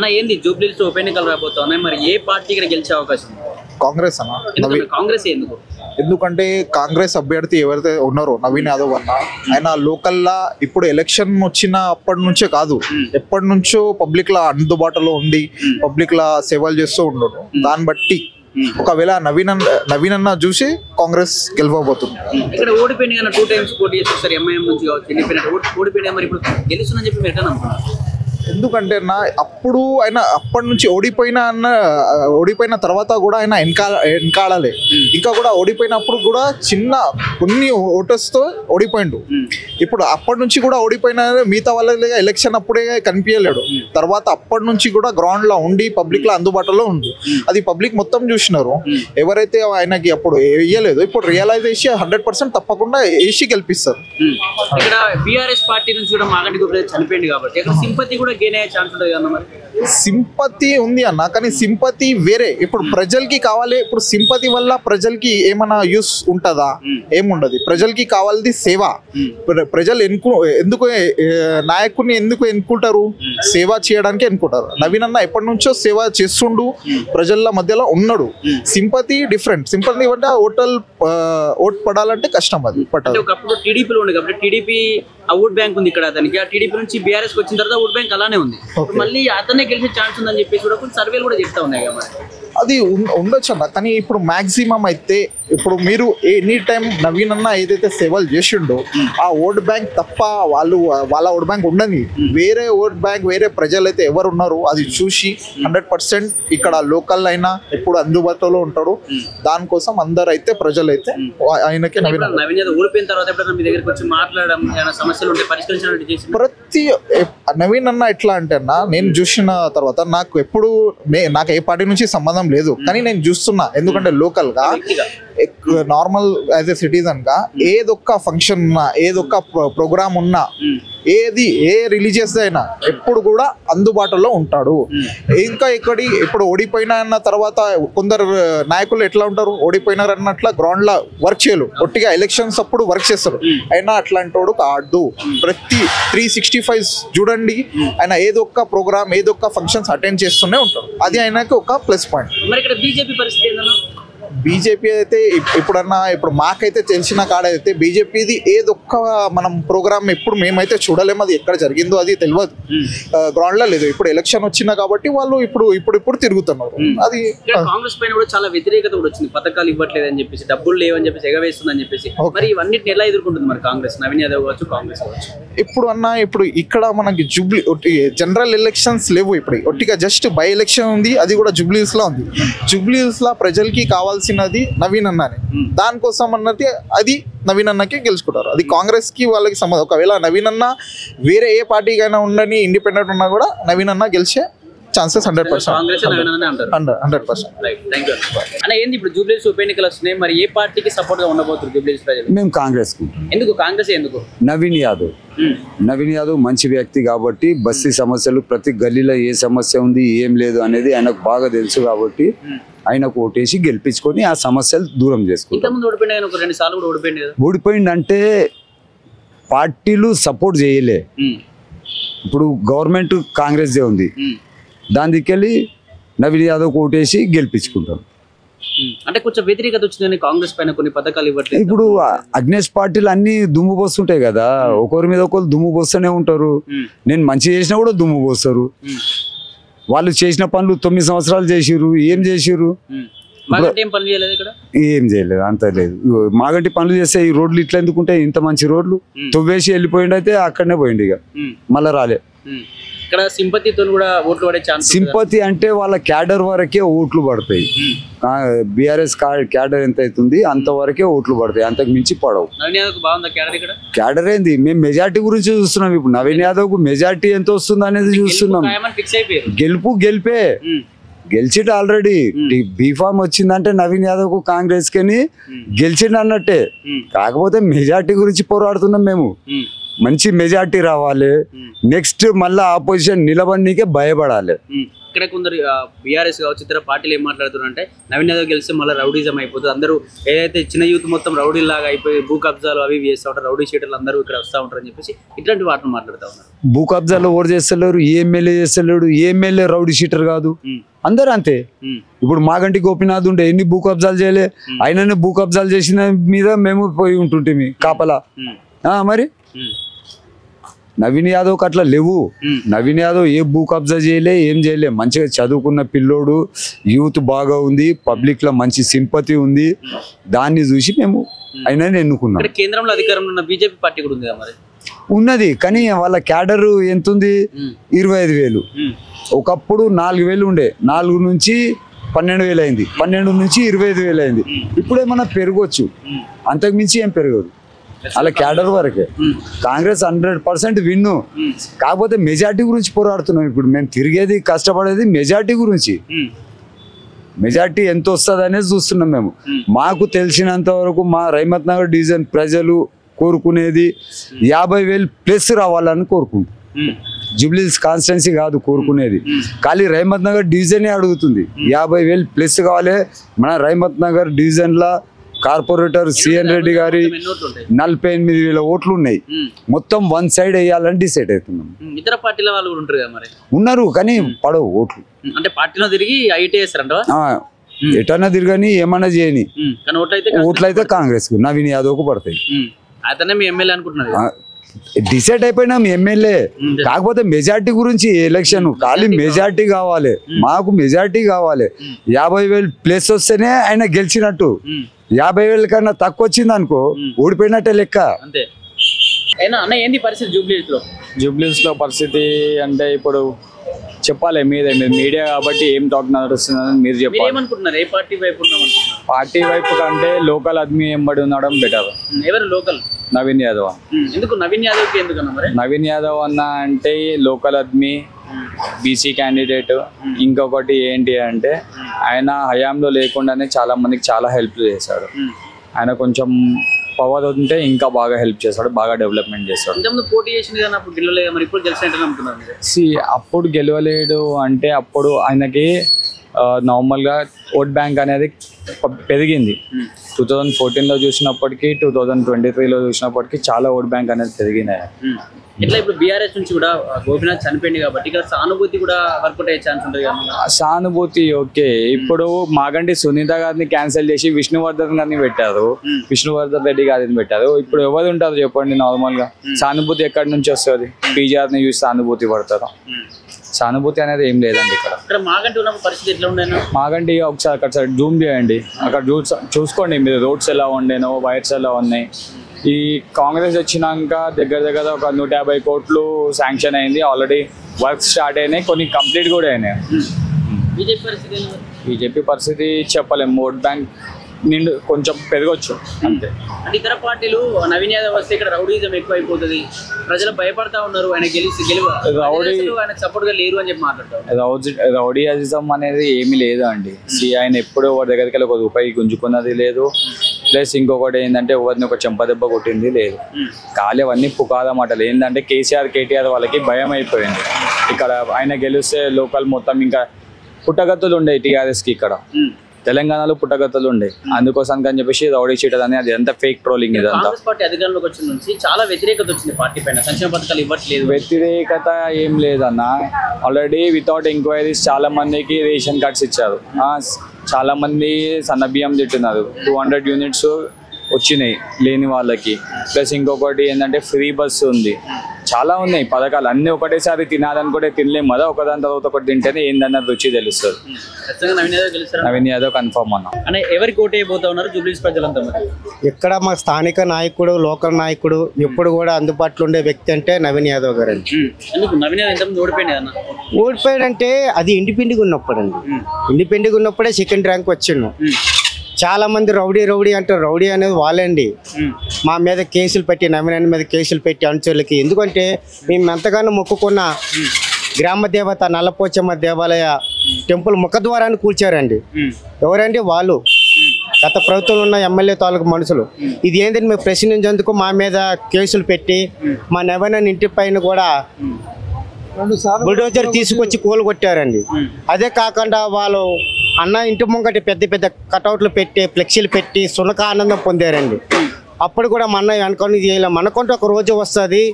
అన్న ఏంది జూబ్లీస్ ఉప ఎన్నికలు రాబోతున్నాయి, మరి ఏ పార్టీకి గెలిచే అవకాశం ఉంది? కాంగ్రెస్ అన్న. కాంగ్రెస్ ఎందుకు? ఎందుకంటే కాంగ్రెస్ అభ్యర్థి ఎవరైతే ఉన్నారో నవీన్ యాదవ్ అన్న, ఆయన లోకల్లా ఇప్పుడు ఎలక్షన్ వచ్చిన అప్పటి నుంచే కాదు, ఎప్పటి నుంచో పబ్లిక్ లా అందుబాటులో ఉండి పబ్లిక్ లా సేవలు చేస్తూ ఉండడు. దాన్ని బట్టి ఒకవేళ నవీన్ అన్న చూసి కాంగ్రెస్ గెలవబోతుంది. ఇక్కడ ఓడిపోయింది కానీ 2 times పోటీ చేస్తారు ఎంఐఎం నుంచి కావచ్చు, ఇండిపెండెంట్ ఓడిపోయినా మరి ఇప్పుడు గెలుస్తుందని చెప్పి మీరు ఎట్లా నమ్ముతున్నారు? ఎందుకంటే అప్పుడు ఆయన అప్పటి నుంచి ఓడిపోయిన తర్వాత కూడా ఆయన వెనకాడాలి. ఇంకా కూడా ఓడిపోయినప్పుడు కూడా కొన్ని ఓటర్స్తో ఓడిపోయిండు. ఇప్పుడు అప్పటి నుంచి కూడా ఓడిపోయిన మిగతా వాళ్ళ ఎలక్షన్ అప్పుడే కనిపించలేడు. తర్వాత అప్పటి నుంచి కూడా గ్రౌండ్ లో ఉండి పబ్లిక్ లో అందుబాటులో ఉంది. అది పబ్లిక్ మొత్తం చూసినారు. ఎవరైతే ఆయనకి అప్పుడు వేయలేదు ఇప్పుడు రియలైజ్ చేసి 100% తప్పకుండా వేసి గెలిపిస్తారు. ఇక్కడ బీఆర్ఎస్ పార్టీ నుంచి కూడా మాగంటి గోపి చనిపోయింది కాబట్టి ఇక్కడ సింపతి కూడా గెయిన్ అయ్యే ఛాన్స్ ఉంటుంది కదా మరి? సింపతి ఉంది అన్న, కానీ సింపతి వేరే. ఇప్పుడు ప్రజలకి కావాలి. ఇప్పుడు సింపతి వల్ల ప్రజలకి ఏమైనా యూస్ ఉంటుందా? ఏముండదు. ప్రజలకి కావాల్ది సేవ. ప్రజలు ఎందుకు నాయకుడిని ఎందుకు ఎన్నుకుంటారు? సేవ చేయడానికి ఎన్నుకుంటారు. నవీన్ అన్న ఎప్పటి నుంచో సేవ చేస్తుండు, ప్రజల మధ్యలో ఉన్నాడు. Sympathy different. సింపతి అంటే ఓట్ పడాలంటే కష్టం. అది పట్టాలి. ఒకప్పుడు టీడీపీలో ఉంది కాబట్టి టీడీపీ ఆ ఓట్ బ్యాంక్ ఉంది ఇక్కడ అతనికి. ఆ టీడీపీ నుంచి బీఆర్ఎస్ వచ్చిన తర్వాత ఓట్ బ్యాంక్ అలానే ఉంది. మళ్ళీ అతనే గెలిచే ఛాన్స్ ఉందని చెప్పేసి కూడా కొన్ని సర్వేలు కూడా చెప్తా ఉన్నాయి కదా. అది ఉండొచ్చు అన్న, కానీ ఇప్పుడు మాక్సిమం అయితే ఇప్పుడు మీరు ఎనీ టైం నవీన్ అన్న ఏదైతే సేవలు చేసిండో ఆ ఓట్ బ్యాంక్ తప్ప వాళ్ళ ఓట్ బ్యాంక్ ఉండని వేరే ఓట్ బ్యాంక్ వేరే ప్రజలు అయితే ఎవరు ఉన్నారో అది చూసి 100% ఇక్కడ లోకల్ అయినా ఎప్పుడు అందుబాటులో ఉంటాడు. దానికోసం అందరు అయితే ప్రజలు అయితే ఆయనకి నవీన్ ఓడిపోయిన తర్వాత మీ దగ్గరికి వచ్చి మాట్లాడడం సమస్యలు ఉంటే పరిష్కరించడం ప్రతి నవీన్ అన్న ఎట్లా అంటే అన్న, నేను చూసిన తర్వాత నాకు ఏ పార్టీ నుంచి సంబంధం లేదు, కానీ నేను చూస్తున్నా. ఎందుకంటే లోకల్ గా నార్మల్ యాజ్ ఎ సిటిజన్ గా ఏదొక్క ఫంక్షన్ ఉన్నా ఏదొక్క ప్రోగ్రామ్ ఉన్నా ఏ రిలీజియస్ అయినా ఎప్పుడు కూడా అందుబాటులో ఉంటాడు. ఇంకా ఇప్పుడు ఓడిపోయినా అన్న తర్వాత కొందరు నాయకులు ఎట్లా ఉంటారు, ఓడిపోయినారు అన్నట్ల గ్రౌండ్ లో వర్క్ చేయరు, ఒట్టిగా ఎలక్షన్స్ అప్పుడు వర్క్ చేస్తారు. అయినా అట్లాంటి వాడు కాదు. ప్రతి 365 చూడండి ఆయన ఏదొక్క ప్రోగ్రామ్ ఏదొక్క ఫంక్షన్స్ అటెండ్ చేస్తూనే ఉంటారు. అది ఆయనకి ఒక ప్లస్ పాయింట్. బీజేపీ అయితే ఇప్పుడు మాకైతే తెలిసిన కాడైతే బీజేపీది ఏదొక్క మనం ప్రోగ్రామ్ ఎప్పుడు మేమైతే చూడలేము. అది ఎక్కడ జరిగిందో అది తెలియదు, గ్రౌండ్ లో లేదు. ఇప్పుడు ఎలక్షన్ వచ్చినా కాబట్టి వాళ్ళు ఇప్పుడు తిరుగుతున్నారు. అది కాంగ్రెస్ పైన కూడా చాలా వ్యతిరేకత కూడా వచ్చింది. పథకాలు ఇవ్వట్లేదు అని చెప్పేసి, డబ్బులు లేవని చెప్పేసి, ఎగవేస్తుంది అని చెప్పేసి. మరి ఇవన్నిటిని ఎలా ఎదుర్కొంటుంది మరి కాంగ్రెస్? నవీన్ యాదవ్ కావచ్చు, కాంగ్రెస్ కావచ్చు. ఇప్పుడు ఇక్కడ మనకి జనరల్ ఎలక్షన్స్ లేవు. ఇప్పుడు ఒట్టిగా జస్ట్ బై ఎలక్షన్ ఉంది, అది కూడా జూబ్లీస్ లో ఉంది. జూబ్లీస్ లో ప్రజలకి కావాల్సినది నవీన్ అన్ననే. దానికోసం అన్నది అది నవీన్ అన్నకి గెలుచుకుంటారు. అది కాంగ్రెస్ కి వాళ్ళకి సంబంధం. ఒకవేళ నవీన్ అన్న వేరే ఏ పార్టీకైనా ఉండని ఇండిపెండెంట్ ఉన్నా కూడా నవీన్ అన్న గెలిచే ఛాన్సెస్ 100%. ఏంది ఇప్పుడు జూబ్లీస్ ఉప ఎన్నికలు వస్తున్నాయి, మరి ఏ పార్టీకి సపోర్ట్ గా ఉండబోతున్నారు జూబ్లీస్ ప్రజలు? మేము కాంగ్రెస్. ఎందుకు కాంగ్రెస్? ఎందుకు? నవీన్ యాదవ్ మంచి వ్యక్తి కాబట్టి బస్తీ సమస్యలు ప్రతి గల్లీలో ఏ సమస్య ఉంది ఏం లేదు అనేది ఆయనకు బాగా తెలుసు కాబట్టి ఆయనకు ఓటేసి గెలిపించుకొని ఆ సమస్యలు దూరం చేసుకుంటాం. ఓడిపోయిందంటే పార్టీలు సపోర్ట్ చేయలే. ఇప్పుడు గవర్నమెంట్ కాంగ్రెస్ దే ఉంది, దాని దిక్కెళ్ళి నవీన్ యాదవ్ ఓటేసి గెలిపించుకుంటాం. అంటే కొంచెం వ్యతిరేకత వచ్చిందని కాంగ్రెస్ పైన కొన్ని పథకాలు ఇవ్వట్లేదు. ఇప్పుడు అగ్నేష్ పార్టీలు అన్ని దుమ్ము పోస్తుంటాయి కదా, ఒకరి మీద ఒకరు దుమ్ము పోస్తూనే ఉంటారు. నేను మంచి చేసినా కూడా దుమ్ము పోస్తారు. వాళ్ళు చేసిన పనులు 9 సంవత్సరాలు చేసిర్రు, ఏం చేసిర్రు? ఏం చేయలేదు, అంత లేదు. మాగంటి పనులు చేస్తే ఈ రోడ్లు ఇట్లా ఎందుకుంటాయి? ఇంత మంచి రోడ్లు తొవ్వేసి వెళ్ళిపోయిండు, అయితే అక్కడనే పోయిండు, ఇక మళ్ళా రాలే. ఇక్కడ సింపతితో కూడా ఓట్లు పడే ఛాన్స్. సింపతి అంటే వాళ్ళ క్యాడర్ వరకే ఓట్లు పడతాయి. బీఆర్ఎస్ క్యాడర్ ఎంత అవుతుంది అంతవరకే ఓట్లు పడతాయి, అంతకు మించి పడవు. క్యాడర్ ఏంది? మేము మెజార్టీ గురించి చూస్తున్నాం. ఇప్పుడు నవీన్ యాదవ్ కు మెజార్టీ ఎంత వస్తుంది అనేది చూస్తున్నాం. గెలిపే గెలిచిట ఆల్రెడీ. బీఫామ్ వచ్చిందంటే నవీన్ యాదవ్ కు కాంగ్రెస్ కి గెలిచిండు అన్నట్టే. కాకపోతే మెజార్టీ గురించి పోరాడుతున్నాం మేము. మంచి మెజార్టీ రావాలి. నెక్స్ట్ మళ్ళీ ఆపోజిషన్ నిలబడికే భయపడాలి. ఇక్కడ కొందరు బీఆర్ఎస్ కావచ్చు ఇతర పార్టీలు ఏం మాట్లాడుతున్నారు అంటే నవీన్ యాదవ్ గెలిస్తే మళ్ళీ రౌడీజం అయిపోతుంది, అందరూ ఏదైతే చిన్న యూత్ మొత్తం రౌడీ లాగా అయిపోయి భూ కబ్జాలు అవి చేస్తూ ఉంటారు, రౌడీ షీటర్లు అందరూ ఇక్కడ వస్తూ ఉంటారు అని చెప్పేసి ఇట్లాంటి వాటిని మాట్లాడుతూ ఉన్నారు. భూ కబ్జాలు ఓటు చేస్తలేరు, ఏ ఎమ్మెల్యే చేస్తలేడు, ఏ ఎమ్మెల్యే రౌడీ షీటర్ కాదు, అందరూ అంతే. ఇప్పుడు మాగంటి గోపీనాథ్ ఉండే ఎన్ని భూ కబ్జాలు చేయలే, ఆయననే భూ కబ్జాలు చేసిన మీద మేము పోయి ఉంటుంటే కాపలా. మరి నవీన్ యాదవ్కి అట్లా లేవు. నవీన్ యాదవ్ ఏ భూ కబ్జా చేయలే, ఏం చేయలే, మంచిగా చదువుకున్న పిల్లోడు, యూత్ బాగా ఉంది, పబ్లిక్ లో మంచి సింపతి ఉంది, దాన్ని చూసి మేము ఆయన ఎన్నుకున్నాం. కేంద్రంలో అధికారంలో ఉన్న బీజేపీ పార్టీ కూడా ఉంది మరి ఉన్నది, కానీ వాళ్ళ క్యాడర్ ఎంత ఉంది, 25,000. ఒకప్పుడు 4,000 ఉండే, 4 నుంచి 12,000 అయింది, 12 నుంచి 25,000 అయింది. ఇప్పుడు ఏమన్నా పెరగవచ్చు, అంతకుమించి ఏం పెరగదు. అలా క్యాడర్ వరకే. కాంగ్రెస్ 100% విన్ను, కాకపోతే మెజార్టీ గురించి పోరాడుతున్నాం. ఇప్పుడు మేము తిరిగేది కష్టపడేది మెజార్టీ గురించి. మెజార్టీ ఎంత వస్తుంది అనేది చూస్తున్నాం మేము. మాకు తెలిసినంత వరకు మా రహమత్ నగర్ డివిజన్ ప్రజలు కోరుకునేది 50,000+ రావాలని కోరుకుంటాం. జూబ్లీహిల్స్ కాన్స్టిట్యున్సీ కాదు కోరుకునేది, ఖాళీ రహమత్ నగర్ డివిజనే అడుగుతుంది. 50,000+ కావాలి. మన రహమత్ నగర్ డివిజన్ లా కార్పొరేటర్ సిఎన్ రెడ్డి గారి 48,000 ఓట్లు ఉన్నాయి. మొత్తం వన్ సైడ్ వేయాలని డిసైడ్ అవుతున్నాం. ఇతర పార్టీల వాళ్ళు ఉంటారు కదా మరి, ఉన్నారు కానీ పడవు ఓట్లు. అంటే పార్టీలో తిరిగి ఐటీఎస్తారంట, ఎటన్నా తిరగని ఏమన్నా చేయని ఓట్లయితే కాంగ్రెస్ కు, నవీన్ యాదవ్ కు పడతాయి. అతనే మీ ఎమ్మెల్యే అనుకుంటున్నారు, డిసైడ్ అయిపోయినాం ఎమ్మెల్యే. కాకపోతే మెజార్టీ గురించి ఎలక్షన్, ఖాళీ మెజార్టీ కావాలి, మాకు మెజార్టీ కావాలి. 50,000+ వస్తేనే ఆయన గెలిచినట్టు. 50,000 కన్నా తక్కువ వచ్చింది అనుకో ఓడిపోయినట్టే లెక్క. అంతే. అన్న ఏంది పరిస్థితి జూబ్లీహిల్స్ లో పరిస్థితి అంటే ఇప్పుడు చెప్పాలి మీదే, మీరు మీడియా కాబట్టి ఏం టాక్ నడుస్తుందని మీరు చెప్పాలి. ఏమనుకుంటున్నారు, ఏ పార్టీ వైపు పార్టీ వైపు కంటే లోకల్ ఆద్మీ ఎంబడి ఉండడం బెటర్. ఎవరు లోకల్? నవీన్ యాదవ్. ఎందుకు నవీన్ యాదవ్ ఎందుకన్నా మరి? నవీన్ యాదవ్ అన్న అంటే లోకల్ ఆద్మీ, బీసీ క్యాండిడేట్. ఇంకొకటి ఏంటి అంటే ఆయన హయాంలో లేకుండానే చాలా మందికి చాలా హెల్ప్ చేశాడు. ఆయన కొంచెం పవర్ ఉంటే ఇంకా బాగా హెల్ప్ చేస్తాడు, బాగా డెవలప్మెంట్ చేస్తాడు. అప్పుడు గెలవలేడు అంటే అప్పుడు ఆయనకి నార్మల్గా ఓట్ బ్యాంక్ అనేది పెరిగింది. 2014లో చూసినప్పటికీ 2023లో చూసినప్పటికీ చాలా ఓట్ బ్యాంక్ అనేది పెరిగినాయి. ఇట్లా ఇప్పుడు బీఆర్ఎస్ నుంచి కూడా గోపీనాథ్ చనిపోయింది కాబట్టి ఇక్కడ సానుభూతి కూడా వర్కౌట్ అయ్యే ఛాన్స్ ఉంటుంది కదా. సానుభూతి ఓకే. ఇప్పుడు మాగంటి సునీత గారిని క్యాన్సిల్ చేసి విష్ణువర్ధన్ గారిని పెట్టారు, విష్ణువర్ధన్ రెడ్డి గారిని పెట్టారు. ఇప్పుడు ఎవరు ఉంటారు చెప్పండి? నార్మల్ గా సానుభూతి ఎక్కడి నుంచి వస్తుంది? పీజీఆర్ ని చూసి సానుభూతి పడతారు. సానుభూతి అనేది ఏం లేదండి ఇక్కడ. మాగంటి ఉన్న పరిస్థితి ఎట్లా ఉండేనా? మాగంటి ఒకసారి అక్కడ జూమ్ చేయండి, అక్కడ చూసుకోండి మీరు, రోడ్స్ ఎలా ఉండేనో, వైర్స్ ఎలా ఉన్నాయి. ఈ కాంగ్రెస్ వచ్చినాక దగ్గర ఒక 150 కోట్లు శాంక్షన్ అయింది, ఆల్రెడీ వర్క్ స్టార్ట్ అయినాయి, కొన్ని కంప్లీట్ కూడా అయినాయి. బీజేపీ పరిస్థితి చెప్పలేము, ఓట్ బ్యాంక్ నిండు కొంచెం పెరగొచ్చు అంతే. అంటే ఇతర పార్టీలు నవీన్ యాదవ్ వస్తే ఇక్కడ రౌడీజం ఎక్కువ అయిపోతుంది, ప్రజలు భయపడతా ఉన్నారు, ఆయన సపోర్ట్ గా లేరు అని చెప్పి మాట్లాడతారు. రౌడీయిజం అనేది ఏమీ లేదు అండి. ఆయన ఎప్పుడు ఎవరి దగ్గరికి వెళ్ళి 1 రూపాయి గుంజుకున్నది లేదు. ప్లస్ ఇంకొకటి ఏంటంటే ఎవరిని ఒక చెంపదెబ్బ కొట్టింది లేదు. ఖాళీ అవన్నీ పుకాద మాటలు. ఏంటంటే కేటీఆర్ వాళ్ళకి భయం అయిపోయింది. ఇక్కడ ఆయన గెలిస్తే లోకల్ మొత్తం ఇంకా పుట్టగత్తులు ఉండే టీఆర్ఎస్కి, ఇక్కడ తెలంగాణలో పుట్టగత్తలు ఉండే, అందుకోసానికి అని చెప్పేసి రౌడీ షీటర్ అని అది ఎంత ఫేక్ ట్రోలింగ్. ఇదంతా పార్టీ అధికారంలోకి వచ్చిన నుంచి చాలా వ్యతిరేకత వచ్చింది పార్టీ పైన, సంక్షేమ పథకాలు ఇవ్వట్లేదు. వ్యతిరేకత ఏం లేదన్న, ఆల్రెడీ వితౌట్ ఎంక్వైరీస్ చాలా మందికి రేషన్ కార్డ్స్ ఇచ్చారు, చాలా మంది సన్న బియ్యం తింటున్నారు, 200 యూనిట్స్ వచ్చినాయి లేని వాళ్ళకి. ప్లస్ ఇంకొకటి ఏంటంటే ఫ్రీ బస్సు ఉంది, చాలా ఉన్నాయి పథకాలు. అన్ని ఒకటేసారి తినాలనుకుంటే తినలేము కదా, ఒకదాని తర్వాత ఒకటి తింటేనే ఏందన్న రుచి తెలుస్తుంది. నవీన్ యాదవ్ కన్ఫర్మ్ అన్న. ఎవరికి ఓటు అయిపోతా ఉన్నారు జూబ్లీహిల్స్ ప్రజలంతా? ఇక్కడ మా స్థానిక నాయకుడు, లోకల్ నాయకుడు, ఎప్పుడు కూడా అందుబాటులో ఉండే వ్యక్తి అంటే నవీన్ యాదవ్ గారు అండి. నవీన్ యాదవ్ ఓడిపోయాడంటే అది ఇండిపెండెంట్గా ఉన్నప్పుడు అండి. ఇండిపెండెంట్గా ఉన్నప్పుడే సెకండ్ ర్యాంక్ వచ్చిండు. చాలా మంది రౌడీ అంటారు, రౌడీ అనేది వాళ్ళండి. మా మీద కేసులు పెట్టి, నవీన్ మీద కేసులు పెట్టి అనుచరులకి. ఎందుకంటే మేము ఎంతగానో మొక్కుకున్న గ్రామ దేవత నల్లపోచమ్మ దేవాలయ టెంపుల్ ముఖద్వారాన్ని కూల్చారండి. ఎవరండి? వాళ్ళు గత ప్రభుత్వంలో ఉన్న ఎమ్మెల్యే తాలూకు మనుషులు. ఇది ఏంటంటే మేము ప్రశ్నించేందుకు మా మీద కేసులు పెట్టి మా నవీన ఇంటి పైన కూడా బుల్డోజర్ తీసుకొచ్చి కూలగొట్టారండి. అదే కాకుండా వాళ్ళు అన్న ఇంటి ముంగటి పెద్ద పెద్ద కటౌట్లు పెట్టి ఫ్లెక్సీలు పెట్టి సునక ఆనందం పొందారండి. అప్పుడు కూడా మన అనుకోని చేయలేం, మనకుంటూ ఒక రోజు వస్తుంది,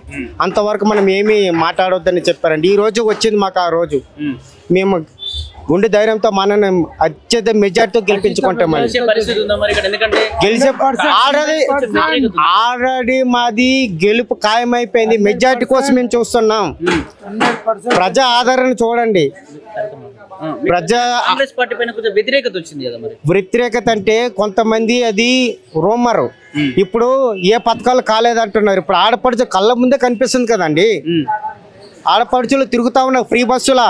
అంతవరకు మనం ఏమీ మాట్లాడొద్దని చెప్పారండి. ఈ రోజు వచ్చింది మాకు. ఆ రోజు మేము గుండె ధైర్యంతో మనని అత్యంత మెజార్టీతో గెలిపించుకుంటామని గెలిచే ఆల్రెడీ మాది గెలుపు ఖాయమైపోయింది. మెజార్టీ కోసం మేము చూస్తున్నాం. ప్రజా ఆదరణ చూడండి. కాంగ్రెస్ పార్టీ పైన కొంచెం వ్యతిరేకత వచ్చింది కదా మరి. వ్యతిరేకత అంటే కొంతమంది అది రూమర్. ఇప్పుడు ఏ పథకాలు కాలేదంటున్నారు. ఇప్పుడు ఆడపడుచు కళ్ళ ముందే కనిపిస్తుంది కదండి. ఆడపడుచులు తిరుగుతా ఉన్నారు ఫ్రీ బస్సులా.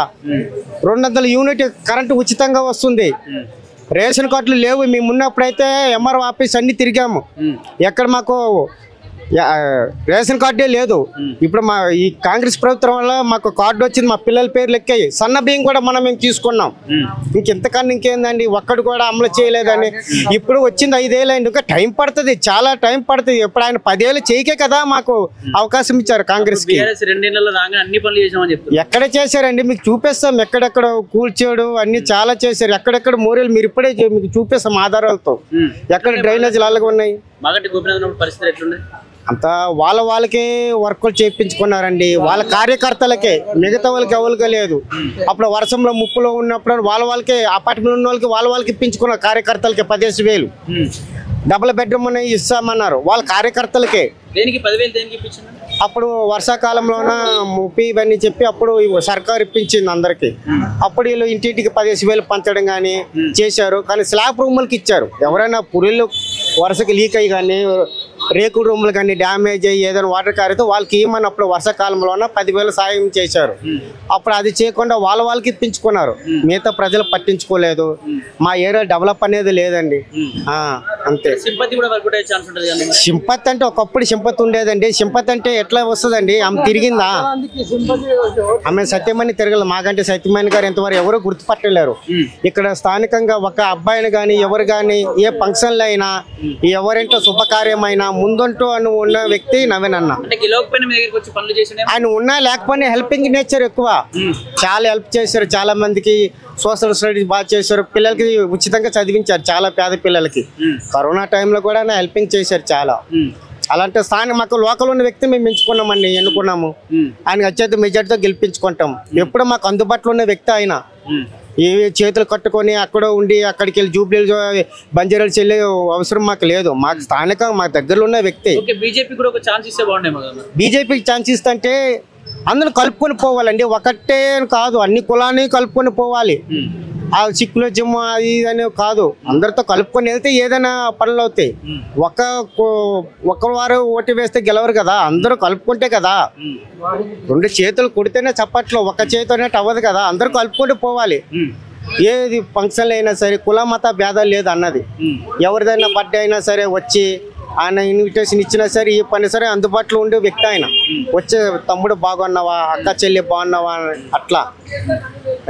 200 యూనిట్ కరెంటు ఉచితంగా వస్తుంది. రేషన్ కార్డులు లేవు. మేము ఉన్నప్పుడైతే ఎంఆర్ఓ ఆఫీస్ అన్ని తిరిగాము. ఎక్కడ మాకు రేషన్ కార్డే లేదు. ఇప్పుడు మా ఈ కాంగ్రెస్ ప్రభుత్వం వల్ల మాకు కార్డు వచ్చింది. మా పిల్లల పేర్లు ఎక్కాయి. సన్న బియ్యం కూడా మేము తీసుకున్నాం. ఇంకెంతకన్నా ఇంకేందండి, ఒక్కడు కూడా అమలు చేయలేదని. ఇప్పుడు వచ్చింది 5 ఏళ్ళు అయింది. ఇంకా టైం పడుతుంది, చాలా టైం పడుతుంది. ఇప్పుడు ఆయన 10 ఏళ్ళు చేయకే కదా మాకు అవకాశం ఇచ్చారు కాంగ్రెస్ కి. ఎక్కడ చేశారండి మీకు చూపిస్తాం. ఎక్కడెక్కడ కూల్చేడు అన్ని చాలా చేశారు. ఎక్కడెక్కడ మోరీలు మీరు ఇప్పుడే మీకు చూపిస్తాం ఆధారాలతో. ఎక్కడ డ్రైనేజీలు అలాగే ఉన్నాయి. అంతా వాళ్ళకే వర్కులు చేయించుకున్నారండి. వాళ్ళ కార్యకర్తలకే, మిగతా వాళ్ళకి ఎవరికి లేదు. అప్పుడు వర్షంలో ముప్పులో ఉన్నప్పుడు వాళ్ళకే అపార్ట్మెంట్ ఉన్న వాళ్ళకి ఇప్పించుకున్నారు. కార్యకర్తలకి 15,000 డబుల్ బెడ్రూమ్ ఇస్తామన్నారు. వాళ్ళ కార్యకర్తలకే. అప్పుడు వర్షాకాలంలోన ముప్పి ఇవన్నీ చెప్పి అప్పుడు సర్కారు ఇప్పించింది అందరికి. అప్పుడు వీళ్ళు ఇంటింటికి 15,000 పంచడం కానీ చేశారు. కానీ స్లాబ్ రూములకి ఇచ్చారు. ఎవరైనా పురిళ్ళు వరుసకి లీక్ అయ్యి కానీ రేకుల రూములు కానీ డ్యామేజ్ అయ్యి ఏదైనా వాటర్ కారితే వాళ్ళకి ఏమని అప్పుడు వర్షాకాలంలోన 10,000 సాయం చేశారు. అప్పుడు అది చేయకుండా వాళ్ళకి ఇప్పించుకున్నారు. మిగతా ప్రజలు పట్టించుకోలేదు. మా ఏరియా డెవలప్ అనేది లేదండి. అంతే. సింపతి అంటే ఒకప్పుడు సింపతి ఉండేదండి. సింపతి అంటే ఎట్లా వస్తుందండి? ఆమె తిరిగిందా? ఆమె సత్యమణి తిరగలేదు. మాకంటే సత్యమణి గారు ఇంతవరకు ఎవరు గుర్తుపట్టలేరు. ఇక్కడ స్థానికంగా ఒక అబ్బాయిని కానీ ఎవరు కానీ ఏ ఫంక్షన్లు అయినా ఎవరింటో శుభకార్యమైనా ముందంటూ అని ఉన్న వ్యక్తి నవీన్ అన్న. ఆయన ఉన్నా లేకపోయినా హెల్పింగ్ నేచర్ ఎక్కువ. చాలా హెల్ప్ చేశారు. చాలా మందికి సోషల్ స్టడీస్ బాగా చేశారు. పిల్లలకి ఉచితంగా చదివించారు. చాలా పేద పిల్లలకి కరోనా టైంలో కూడా హెల్పింగ్ చేశారు చాలా. అలాంటి స్థానం మాకు లోకల్ ఉన్న వ్యక్తి మేము ఎంచుకున్నామండి, ఎన్నుకున్నాము. ఆయన అత్యంత మెజార్టీతో గెలిపించుకుంటాం. ఎప్పుడు మాకు అందుబాటులో ఉన్న వ్యక్తి ఆయన. ఏ చేతులు కట్టుకొని అక్కడ ఉండి అక్కడికి వెళ్ళి జూబ్లీలు బంజారాలు చెల్లి అవసరం మాకు లేదు. మాకు స్థానిక మా దగ్గరలో ఉన్న వ్యక్తి. బీజేపీకి ఛాన్స్ ఇస్తే అందరూ కలుపుకొని పోవాలండి. ఒకటే కాదు, అన్ని కులాన్ని కలుపుకొని పోవాలి. ఆ సిక్కులజం అది అని కాదు, అందరితో కలుపుకొని వెళ్తే ఏదైనా పనులు అవుతాయి. ఒకవారు ఓటు వేస్తే గెలవరు కదా, అందరూ కలుపుకుంటే కదా. 2 చేతులు కొడితేనే చప్పట్లో, ఒక చేతితోనే అవ్వదు కదా. అందరూ కలుపుకుంటూ పోవాలి. ఏది ఫంక్షన్లు అయినా సరే కుల మత భేదాలు లేదు అన్నది. ఎవరిదైనా బర్త్డే అయినా సరే వచ్చి ఆయన ఇన్విటేషన్ ఇచ్చినా సరే ఏ పని సరే అందుబాటులో ఉండే వ్యక్తి ఆయన. వచ్చే తమ్ముడు బాగున్నావా, అక్క చెల్లి బాగున్నావా అట్లా.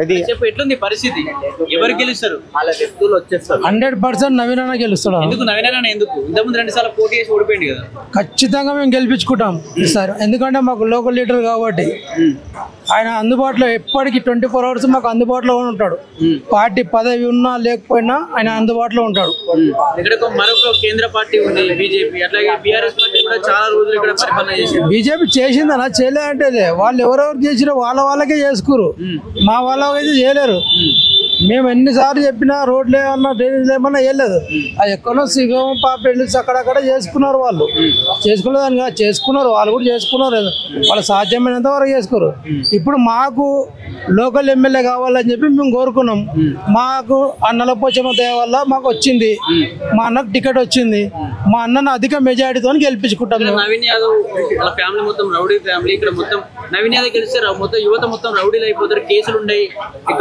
అది ఎట్లుంది పరిస్థితి? ఎవరు గెలుస్తారు? 100% నవీన్ అన్న గెలుస్తాడు. ఎందుకు నవీన్ అన్న? ఎందుకు? ఇంతకుముందు 2 సార్లు పోటీ చేసి ఓడిపోయింది కదా. ఖచ్చితంగా మేము గెలిపించుకుంటాం సార్. ఎందుకంటే మాకు లోకల్ లీడర్ కాబట్టి ఆయన అందుబాటులో ఎప్పటికీ 24 hours మాకు అందుబాటులో ఉంటాడు. పార్టీ పదవి ఉన్నా లేకపోయినా ఆయన అందుబాటులో ఉంటాడు. ఇక్కడ మరొక కేంద్ర పార్టీ ఉంది బీజేపీ, అట్లాగే బీఆర్ఎస్ పార్టీ కూడా చాలా రోజులు ఇక్కడ పరిపాలన చేసింది. బీజేపీ చేసిందనా? చేయలే అంటే వాళ్ళు ఎవరెవరు చేసినా వాళ్ళకే చేసుకురు. మా వాళ్ళకైతే చేయలేరు. మేము ఎన్నిసార్లు చెప్పినా రోడ్లు ఏమన్నా డ్రైనేజ్ ఏమన్నా వేయలేదు. అది ఎక్కడో సిగం పాపేళ్ళు అక్కడక్కడ చేసుకున్నారు. వాళ్ళు చేసుకునేదాన్ని కాదు, చేసుకున్నారు. వాళ్ళు కూడా చేసుకున్నారు. వాళ్ళు సాధ్యమైనంత వరకు చేసుకోరు. ఇప్పుడు మాకు లోకల్ ఎమ్మెల్యే కావాలని చెప్పి మేము కోరుకున్నాం. మాకు అన్నల పోచమ్మ దయ వల్ల మాకు వచ్చింది. మా అన్నకు టికెట్ వచ్చింది. మా అన్నను అధిక మెజారిటీతో గెలిపించుకుంటాం. నవీన్ యాదవ్ వాళ్ళ ఫ్యామిలీ మొత్తం రౌడీ ఫ్యామిలీ. ఇక్కడ మొత్తం నవీన్ యాదవ్ గెలిస్తే మొత్తం యువత మొత్తం రౌడీలు అయిపోతారు. కేసులు ఉన్నాయి.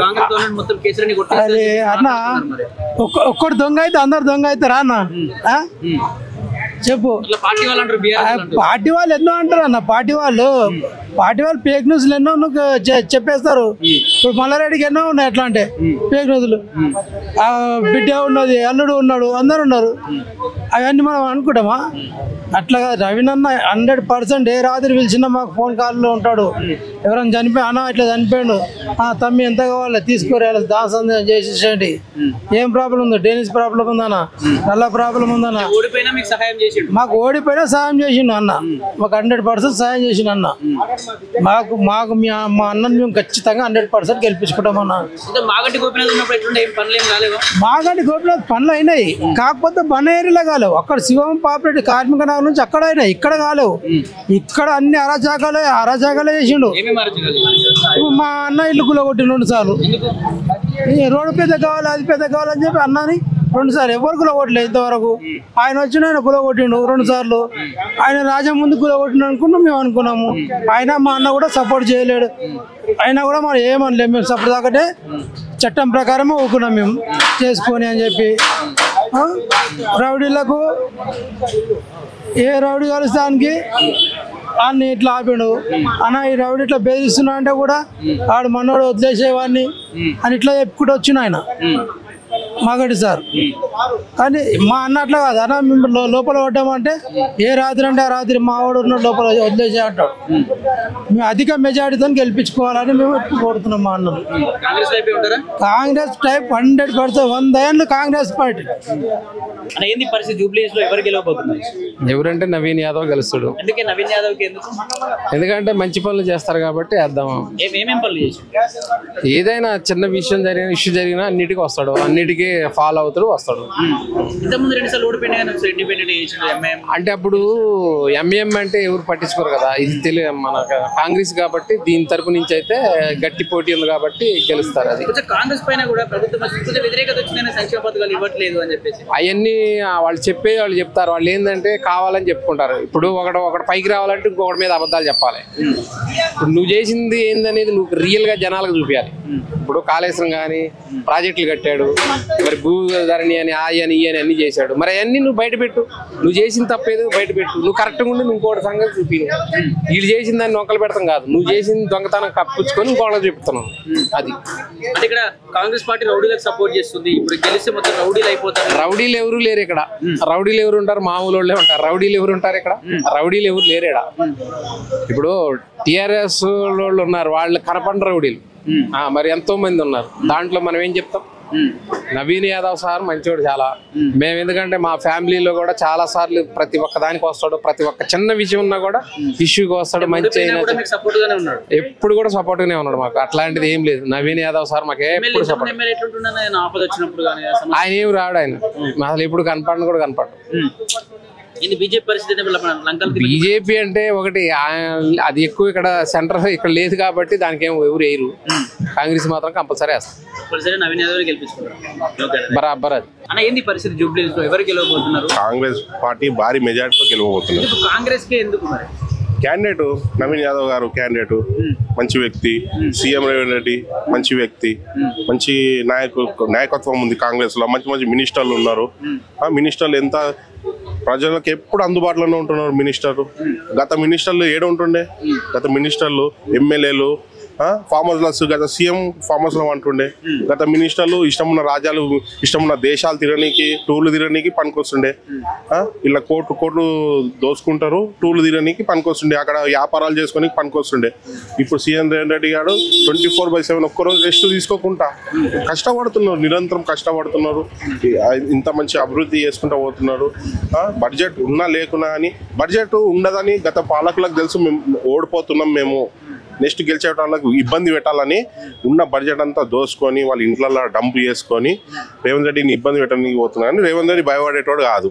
కాంగ్రెస్ గవర్నమెంట్ మొత్తం కేసులని అరే అన్న, ఒక్కడు దొంగ అయితే అందరు దొంగ అవుతారా అన్న? చెప్పు. పార్టీ వాళ్ళు అంటారు, పార్టీ వాళ్ళు ఎన్నో అంటారు అన్న. పార్టీ వాళ్ళు పార్టీ వాళ్ళు ఫేక్ న్యూస్లు ఎన్నో చెప్పేస్తారు. ఇప్పుడు మల్లారెడ్డికి ఎన్నో ఉన్నాయి అట్లా అంటే ఫేక్ న్యూస్లు. బిడ్డ ఉన్నది, అల్లుడు ఉన్నాడు, అందరు ఉన్నారు. అవన్నీ మనం అనుకుంటామా? అట్లా రవినన్న 100% ఏ రాత్రి పిలిచినా మాకు ఫోన్ కాల్లో ఉంటాడు. ఎవరైనా చనిపోయి అన్న ఇట్లా చనిపోయాడు, తమ్మి ఎంత కావాలి తీసుకోరా, దాసం చేసేసేయండి. ఏం ప్రాబ్లం ఉందో, డెనిస్ ప్రాబ్లం ఉందన్నా, నల్ల ప్రాబ్లం ఉందన్నా, మాకు ఓడిపోయినా సాయం చేసిండు అన్న. మాకు 100% సాయం చేసిండు అన్న. మాకు మా అన్నని మేము ఖచ్చితంగా 100% గెలిపించుకుంటామన్నా. మాగంటి గోపినాథ్ పనులు అయినాయి, కాకపోతే బన ఏరియాలో కాలేవు. అక్కడ శివం పాపరెడ్డి కార్మిక నగర్ నుంచి అక్కడ అయినాయి, ఇక్కడ కాలేవు. ఇక్కడ అన్ని అరాచకాలే చేసిండు. మా అన్న ఇల్లు కూలగొట్టిండు 2 సార్లు. రోడ్డు పెద్ద కావాలి, అది పెద్ద కావాలని చెప్పి అన్నని 2 సార్లు ఎవరు కూలగొట్టలేదు ఇంతవరకు. ఆయన వచ్చిన ఆయన కూలగొట్టిండు 2 సార్లు. ఆయన రాజా ముందు కూలగొట్టిండు అనుకున్నాం, మేము అనుకున్నాము. ఆయన మా అన్న కూడా సపోర్ట్ చేయలేడు. అయినా కూడా మనం ఏమనలేము, మేము సపోర్ట్ దాకంటే చట్టం ప్రకారమే ఊకున్నాం మేము చేసుకొని అని చెప్పి. రౌడీలకు ఏ రౌడీ కలుస్తానికి అన్ని ఇట్లా ఆపిండు అన్న. ఈ రౌడీ ఇట్లా బెదిరిస్తున్నా అంటే కూడా ఆడు మనోడు వదిలేసేవాడిని అని ఇట్లా చెప్పుకుంటూ వచ్చిన ఆయన మాగంటి సార్. కానీ మా అన్న అట్లా కాదు అన్న, మేము లోపల పడ్డామంటే ఏ రాత్రి అంటే ఆ రాత్రి మా వాడు ఉన్న లోపల వదిలేసే అంటాడు. మేము అధిక మెజారిటీతో గెలిపించుకోవాలని మేము కోరుతున్నాం మా అన్నలు. కాంగ్రెస్ టైప్ 100%, 100 ఏళ్ళు కాంగ్రెస్ పార్టీ. ఎవరంటే నవీన్ యాదవ్ గెలుస్తాడు. ఎందుకంటే మంచి పనులు చేస్తారు కాబట్టి వేద్దాం. ఏదైనా చిన్న విషయం జరిగిన ఇష్యూ జరిగినా అన్నిటికీ వస్తాడు, అన్నిటికీ ఫాలో అవుతాడు, వస్తాడు. అంటే అప్పుడు ఎంఎం అంటే ఎవరు పట్టించుకోరు కదా, ఇది తెలియ మన కాంగ్రెస్ కాబట్టి దీని తరపు నుంచి అయితే గట్టి పోటీ ఉంది కాబట్టి గెలుస్తారు. అది కాంగ్రెస్ పైన కూడా ప్రభుత్వం వ్యతిరేకత వచ్చిందని సంక్షేమ పథకాలు ఇవ్వట్లేదు అని చెప్పేసి అవన్నీ వాళ్ళు చెప్తారు. వాళ్ళు ఏంటంటే కావాలని చెప్పుకుంటారు. ఇప్పుడు ఒకటి పైకి రావాలంటే ఇంకొకటి మీద అబద్ధాలు చెప్పాలి. ఇప్పుడు నువ్వు చేసింది ఏందనేది నువ్వు రియల్ గా జనాలకు చూపించాలి. ఇప్పుడు కాళేశ్వరం కానీ ప్రాజెక్టులు కట్టాడు, మరి భూధరణి అని ఈ అని అన్ని చేశాడు. మరి అవన్నీ నువ్వు బయట పెట్టు. నువ్వు చేసిన తప్పేదో బయట పెట్టు. నువ్వు కరెక్ట్గా ఉండి ఇంకోటి సంగతి చూపి. వీళ్ళు చేసిన దాన్ని నొక్కలు పెడతాం కాదు, నువ్వు చేసిన దొంగతనం కప్పుచ్చుకొని ఇంకోటి చెప్తున్నావు. అది ఇక్కడ కాంగ్రెస్ పార్టీ రౌడీలకు సపోర్ట్ చేస్తుంది. ఇప్పుడు గెలిస్తే మొత్తం రౌడీలు అయిపోతారు. రౌడీలు ఎవరు లేరు ఇక్కడ. రౌడీలు ఎవరు ఉంటారు? మామూలు వాళ్ళే ఉంటారు. రౌడీలు ఎవరు ఉంటారు ఇక్కడ? రౌడీలు ఎవరు లేరు ఇక్కడ. ఇప్పుడు టిఆర్ఎస్ వాళ్ళు ఉన్నారు, వాళ్ళు కనపండి రౌడీలు మరి ఎంతో మంది ఉన్నారు. దాంట్లో మనం ఏం చెప్తాం? నవీన్ యాదవ్ సార్ మంచివాడు చాలా. మేము ఎందుకంటే మా ఫ్యామిలీలో కూడా చాలా సార్లు ప్రతి ఒక్క దానికి వస్తాడు, ప్రతి ఒక్క చిన్న విషయం ఉన్నా కూడా ఇష్యూకి వస్తాడు. మంచి ఎప్పుడు కూడా సపోర్ట్ గానే ఉన్నాడు మాకు. అట్లాంటిది ఏం లేదు. నవీన్ యాదవ్ సార్ మాకు ఎప్పుడు సపోర్ట్. ఆయన ఏం రాడు, ఆయన అసలు ఎప్పుడు కనపడను కూడా కనపడదు. బీజేపీ అంటే ఒకటి అది ఎక్కువ ఇక్కడ సెంటర్ ఇక్కడ లేదు కాబట్టి దానికి ఏం ఎవరు వేయరు. కాంగ్రెస్ మాత్రం కంపల్సరీ వేస్తారు. బరాబర్. అది ఏంది పరిస్థితి జూబ్లీహిల్స్ లో ఎవరు గెలవబోతున్నారు? కాంగ్రెస్ పార్టీ భారీ మెజార్టీతో గెలవబోతున్నారు. కాంగ్రెస్ కి ఎందుకు మరి? క్యాండిడేట్ నవీన్ యాదవ్ గారు క్యాండిడేట్ మంచి వ్యక్తి. సీఎం రేవంత్ రెడ్డి మంచి వ్యక్తి, మంచి నాయకత్వం ఉంది కాంగ్రెస్ లో. మంచి మంచి మినిస్టర్లు ఉన్నారు. ఆ మినిస్టర్లు ఎంత ప్రజలకు ఎప్పుడు అందుబాటులోనే ఉంటున్నారు మినిస్టర్లు. గత మినిస్టర్లు ఏడ ఉంటుండే? గత మినిస్టర్లు ఎమ్మెల్యేలు ఫామ్ హౌస్ గత సీఎం ఫామ్ హౌస్ లో అంటుండే. గత మినిస్టర్లు ఇష్టమున్న రాజ్యాలు ఇష్టమున్న దేశాలు తిరగనీకి టూర్లు తిరగనీకి పనికొస్తుండే. ఇలా కోట్లు దోసుకుంటారు, టూర్లు తిరగనీకి పనికొస్తుండే, అక్కడ వ్యాపారాలు చేసుకొని పనికొస్తుండే. ఇప్పుడు సీఎం రేవంత్ రెడ్డి గారు 24/7 ఒక్కరోజు రెస్ట్ తీసుకోకుండా కష్టపడుతున్నారు, నిరంతరం కష్టపడుతున్నారు. ఇంత మంచి అభివృద్ధి చేసుకుంటూ పోతున్నారు. బడ్జెట్ ఉన్నా లేకున్నా అని, బడ్జెట్ ఉండదని గత పాలకులకు తెలుసు. మేము ఓడిపోతున్నాం, మేము నెక్స్ట్ గెలిచే వాళ్ళకు ఇబ్బంది పెట్టాలని ఉన్న బడ్జెట్ అంతా దోసుకొని వాళ్ళ ఇంట్లో డంప్ చేసుకొని రేవంత్ రెడ్డిని ఇబ్బంది పెట్టడానికి పోతున్నారు. కానీ రేవంత్ రెడ్డి భయపడేటోడు కాదు.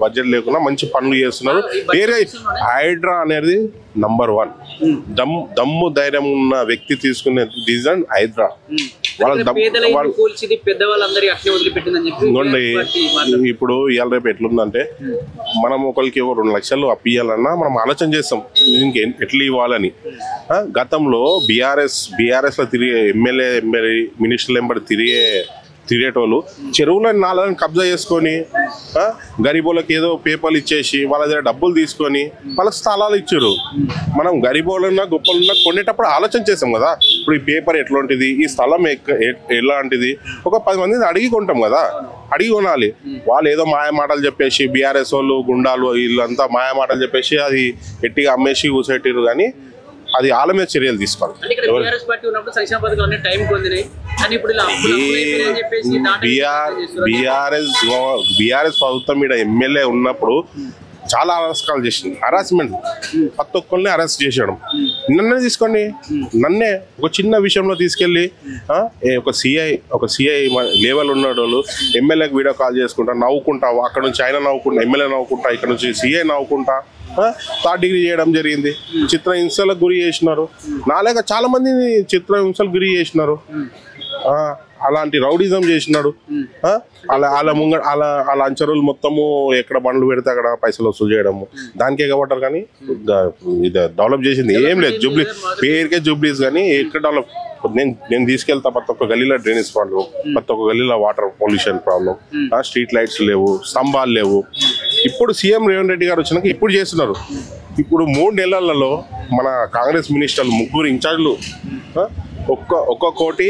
బడ్జెట్ లేకుండా మంచి పనులు చేస్తున్నారు. వేరే హైడ్రా అనేది నంబర్ 1. దమ్ము ధైర్యం ఉన్న వ్యక్తి తీసుకునే డిసిజన్ హైడ్రా. ఇప్పుడు ఇవాళ రేపు ఎట్లుందంటే, మనం ఒకరికి 2 లక్షలు అప్పియాలన్నా మనం ఆలోచన చేస్తాం ఎట్లా ఇవ్వాలని. గతంలో బీఆర్ఎస్ లో తిరిగే ఎమ్మెల్యే మినిస్టర్లు వెంబడి తిరిగే తిరిగేటోళ్ళు చెరువులను నాలను కబ్జా చేసుకొని గరీబోళ్ళకి ఏదో పేపర్లు ఇచ్చేసి వాళ్ళ దగ్గర డబ్బులు తీసుకొని వాళ్ళకి స్థలాలు ఇచ్చారు. మనం గరీబోళ్ళున్నా గొప్పలున్నా కొనేటప్పుడు ఆలోచన చేసాం కదా, ఇప్పుడు ఈ పేపర్ ఎట్లాంటిది, ఈ స్థలం ఎలాంటిది, ఒక 10 మందిని అడిగి కొంటాం కదా, అడిగి కొనాలి. వాళ్ళు ఏదో మాయ మాటలు చెప్పేసి బీఆర్ఎస్ వాళ్ళు గుండాలు వీళ్ళంతా మాయ మాటలు చెప్పేసి అది గట్టిగా అమ్మేసి కూసేటారు. కానీ అది వాళ్ళ మీద చర్యలు తీసుకోవాలి. బీఆర్ఎస్ ప్రభుత్వం మీద ఎమ్మెల్యే ఉన్నప్పుడు చాలా అరెస్టాలు చేసింది, హరాస్మెంట్, ప్రతి ఒక్కరిని అరెస్ట్ చేసేయడం. నన్నే తీసుకోండి, నన్నే ఒక చిన్న విషయంలో తీసుకెళ్ళి ఒక సిఐ లెవెల్ ఉన్న వాళ్ళు ఎమ్మెల్యేకి వీడియో కాల్ చేసుకుంటా, నవ్వుకుంటా, అక్కడ నుంచి ఆయన నవ్వుకుంటా, ఎమ్మెల్యే నవ్వుకుంటా, ఇక్కడ నుంచి సిఐ నవ్వుకుంటా 3rd డిగ్రీ చేయడం జరిగింది. చిత్రహింసలకు గురి చేసినారు. నాలేక చాలా మందిని చిత్రహింసలకు గురి చేసినారు. అలాంటి రౌడిజం చేసినాడు. అలా ముంగ అలా అంచరులు మొత్తము ఎక్కడ బండ్లు పెడితే అక్కడ పైసలు వసూలు చేయడము, దానికే కాబట్టారు. కానీ ఇది డెవలప్ చేసింది ఏం లేదు. జూబ్లీ పేరుకే జూబ్లీస్, కానీ ఎక్కడ డెవలప్. నేను తీసుకెళ్తా ప్రతి ఒక్క గల్లీలో డ్రైనేజ్ ప్రాబ్లం, ప్రతి ఒక్క గల్లీలో water pollution problem, street lights లేవు, స్తంభాలు లేవు. ఇప్పుడు సీఎం రేవంత్ రెడ్డి గారు వచ్చినాక ఇప్పుడు చేస్తున్నారు. ఇప్పుడు 3 నెలలలో మన కాంగ్రెస్ మినిస్టర్లు 3 ఇన్ఛార్జ్లు ఒక్కొక్కటి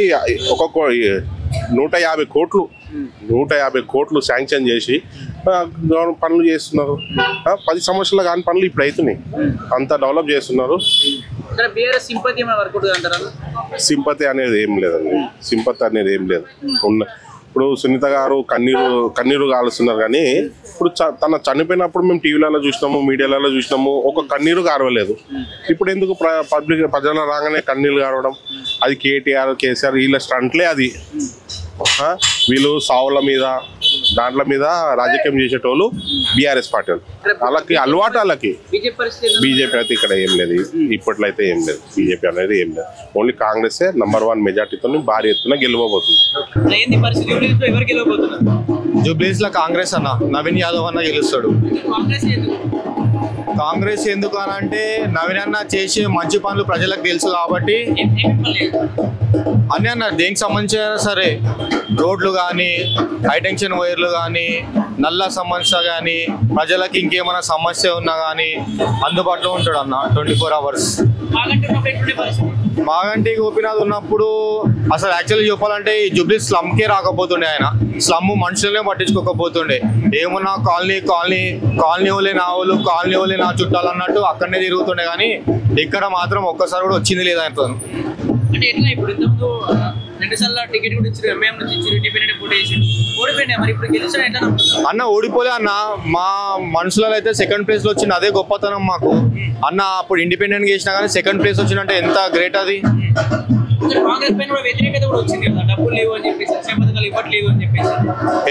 150 కోట్లు శాంక్షన్ చేసి పనులు చేస్తున్నారు. 10 సంవత్సరాలు కాని పనులు ఇప్పుడు అవుతున్నాయి. అంత డెవలప్ చేస్తున్నారు. సింపతి అనేది ఏం లేదండి, సింపతి అనేది ఏం లేదు. ఇప్పుడు సునీత గారు కన్నీరు కాలుస్తున్నారు. కానీ ఇప్పుడు తన చనిపోయినప్పుడు మేము టీవీలలో చూసినాము, మీడియాలలో చూసినాము, ఒక కన్నీరు కారవలేదు. ఇప్పుడు ఎందుకు ప్రజల రాగానే కన్నీరు కారవడం? అది కేటీఆర్, కేసీఆర్ వీళ్ళ స్టంట్లే. అది వీళ్ళు సావుల మీద దాంట్ల మీద రాజకీయం చేసేటోళ్ళు బీఆర్ఎస్ పార్టీ వాళ్ళు. వాళ్ళకి అలవాటు, వాళ్ళకి. బీజేపీ అయితే ఇక్కడ ఏం లేదు, ఇప్పట్లో అయితే ఏం లేదు. బీజేపీ అనేది ఏం లేదు. ఓన్లీ కాంగ్రెస్ నంబర్ 1 మెజార్టీతో భారీ ఎత్తున గెలవబోతుంది. జూబ్లీస్ లో కాంగ్రెస్ అన్న నవీన్ యాదవ్ అన్న గెలుస్తాడు. కాంగ్రెస్ ఎందుకు అని అంటే నవీన్ అన్న చేసే మంచి పనులు ప్రజలకు తెలుసు కాబట్టి. అని అన్న దేనికి సంబంధించిన సరే, రోడ్లు కానీ, హైటెన్షన్ వైర్లు కానీ, నల్ల సమస్య కానీ, ప్రజలకు ఇంకేమైనా సమస్య ఉన్నా కానీ అందుబాటులో ఉంటాడు అన్న 24 hours. మాగంటి గోపీనాథ్ ఉన్నప్పుడు అసలు యాక్చువల్గా చెప్పాలంటే ఈ జూబ్లీ స్లమ్కే రాకపోతుండే. ఆయన స్లమ్ మనుషులనే పట్టించుకోకపోతుండే. ఏమన్నా కాలనీ వాళ్ళే నా వాళ్ళు, కాలనీ వాళ్ళే నా చుట్టాలు అన్నట్టు అక్కడనే తిరుగుతుండే. కానీ ఇక్కడ మాత్రం ఒక్కసారి కూడా వచ్చింది లేదు ఆయనతో. అన్న ఓడిపోలే అన్న, మా మనుషులలో అయితే 2nd ప్లేస్ లో వచ్చింది. అదే గొప్పతనం మాకు అన్న. అప్పుడు ఇండిపెండెంట్ చేసినా కానీ 2nd ప్లేస్ వచ్చిందంటే ఎంత గ్రేట్ అది.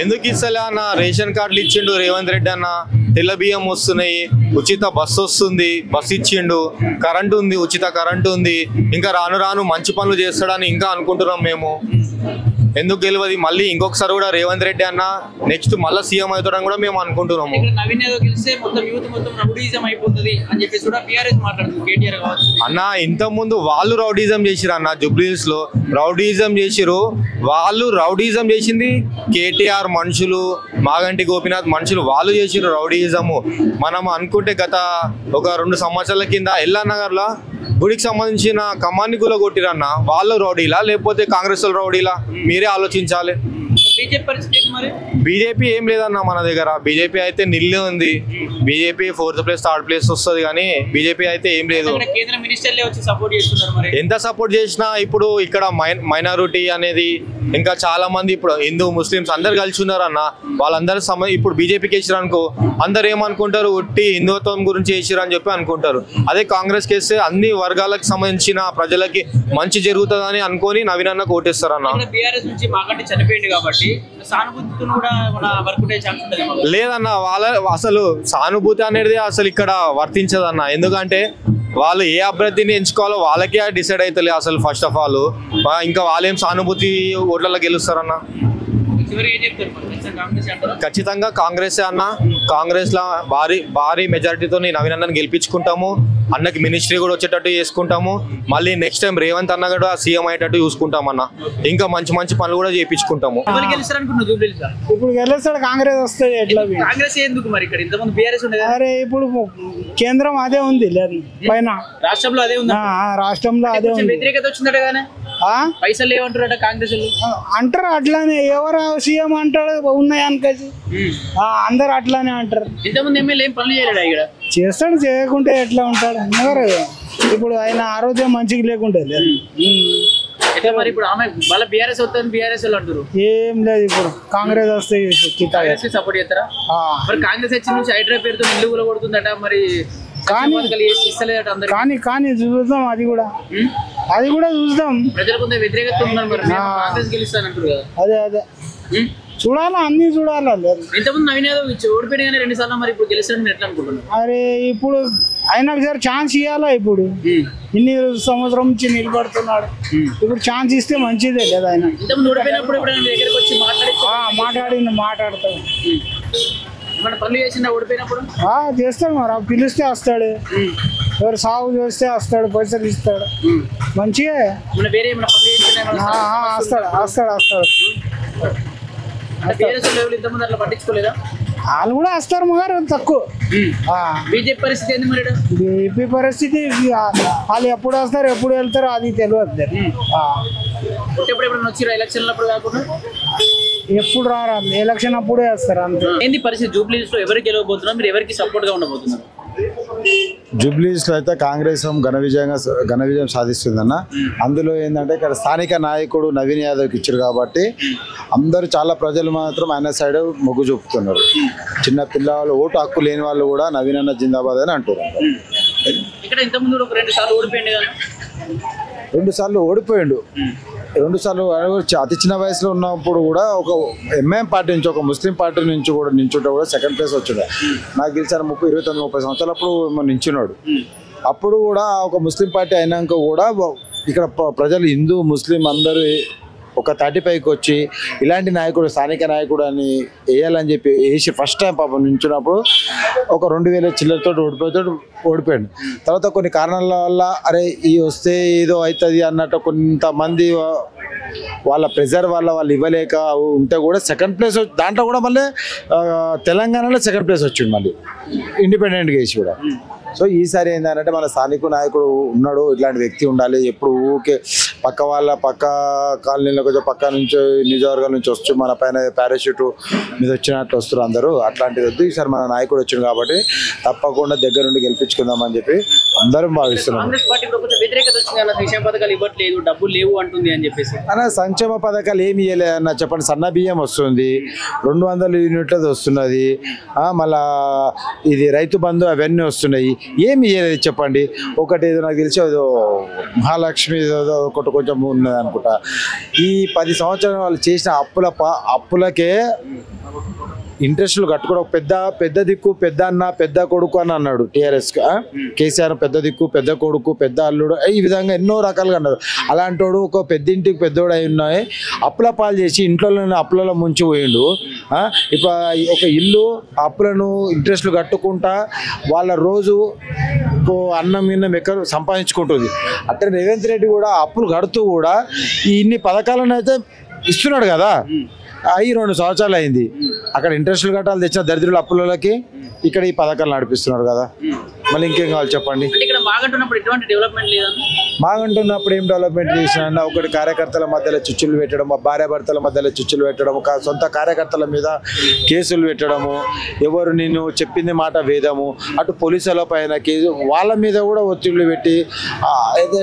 ఎందుకు ఇస్తలే అన్న? రేషన్ కార్డులు ఇచ్చిండు రేవంత్ రెడ్డి అన్న, తెల్ల బియ్యం వస్తున్నాయి, ఉచిత బస్సు వస్తుంది, బస్సు ఇచ్చిండు, కరెంటు ఉంది, ఉచిత కరెంటు ఉంది. ఇంకా రాను రాను మంచి పనులు చేస్తాడని ఇంకా అనుకుంటున్నాం మేము. ఎందుకు గెలవది? మళ్ళీ ఇంకొకసారి కూడా రేవంత్ రెడ్డి అన్న నెక్స్ట్ మళ్ళీ సీఎం అవుతాడని కూడా మేము అనుకుంటున్నాము. అన్న ఇంత ముందు వాళ్ళు రౌడీజం చేసిరు అన్న, జూబ్లీస్ లో రౌడీజం చేసిరు. వాళ్ళు రౌడీజం చేసింది కేటీఆర్ మనుషులు, మాగంటి గోపీనాథ్ మనుషులు, వాళ్ళు చేసిరు రౌడీజము. మనం అనుకుంటే గత ఒక 2 సంవత్సరాల కింద ఎల్లానగర్ లో గుడికి సంబంధించిన కమాన్ని గుల కొట్టిరన్న, వాళ్ళు రౌడీలా లేకపోతే కాంగ్రెస్ రౌడీలా? మీరే ఆలోచించాలి. బీజేపీ ఏం లేదన్న మన దగ్గర. బీజేపీ అయితే నిల్లు ఉంది. BJP 4th place 3rd place వస్తుంది. కానీ బీజేపీ అయితే ఏం లేదు. ఎంత సపోర్ట్ చేసినా ఇప్పుడు ఇక్కడ మైనారిటీ అనేది ఇంకా చాలా మంది, ఇప్పుడు హిందూ ముస్లిమ్స్ అందరు కలిసి ఉన్నారన్న. వాళ్ళందరూ ఇప్పుడు బీజేపీకి వేసిరు అనుకో, అందరు ఏమనుకుంటారు, ఉట్టి హిందుత్వం గురించి వేసిరు అని చెప్పి అనుకుంటారు. అదే కాంగ్రెస్ కేస్తే అన్ని వర్గాలకు సంబంధించిన ప్రజలకి మంచి జరుగుతుందని అనుకొని నవీన్ అన్నకు ఓటేస్తారన్న. లేదన్న, వాళ్ళ అసలు సానుభూతి అనేది అసలు ఇక్కడ వర్తించదన్న. ఎందుకంటే వాళ్ళు ఏ అభ్యర్థిని ఎంచుకోవాలో వాళ్ళకే డిసైడ్ అవుతలే అసలు. ఫస్ట్ ఆఫ్ ఆల్ ఇంకా వాళ్ళేం సానుభూతి ఓట్లలో గెలుస్తారన్న. ఖచ్చితంగా కాంగ్రెస్ అన్న. కాంగ్రెస్ లా భారీ మెజారిటీతో నవీన్ అన్నని గెలిపించుకుంటాము. అన్నకి మినిస్ట్రీ కూడా వచ్చేటట్టు చేసుకుంటాము. మళ్ళీ నెక్స్ట్ టైం రేవంత్ అన్న కూడా సీఎం అయ్యేటట్టు చూసుకుంటాం అన్న. ఇంకా మంచి మంచి పనులు కూడా చేయించుకుంటాము. ఇప్పుడు గెలుస్తాడు కాంగ్రెస్ వస్తుంది. ఎట్లా కాంగ్రెస్ ఎందుకు మరి ఇక్కడ ఇంతమంది బీఆర్ఎస్ ఉండేది? అరే ఇప్పుడు కేంద్రం అదే ఉంది లేదు పైన రాష్ట్రంలో అదే ఉంది. రాష్ట్రంలో అదే ఉంది. వ్యతిరేకత వచ్చిందట కానీ పైసలు లేవంటారట కాంగ్రెస్ అంటారు. అట్లానే ఎవరు సీఎం అంటాడు ఉన్నాయి అనుకోసి అందరు అట్లానే అంటారు. ఇంతమంది ఎమ్మెల్యే ఏం పనులు చేయలేడు ఇక్కడ? చేస్తాడు. చేయకుంటే ఎట్లా ఉంటాడు? ఎవరు ఇప్పుడు ఆయన ఆరోగ్యం మంచిగా లేకుంటే లేదు. మరి ఇప్పుడు ఆమె వాళ్ళ బీఆర్ఎస్ వస్తుంది బీఆర్ఎస్ వాళ్ళు అంటారు. ఏం లేదు ఇప్పుడు కాంగ్రెస్ వస్తే సపోర్ట్ చేస్తారా? మరి కాంగ్రెస్ వచ్చిన నుంచి హైడ్రా పేరుతో ఇల్లు కూడా కొడుతుందట. మరి కానీ చూద్దాం. అది కూడా చూద్దాం. ప్రజలకు వ్యతిరేకత ఉన్నారు. మరి కాంగ్రెస్ గెలుస్తానంటారు కదా. అదే చూడాలా, అన్ని చూడాలా. ఇంతకుముందు నవీన్ యాదవ్ ఓడిపోయినా కానీ 2 సార్లు, మరి ఇప్పుడు గెలుస్తాడని ఎట్లా అనుకుంటున్నారు? అరే ఇప్పుడు ఆయనకు జర ఛాన్స్ ఇవ్వాలా. ఇప్పుడు ఇన్ని సంవత్సరం నుంచి నిలబడుతున్నాడు. ఇప్పుడు ఛాన్స్ ఇస్తే మంచిదే లేదా? ఆయన ఇంతకుముందు ఓడిపోయినప్పుడు దగ్గరకు వచ్చి మాట్లాడతాడు. పనులు చేసిందా ఓడిపోయినప్పుడు? చేస్తాడు. మరి పిలిస్తే వస్తాడు. ఎవరు సాగు చేస్తే వస్తాడు, పైసలు ఇస్తాడు. మంచిగా వేరే ఏమైనా పనులు చేసినా వస్తాడు. ఇంతకుముందు అట్లా పట్టించుకోలేదా? వాళ్ళు కూడా వస్తారు మరి తక్కువ. బీజేపీ పరిస్థితి ఏంది మరి? బీజేపీ పరిస్థితి వాళ్ళు ఎప్పుడు వస్తారు ఎప్పుడు వెళ్తారో అది తెలియదు. వచ్చిరా ఎలక్షన్ అప్పుడు కాకుండా ఎప్పుడు రారు. ఎలక్షన్ అప్పుడే వస్తారు అంతే. ఏంది పరిస్థితి జూబ్లీస్ లో? ఎవరికి గెలవబోతున్నారు? మీరు ఎవరికి సపోర్ట్ గా ఉండబోతున్నారు? జూబ్లీస్లో అయితే కాంగ్రెస్ ఘన విజయం సాధిస్తుందన్న. అందులో ఏంటంటే ఇక్కడ స్థానిక నాయకుడు నవీన్ యాదవ్కి ఇచ్చారు కాబట్టి అందరూ చాలా ప్రజలు మాత్రం ఆయన సైడ్ మొగ్గు చూపుతున్నారు. చిన్న పిల్లలు ఓటు హక్కు లేని వాళ్ళు కూడా నవీన్ అన్న జిందాబాద్ అని అంటున్నారు. ఇక్కడ ఇంతకుముందు 2 సార్లు ఓడిపోయింది కదా? 2 సార్లు ఓడిపోయిండు. 2 సార్లు అతి చిన్న వయసులో ఉన్నప్పుడు కూడా ఒక ఎంఐఎం పార్టీ నుంచి ఒక ముస్లిం పార్టీ నుంచి కూడా నించుంటే కూడా సెకండ్ ప్లేస్ వచ్చాడు. నాకు తెలిసిన 29-30 సంవత్సరాలు అప్పుడు నించున్నాడు. అప్పుడు కూడా ఒక ముస్లిం పార్టీ అయినాక కూడా ఇక్కడ ప్రజలు హిందూ ముస్లిం అందరూ ఒక 35కి వచ్చి ఇలాంటి నాయకుడు స్థానిక నాయకుడు అని వేయాలని చెప్పి వేసి ఫస్ట్ టైం పాపం నించున్నప్పుడు ఒక 2000 చిల్లరతో ఓడిపోయాడు. తర్వాత కొన్ని కారణాల వల్ల అరే ఈ వస్తే ఏదో అవుతుంది అన్నట్టు కొంతమంది వాళ్ళ ప్రెజర్ వల్ల వాళ్ళు ఇవ్వలేక ఉంటే కూడా సెకండ్ ప్లేస్ దాంట్లో కూడా మళ్ళీ తెలంగాణలో సెకండ్ ప్లేస్ వచ్చింది మళ్ళీ ఇండిపెండెంట్గా వేసి కూడా. సో ఈసారి ఏంటంటే మన స్థానిక నాయకుడు ఉన్నాడు, ఇట్లాంటి వ్యక్తి ఉండాలి. ఎప్పుడు ఊకే పక్క కాలనీలో కొంచెం పక్క నుంచి నియోజకవర్గం నుంచి వస్తూ మన పైన పారాషూట్ మీద వచ్చినట్లు వస్తారు అందరూ. అట్లాంటిది వద్దు. ఈసారి మన నాయకుడు వచ్చింది కాబట్టి తప్పకుండా దగ్గర నుండి గెలిపించుకుందామని చెప్పి అందరం భావిస్తున్నాం. అన్న సంక్షేమ పథకాలు ఏమి ఇవ్వలేదన్న చెప్పండి. సన్న బియ్యం వస్తుంది, 200 యూనిట్లది వస్తున్నది, మళ్ళా ఇది రైతు బంధు అవన్నీ వస్తున్నాయి. ఏమి ఇవ్వలేదు చెప్పండి. ఒకటి ఏదో నాకు తెలిసి ఏదో మహాలక్ష్మి ఒకటి కొంచెం ఉన్నది అనుకుంటా. ఈ 10 సంవత్సరాలు వాళ్ళు చేసిన అప్పులకే ఇంట్రెస్ట్లు కట్టుకోవడం. పెద్ద దిక్కు పెద్ద అన్న పెద్ద కొడుకు అని అన్నాడు టీఆర్ఎస్. కేసీఆర్ పెద్ద దిక్కు పెద్ద కొడుకు పెద్ద అల్లుడు ఈ విధంగా ఎన్నో రకాలుగా అన్నారు. అలాంటోడు ఒక పెద్దింటికి పెద్దోడు అయి ఉన్నాయి అప్పుల పాలు చేసి ఇంట్లోనే అప్పులలో ముంచి పోయిండు. ఇప్పుడు ఒక ఇల్లు అప్పులను ఇంట్రెస్ట్లు కట్టుకుంటా వాళ్ళ రోజు అన్నం ఇన్నం ఎక్కడ సంపాదించుకుంటుంది. అట్లా రేవంత్ రెడ్డి కూడా అప్పులు కడుతూ కూడా ఇన్ని పథకాలను అయితే ఇస్తున్నాడు కదా. 2 సంవత్సరాలు అయింది. అక్కడ ఇంట్రెస్ట్లు కట్టాలి తెచ్చిన దరిద్రుల అప్పులకి ఇక్కడ ఈ పథకాలు నడిపిస్తున్నారు కదా. మళ్ళీ ఇంకేం కావాలి చెప్పండి. మాగంటున్నప్పుడు ఏం డెవలప్మెంట్ చేసిన ఒకటి కార్యకర్తల మధ్యలో చిచ్చులు పెట్టడం, భార్యాభర్తల మధ్యలో చిచ్చులు పెట్టడం, సొంత కార్యకర్తల మీద కేసులు పెట్టడము, ఎవరు నేను చెప్పింది మాట వేదము, అటు పోలీసుల పైన కేసు వాళ్ళ మీద కూడా ఒత్తిళ్లు పెట్టి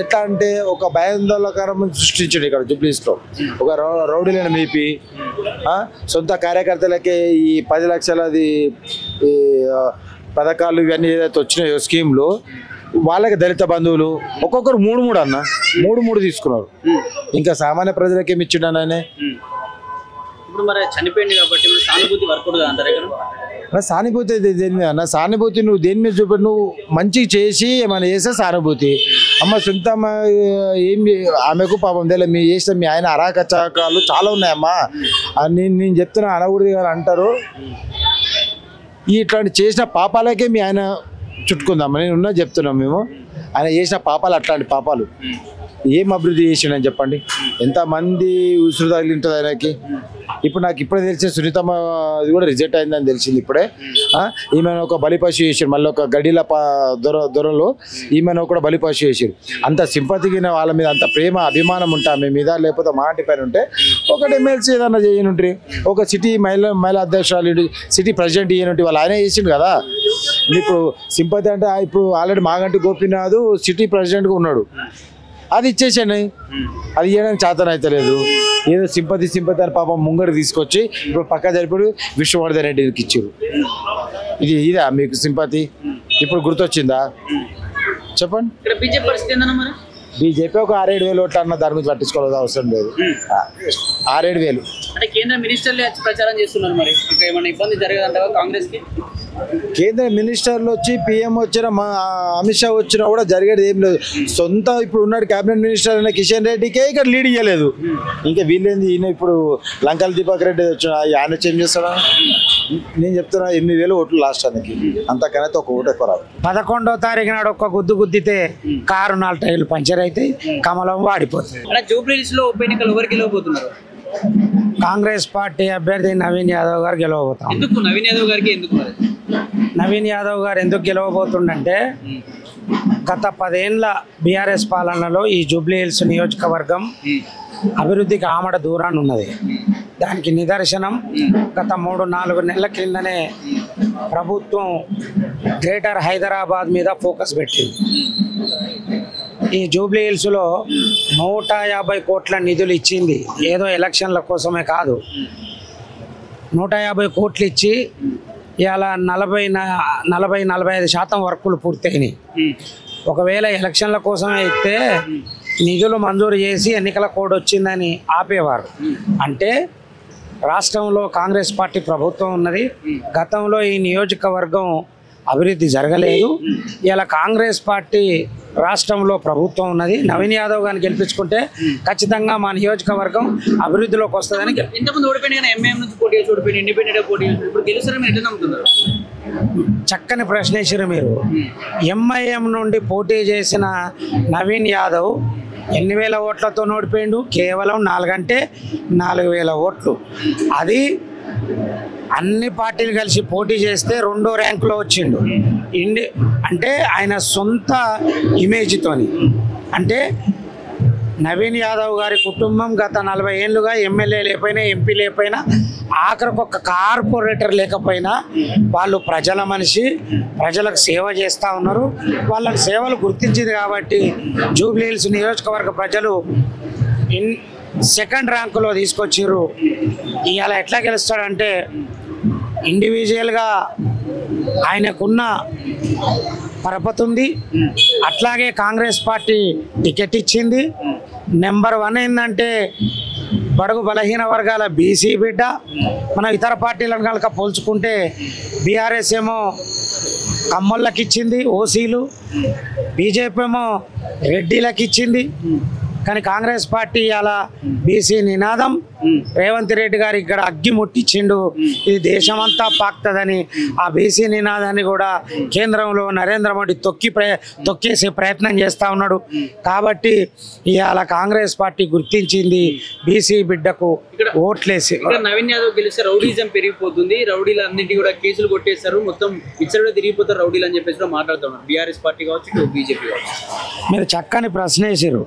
ఎట్లా అంటే ఒక భయాందోళనకరం సృష్టించాడు ఇక్కడ జూబ్లీస్లో. ఒక రౌడీలను మేపి సొంత కార్యకర్తలకే ఈ 10 లక్షలది పథకాలు ఇవన్నీ ఏదైతే వచ్చినాయో స్కీమ్లు వాళ్ళకి దళిత బంధువులు ఒక్కొక్కరు 3 అన్న 3 తీసుకున్నారు. ఇంకా సామాన్య ప్రజలకి ఏమి ఇచ్చిండనే. ఇప్పుడు మరి చనిపోయింది కాబట్టి సానుభూతి వర్కౌట్ గా అంటారు ఇక్కడ. సానుభూతి దేని మీద అన్న? సానుభూతి నువ్వు దేని మీద చూపెట్టి నువ్వు మంచిగా చేసి ఏమైనా చేస్తే సానుభూతి. అమ్మ సొంత ఏం ఆమెకు పాపం తెలియదు. మీ చేసిన మీ ఆయన అరాకచాకాలు చాలా ఉన్నాయమ్మా. నేను చెప్తున్నా అనకూడదు కానీ అంటారు. ఇట్లాంటి చేసిన పాపాలకే మీ ఆయన చుట్టుకుందాం నేను ఉన్నా చెప్తున్నాం. మేము ఆయన చేసిన పాపాలు అట్లాంటి పాపాలు. ఏం అభివృద్ధి చేసిండని చెప్పండి. ఎంతమంది ఉసురు తగిలింటుంది ఆయనకి. ఇప్పుడు నాకు ఇప్పుడే తెలిసిన సునీతమ్మ ఇది కూడా రిజెక్ట్ అయిందని తెలిసింది ఇప్పుడే. ఈమెను ఒక బలిపశు చేసారు. మళ్ళీ ఒక గడిల దొరలో ఈమెను కూడా బలిపశు చేసారు. అంత సింపతిగిన వాళ్ళ మీద అంత ప్రేమ అభిమానం ఉంటా మీ మీద, లేకపోతే మాటి పైన ఉంటే ఒకటి ఎమ్మెల్సీ ఏదన్నా చేయనుంటారు. ఒక సిటీ మహిళా అధ్యక్షురాలు సిటీ ప్రెసిడెంట్ ఇయ్యనుంటే వాళ్ళు ఆయనే చేసిండు కదా. ఇప్పుడు సింపతి అంటే ఇప్పుడు ఆల్రెడీ మాగంటి గోపీనాథ్ సిటీ ప్రెసిడెంట్గా ఉన్నాడు. అది ఇచ్చేసాను. అది ఇవ్వడానికి చేతన అయితే లేదు. ఏదో సింపతి అని పాపం ముంగడు తీసుకొచ్చి ఇప్పుడు పక్క జరిపి విష్ణువర్ధన్ రెడ్డికి ఇచ్చారు. ఇదా మీకు సింపతి? ఇప్పుడు గుర్తొచ్చిందా చెప్పండి. బీజేపీ ఒక 6-7 ఓట్లు అన్న దాని గురించి పట్టించుకోవాల్సిన అవసరం లేదు. 6-7 అంటే కేంద్ర మినిస్టర్లే ప్రచారం చేస్తున్నారు. మరి ఇంకా ఏమైనా ఇబ్బంది జరగదంటావా కాంగ్రెస్ కి? కేంద్ర మినిస్టర్లు వచ్చి పిఎం వచ్చిన అమిత్ షా వచ్చినా కూడా జరిగేది ఏం లేదు. సొంత ఇప్పుడు ఉన్నాడు క్యాబినెట్ మినిస్టర్ అయిన కిషన్ రెడ్డికే ఇక్కడ లీడ్ ఇవ్వలేదు. ఇంకా వీళ్ళేంది ఈయన ఇప్పుడు లంకల దీపక్ రెడ్డి వచ్చిన ఆయన చేంజ్ చేస్తాడా? నేను చెప్తున్నా 8,000 ఓట్లు లాస్ట్ అందుకు. అంతకైనా ఒక ఓటు ఎక్కువ రాదు. 11వ తారీఖు నాడు ఒక్క గుద్దితే కారు 4 టైర్లు పంచర్ అయితే కమలం వాడిపోతుంది. జూబ్లీహిల్స్ లో ఉప ఎన్నికలు ఎవరు గెలవబోతున్నారు? కాంగ్రెస్ పార్టీ అభ్యర్థి నవీన్ యాదవ్ గారు గెలవబోతాం. ఎందుకు నవీన్ యాదవ్ గారికి? ఎందుకు నవీన్ యాదవ్ గారు ఎందుకు గెలవబోతుండంటే గత 10 ఏళ్ళ బీఆర్ఎస్ పాలనలో ఈ జూబ్లీహిల్స్ నియోజకవర్గం అభివృద్ధికి ఆమడ దూరాన్ని ఉన్నది. దానికి నిదర్శనం గత 3-4 నెలల క్రిందనే ప్రభుత్వం గ్రేటర్ హైదరాబాద్ మీద ఫోకస్ పెట్టింది. ఈ జూబ్లీహిల్స్లో 150 కోట్ల నిధులు ఇచ్చింది. ఏదో ఎలక్షన్ల కోసమే కాదు, 150 కోట్లు ఇచ్చి ఇవాళ 40-45% వర్కులు పూర్తయినాయి. ఒకవేళ ఎలక్షన్ల కోసమే అయితే నిధులు మంజూరు చేసి ఎన్నికల కోడ్ వచ్చిందని ఆపేవారు. అంటే రాష్ట్రంలో కాంగ్రెస్ పార్టీ ప్రభుత్వం ఉన్నది. గతంలో ఈ నియోజకవర్గం అభివృద్ధి జరగలేదు. ఇలా కాంగ్రెస్ పార్టీ రాష్ట్రంలో ప్రభుత్వం ఉన్నది. నవీన్ యాదవ్ గారిని గెలిపించుకుంటే ఖచ్చితంగా మా నియోజకవర్గం అభివృద్ధిలోకి వస్తుందని. ఇంతకుముందు ఓడిపోయిన ఎంఐఎం నుంచి పోటీ చేసి ఓడిపోయిన, ఇండిపెండెంట్ పోటీ చేసి ఇప్పుడు గెలుస్తారని ఎట్లా నమ్ముతున్నారు? చక్కని ప్రశ్న వేసారు మీరు. ఎంఐఎం నుండి పోటీ చేసిన నవీన్ యాదవ్ ఎన్ని వేల ఓట్లతో ఓడిపోయిండు? కేవలం 4,000 ఓట్లు. అది అన్ని పార్టీలు కలిసి పోటీ చేస్తే 2వ ర్యాంకులో వచ్చిండు. అంటే ఆయన సొంత ఇమేజ్తోని. అంటే నవీన్ యాదవ్ గారి కుటుంబం గత 40 ఏళ్ళుగా ఎమ్మెల్యే లేకపోయినా, ఎంపీ లేకపోయినా, ఆఖరికి ఒక కార్పొరేటర్ లేకపోయినా వాళ్ళు ప్రజల మనిషి, ప్రజలకు సేవ చేస్తూ ఉన్నారు. వాళ్ళ సేవలు గుర్తించింది కాబట్టి జూబ్లీహిల్స్ నియోజకవర్గ ప్రజలు 2nd ర్యాంకులో తీసుకొచ్చారు. ఇవాళ ఎట్లా గెలుస్తాడంటే ఇండివిజువల్గా ఆయనకున్న పరపతి ఉంది. అట్లాగే కాంగ్రెస్ పార్టీ టికెట్ ఇచ్చింది. నెంబర్ 1 ఏంటంటే బడుగు బలహీన వర్గాల బీసీ బిడ్డ. మనం ఇతర పార్టీలను కనుక పోల్చుకుంటే బీఆర్ఎస్ ఏమో కమ్మోళ్ళకి ఇచ్చింది ఓసీలు, బీజేపీ ఏమో రెడ్డిలకు ఇచ్చింది. కానీ కాంగ్రెస్ పార్టీ అలా బీసీ నినాదం రేవంత్ రెడ్డి గారు ఇక్కడ అగ్గి ముట్టించిండు. ఇది దేశమంతా పాక్తదని ఆ బీసీ నినాదాన్ని కూడా కేంద్రంలో నరేంద్ర మోడీ తొక్కేసే ప్రయత్నం చేస్తూ ఉన్నాడు. కాబట్టి ఇవాళ కాంగ్రెస్ పార్టీ గుర్తించింది బీసీ బిడ్డకు ఓట్లేసి. నవీన్ యాదవ్ గెలిస్తే రౌడీజం పెరిగిపోతుంది, రౌడీలు అన్నింటి కూడా కేసులు కొట్టేస్తారు, మొత్తం ఇచ్చరు తిరిగిపోతారు రౌడీలు అని చెప్పేసి మాట్లాడుతున్నారు బీఆర్ఎస్ పార్టీ కావచ్చు, బీజేపీ కావచ్చు. మీరు చక్కని ప్రశ్న వేసారు.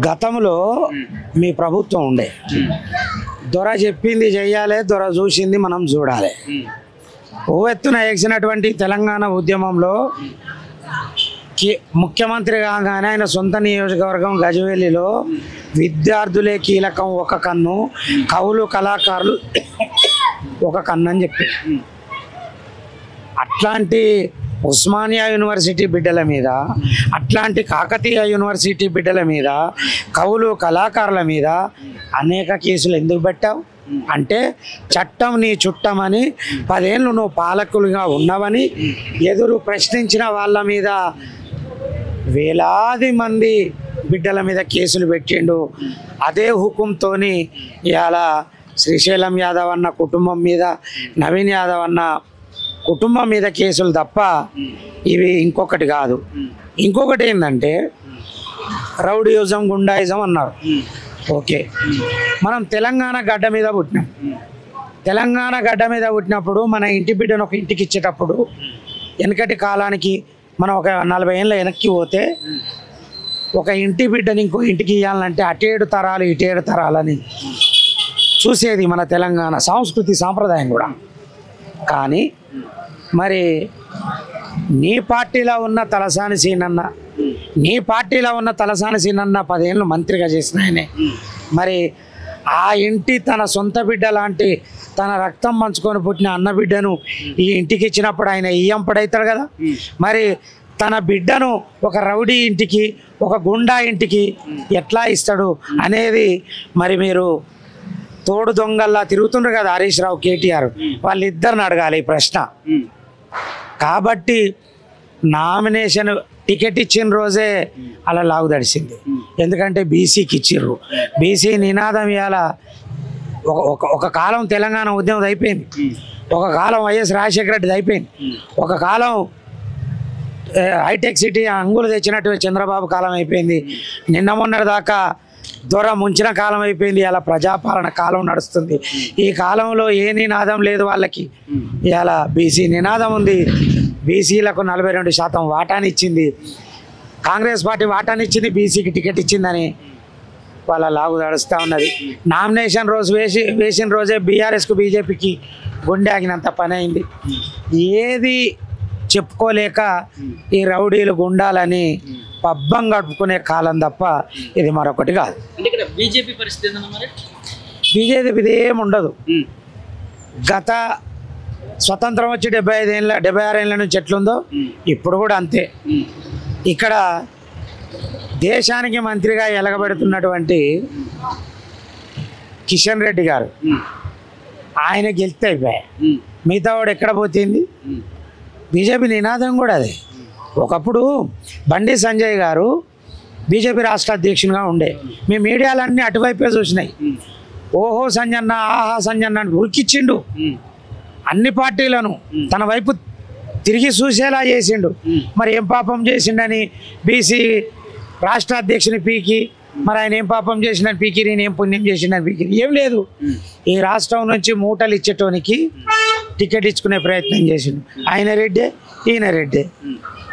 గతంలో మీ ప్రభుత్వం ఉండే, దొర చెప్పింది చెయ్యాలి, దొర చూసింది మనం చూడాలి. ఓవెత్తున ఎగిసినటువంటి తెలంగాణ ఉద్యమంలో ముఖ్యమంత్రి కాగానే ఆయన సొంత నియోజకవర్గం గజవేలిలో విద్యార్థులే కీలకం ఒక కన్ను, కవులు కళాకారులు ఒక కన్ను అని చెప్పారు. అట్లాంటి ఉస్మానియా యూనివర్సిటీ బిడ్డల మీద, అట్లాంటి కాకతీయ యూనివర్సిటీ బిడ్డల మీద, కవులు కళాకారుల మీద అనేక కేసులు ఎందుకు పెట్టావు అంటే చట్టం నీ చుట్టమని, 10 ఏళ్ళు నువ్వు పాలకులుగా ఉన్నవని, ఎదురు ప్రశ్నించిన వాళ్ళ మీద వేలాది మంది బిడ్డల మీద కేసులు పెట్టిండు. అదే హుకుంతోని ఇవాళ శ్రీశైలం యాదవ్ అన్న కుటుంబం మీద, నవీన్ యాదవ్ అన్న కుటుంబం మీద కేసులు తప్ప ఇవి ఇంకొకటి కాదు. ఇంకొకటి ఏంటంటే రౌడీయిజం, గుండాయిజం అన్నారు. ఓకే, మనం తెలంగాణ గడ్డ మీద పుట్టినాం. తెలంగాణ గడ్డ మీద పుట్టినప్పుడు మన ఇంటి బిడ్డను ఒక ఇంటికి ఇచ్చేటప్పుడు వెనకటి కాలానికి మనం ఒక 40 ఏళ్ళ వెనక్కి పోతే ఒక ఇంటి బిడ్డని ఇంకో ఇంటికి ఇవ్వాలంటే అటేడు తరాలు ఇటేడు తరాలని చూసేది మన తెలంగాణ సంస్కృతి సాంప్రదాయం కూడా. కానీ మరి నీ పార్టీలో ఉన్న తలసాని సీనన్న, నీ పార్టీలో ఉన్న తలసాని సీనన్న 10 ఏళ్ళు మంత్రిగా చేసిన ఆయనే మరి ఆ ఇంటి తన సొంత బిడ్డ లాంటి తన రక్తం పంచుకొని పుట్టిన అన్న బిడ్డను ఈ ఇంటికి ఇచ్చినప్పుడు ఆయన ఇయ్యంపడవుతాడు కదా. మరి తన బిడ్డను ఒక రౌడీ ఇంటికి, ఒక గుండా ఇంటికి ఎట్లా ఇస్తాడు అనేది మరి మీరు తోడు దొంగల్లా తిరుగుతుండ్రు కదా హరీష్ రావు, కేటీఆర్, వాళ్ళిద్దరిని అడగాలి ఈ ప్రశ్న. కాబట్టి నామినేషన్ టికెట్ ఇచ్చిన రోజే అలా లాగు తడిసింది. ఎందుకంటే బీసీకి ఇచ్చిర్రు. బీసీ నినాదం ఇవాళ ఒక కాలం తెలంగాణ ఉద్యమం అయిపోయింది, ఒక కాలం వైఎస్ రాజశేఖర రెడ్డిది అయిపోయింది, ఒక కాలం హైటెక్ సిటీ అంగులు తెచ్చినట్టు చంద్రబాబు కాలం అయిపోయింది, నిన్న మొన్నటి దాకా దొర ముంచిన కాలం అయిపోయింది, ఇలా ప్రజాపాలన కాలం నడుస్తుంది. ఈ కాలంలో ఏ నినాదం లేదు వాళ్ళకి. ఇలా బీసీ నినాదం ఉంది. బీసీలకు 42% వాటాని ఇచ్చింది కాంగ్రెస్ పార్టీ, వాటాని ఇచ్చింది, బీసీకి టికెట్ ఇచ్చిందని వాళ్ళ లాగు నడుస్తూ ఉన్నది. నామినేషన్ రోజు వేసిన రోజే బీఆర్ఎస్కు బీజేపీకి గుండె ఆగినంత పని అయింది. ఏది చెప్పుకోలేక ఈ రౌడీలు గుండాలని పబ్బం గడుపుకునే కాలం తప్ప ఇది మరొకటి కాదు. బీజేపీ పరిస్థితి బీజేపీది ఏముండదు. గత స్వతంత్రం వచ్చి 76 ఏళ్ళ నుంచి ఎట్లుందో ఇప్పుడు కూడా అంతే. ఇక్కడ దేశానికి మంత్రిగా ఎలగబెడుతున్నటువంటి కిషన్ రెడ్డి గారు ఆయన గెలిస్తే అయిపోయాయి, మిగతా వాడు ఎక్కడ పోతుంది. బీజేపీ నినాదం కూడా అదే. ఒకప్పుడు బండి సంజయ్ గారు బీజేపీ రాష్ట్ర అధ్యక్షునిగా ఉండే, మీ మీడియాలన్నీ అటువైపే చూసినాయి. ఓహో సంజన్న, ఆహా సంజన్న అని ఉరికిచ్చిండు. అన్ని పార్టీలను తన వైపు తిరిగి చూసేలా చేసిండు. మరి ఏం పాపం చేసిండని బీసీ రాష్ట్ర అధ్యక్షుని పీకి, మరి ఆయన ఏం పాపం చేసిండని పీకి, నేను ఏం పుణ్యం చేసిండని పీకి, ఏం లేదు. ఈ రాష్ట్రం నుంచి మూటలు ఇచ్చేటోనికి టికెట్ ఇచ్చుకునే ప్రయత్నం చేసిండు. ఆయన రెడ్డే, ఈయన రెడ్డే.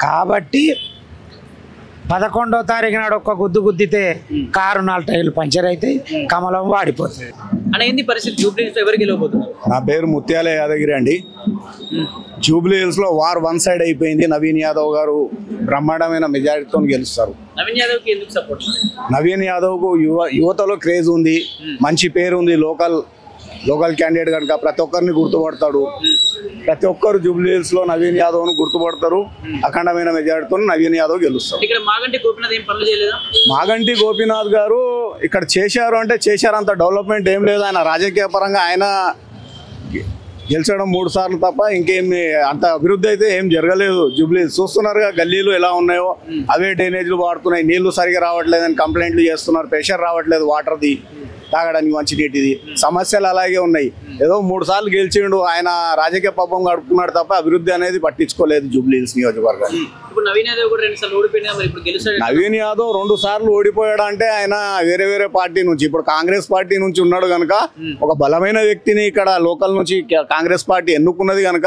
కాబట్టి 11వ తారీఖు నాడు ఒక్క గుద్దు గుద్దితే కారు 4 టైర్లు పంచర్ అవుతాయి, కమలం వాడిపోతుంది. అన్న ఏంది పరిస్థితి? జూబ్లీ హిల్స్ ఎవరికి గెలవబోతున్నారు? నా పేరు ముత్యాల యాదగిరి అండి. జూబ్లీ హిల్స్ లో వార్ 1 సైడ్ అయిపోయింది. నవీన్ యాదవ్ గారు బ్రహ్మాండమైన మెజారిటీతో గెలుస్తారు. నవీన్ యాదవ్ కి ఎందుకు సపోర్ట్? నవీన్ యాదవ్ కు యువతలో క్రేజ్ ఉంది, మంచి పేరు ఉంది. లోకల్ క్యాండిడేట్ కనుక ప్రతి ఒక్కరిని గుర్తుపడతాడు. ప్రతి ఒక్కరు జూబ్లీ హిల్స్ లో నవీన్ యాదవ్ ను గుర్తుపడతారు. అఖండమైన మెజారిటీతో నవీన్ యాదవ్ గెలుస్తారు. ఇక్కడ మాగంటి గోపీనాథ్ ఏం పనులు చేయలేదా? మాగంటి గోపీనాథ్ గారు ఇక్కడ చేశారు అంటే చేశారు, అంత డెవలప్మెంట్ ఏం లేదు. ఆయన రాజకీయ పరంగా ఆయన గెలిచడం 3 సార్లు తప్ప ఇంకేమి అంత అభివృద్ధి అయితే ఏం జరగలేదు. జూబ్లీ చూస్తున్నారుగా గల్లీలు ఎలా ఉన్నాయో, అవే డ్రైనేజ్లు వాడుతున్నాయి, నీళ్లు సరిగా రావట్లేదని కంప్లైంట్లు చేస్తున్నారు, ప్రెషర్ రావట్లేదు వాటర్ది, తాగడానికి మంచి నీటిది, సమస్యలు అలాగే ఉన్నాయి. ఏదో 3 సార్లు గెలిచిండు, ఆయన రాజకీయ పాపం గడుపుకున్నాడు తప్ప అభివృద్ధి అనేది పట్టించుకోలేదు జూబ్లీ హిల్స్ నియోజకవర్గాన్ని. నవీన్ యాదవ్ కూడా 2 సార్లు ఓడిపోయినా, మరి ఇప్పుడు గెలుస్తాడు. నవీన్ యాదవ్ 2 సార్లు ఓడిపోయాడు అంటే ఆయన వేరే పార్టీ నుంచి, ఇప్పుడు కాంగ్రెస్ పార్టీ నుంచి ఉన్నాడు కనుక, ఒక బలమైన వ్యక్తిని ఇక్కడ లోకల్ నుంచి కాంగ్రెస్ పార్టీ ఎన్నుకున్నది కనుక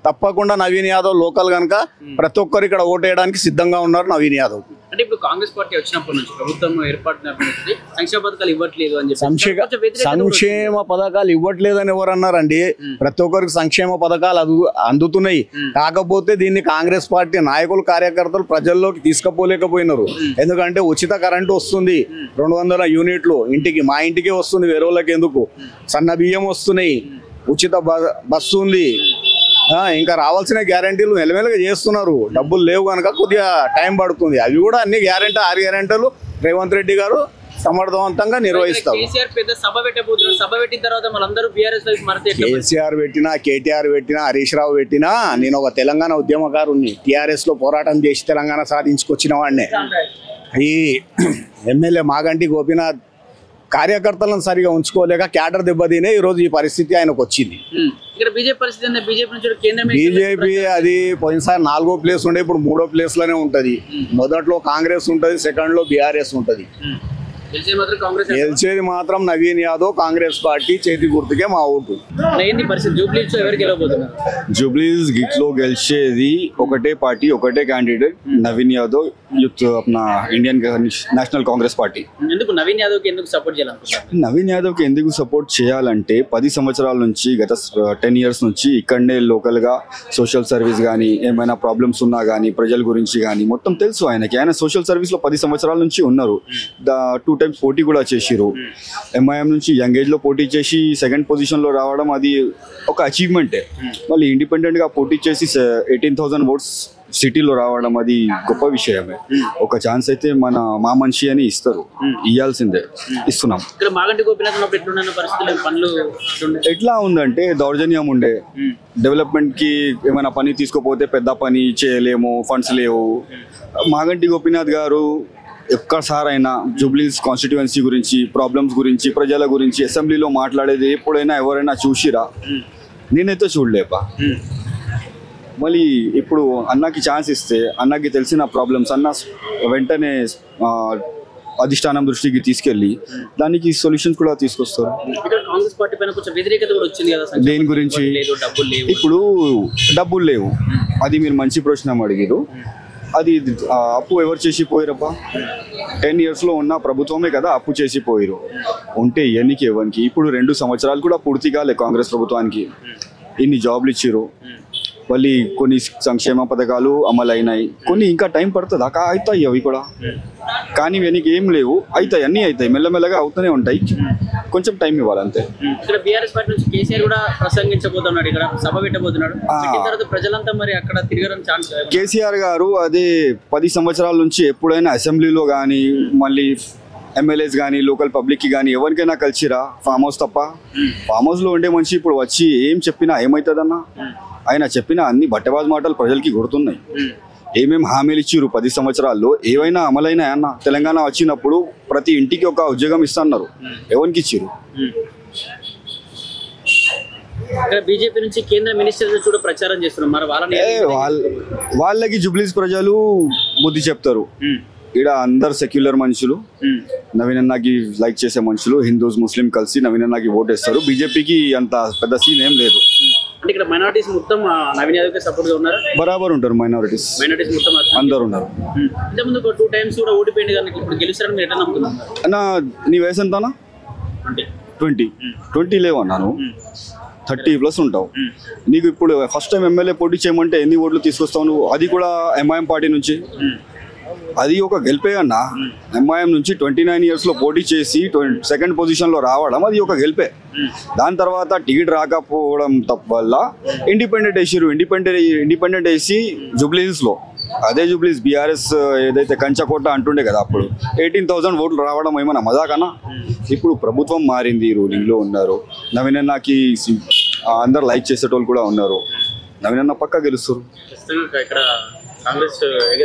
తప్పకుండా నవీన్ యాదవ్ లోకల్ కనుక ప్రతి ఒక్కరు ఇక్కడ ఓటేయడానికి సిద్ధంగా ఉన్నారు నవీన్ యాదవ్. అంటే ఇప్పుడు కాంగ్రెస్ పార్టీ వచ్చినప్పటి నుంచి, ప్రభుత్వం ఏర్పడినప్పటి నుంచి సంక్షేమ పథకాలు ఇవ్వట్లేదు అని చెప్పి సంక్షేమ పథకాలు ఇవ్వట్లేదని ఎవరన్నారండి? ప్రతి ఒక్కరికి సంక్షేమ పథకాలు అందుతున్నాయి. కాకపోతే దీన్ని కాంగ్రెస్ పార్టీ నాయకులు, కార్యకర్తలు ప్రజల్లోకి తీసుకుపోలేకపోయినారు. ఎందుకంటే ఉచిత కరెంటు వస్తుంది, 200 యూనిట్లు ఇంటికి, మా ఇంటికే వస్తుంది, వేరే వాళ్ళకి ఎందుకు. సన్న బియ్యం వస్తున్నాయి, ఉచిత బస్సు ఉంది, ఇంకా రావాల్సిన గ్యారంటీలు మెల్లమెల్లగా చేస్తున్నారు. డబ్బులు లేవు కనుక కొద్దిగా టైం పడుతుంది. అవి కూడా అన్ని 6 గ్యారంటీలు రేవంత్ రెడ్డి గారు సమర్థవంతంగా నిర్వహిస్తారు. కేసీఆర్ పెద్ద సభ పెట్టబోతున్నారు. సభ పెట్టిన తర్వాత మనందరూ బీఆర్ఎస్ వైపు మారితే కేసీఆర్ పెట్టినా, కేటీఆర్ పెట్టినా, హరీష్ రావు పెట్టినా, నేను ఒక తెలంగాణ ఉద్యమకారుని, టీఆర్ఎస్ లో పోరాటం చేసి తెలంగాణ సాధించుకొచ్చిన వాడినే. ఈ ఎమ్మెల్యే మాగంటి గోపీనాథ్ కార్యకర్తలను సరిగా ఉంచుకోలేక క్యాడర్ దెబ్బతినే ఈరోజు ఈ పరిస్థితి ఆయనకు వచ్చింది. బీజేపీ అది పోయినసారి 4వ ప్లేస్ ఉండే, ఇప్పుడు 3వ ప్లేస్ లోనే ఉంటది. మొదట్లో కాంగ్రెస్ ఉంటది, సెకండ్ లో బీఆర్ఎస్ ఉంటది. గెలిచేది మాత్రం నవీన్ యాదవ్, కాంగ్రెస్ పార్టీ, చేతి గుర్తుకే మా ఓటు. జూబ్లీస్ గిట్లో గెలిచేది ఒకటే పార్టీ, ఒకటే క్యాండిడేట్, నవీన్ యాదవ్, యూత్ అప్నా Indian National Congress party. Naveen Yadav కి ఎందుకు సపోర్ట్ చేయాలనుకుంటున్నారు? నవీన్ యాదవ్ కి ఎందుకు సపోర్ట్ చేయాలంటే 10 సంవత్సరాల నుంచి, గత 10 ఇయర్స్ నుంచి ఇక్కడనే లోకల్ గా సోషల్ సర్వీస్ కానీ, ఏమైనా ప్రాబ్లమ్స్ ఉన్నా కానీ, ప్రజల గురించి కానీ మొత్తం తెలుసు ఆయనకి. ఆయన సోషల్ సర్వీస్ లో 10 సంవత్సరాల నుంచి ఉన్నారు. 2 times పోటీ కూడా చేసిరు. ఎంఐఎం నుంచి యంగ్ ఏజ్ లో పోటీ చేసి సెకండ్ పొజిషన్ లో రావడం అది ఒక అచీవ్మెంటే. మళ్ళీ ఇండిపెండెంట్ గా పోటీ చేసి 18,000 votes సిటీలో రావడం అది గొప్ప విషయమే. ఒక ఛాన్స్ అయితే మా మనిషి అని ఇస్తారు, ఇవ్వాల్సిందే, ఇస్తున్నాం. ఎట్లా ఉందంటే దౌర్జన్యం ఉండే, డెవలప్మెంట్ కి ఏమైనా పని తీసుకోపోతే పెద్ద పని చేయలేము, ఫండ్స్ లేవు. మాగంటి గోపీనాథ్ గారు ఎక్కడసారైనా జూబ్లీస్ కాన్స్టిట్యుయెన్సీ గురించి, ప్రాబ్లమ్స్ గురించి, ప్రజల గురించి అసెంబ్లీలో మాట్లాడేది ఎప్పుడైనా ఎవరైనా చూసిరా? నేనైతే చూడలేపా. మళ్ళీ ఇప్పుడు అన్నకి ఛాన్స్ ఇస్తే, అన్నకి తెలిసిన ప్రాబ్లమ్స్ అన్న వెంటనే అధిష్టానం దృష్టికి తీసుకెళ్ళి దానికి సొల్యూషన్స్ కూడా తీసుకొస్తారు. దేని గురించి? ఇప్పుడు డబ్బులు లేవు, అది మీరు మంచి ప్రశ్న అడిగారు. అది అప్పు ఎవరు చేసి పోయిరప్ప? 10 years లో ఉన్న ప్రభుత్వమే కదా అప్పు చేసి పోయిరు. ఉంటే ఎన్నికి ఎవరికి? ఇప్పుడు 2 సంవత్సరాలు కూడా పూర్తి కాలే కాంగ్రెస్ ప్రభుత్వానికి. ఇన్ని జాబ్లు ఇచ్చిరు, మళ్ళీ కొన్ని సంక్షేమ పథకాలు అమలు అయినాయి, కొన్ని ఇంకా టైం పడుతుంది. అవుతాయి అవి కూడా, కానీ వెనక్కి ఏం లేవు. అవుతాయి, అన్నీ అవుతాయి, మెల్లమెల్లగా అవుతూనే ఉంటాయి. కొంచెం టైం ఇవ్వాలి అంతే. ఇక్కడ బీఆర్ఎస్ పార్టీ నుంచి కేసీఆర్ కూడా ప్రసంగించబోతున్నాడు, ఇక్కడ సభ పెట్టబోతున్నాడు. తర్వాత ప్రజలంతా మరి అక్కడ తిరగడం ఛాన్స్. కేసీఆర్ గారు అదే 10 సంవత్సరాల నుంచి ఎప్పుడైనా అసెంబ్లీలో కానీ, మళ్ళీ ఎమ్మెల్యేస్ కానీ, లోకల్ పబ్లిక్కి కానీ ఎవరికైనా కలిసిరా? ఫామ్ హౌస్ తప్ప. ఫామ్ హౌస్లో ఉండే మనిషి ఇప్పుడు వచ్చి ఏం చెప్పినా ఏమవుతుందన్నా? ఆయన చెప్పిన అన్ని బట్టబాజ్ మాటలు ప్రజలకి గుర్తున్నాయి. ఏమేమి హామీలు ఇచ్చిరు 10 సంవత్సరాల్లో, ఏవైనా అమలైనా అన్న? తెలంగాణ వచ్చినప్పుడు ప్రతి ఇంటికి ఒక ఉద్యోగం ఇస్తున్నారు, ఎవరికి ఇచ్చిరు? బీజేపీ నుంచి కేంద్ర మినిస్టర్ కూడా ప్రచారం చేస్తున్నారు, మరి వాళ్ళకి జూబ్లీస్ ప్రజలు బుద్ధి చెప్తారు. ఇక్కడ అందరు సెక్యులర్ మనుషులు, నవీన్ అన్నకి లైక్ చేసే మనుషులు, హిందూస్ ముస్లిం కలిసి నవీన్ అన్నకి ఓటేస్తారు. బీజేపీకి అంత పెద్ద సీన్ ఏం లేదు. అంటే ఇక్కడ మైనారిటీస్ మొత్తం నవీన్ యాదవ్ కి సపోర్ట్ గా ఉన్నారు. బరాబర్ ఉంటారు మైనారిటీస్ మొత్తం, అందరు ఉన్నారు. ఇంతకుముందు 2 times కూడా ఓడిపోయింది కానీ ఇప్పుడు గెలుస్తారని మీరు ఎట్లా నమ్ముతున్నారు అన్న? నీ వయసు ఎంతనా? 20 లేవన్నాను, 30+ ఉంటావు. నీకు ఇప్పుడు ఫస్ట్ టైం ఎమ్మెల్యే పోటీ చేయమంటే ఎన్ని ఓట్లు తీసుకొస్తావు నువ్వు? అది కూడా ఎంఐఎం పార్టీ నుంచి. అది ఒక గెలిపే అన్న. ఎంఐఎం నుంచి 29 years లో పోటీ చేసి సెకండ్ పొజిషన్లో రావడం అది ఒక గెలిపే. దాని తర్వాత టికెట్ రాకపోవడం వల్ల ఇండిపెండెంట్ వేసిరు. ఇండిపెండెంట్ వేసి జూబ్లీస్లో, అదే జూబ్లీస్ బీఆర్ఎస్ ఏదైతే కంచకోట అంటుండే కదా అప్పుడు, 18,000 votes రావడం ఏమన్నా మజాకన్నా? ఇప్పుడు ప్రభుత్వం మారింది, రూలింగ్లో ఉన్నారు. నవీన్ అన్నకి అందరు లైక్ చేసేటోళ్ళు కూడా ఉన్నారు. నవీన్ అన్న పక్కా గెలుస్తారు.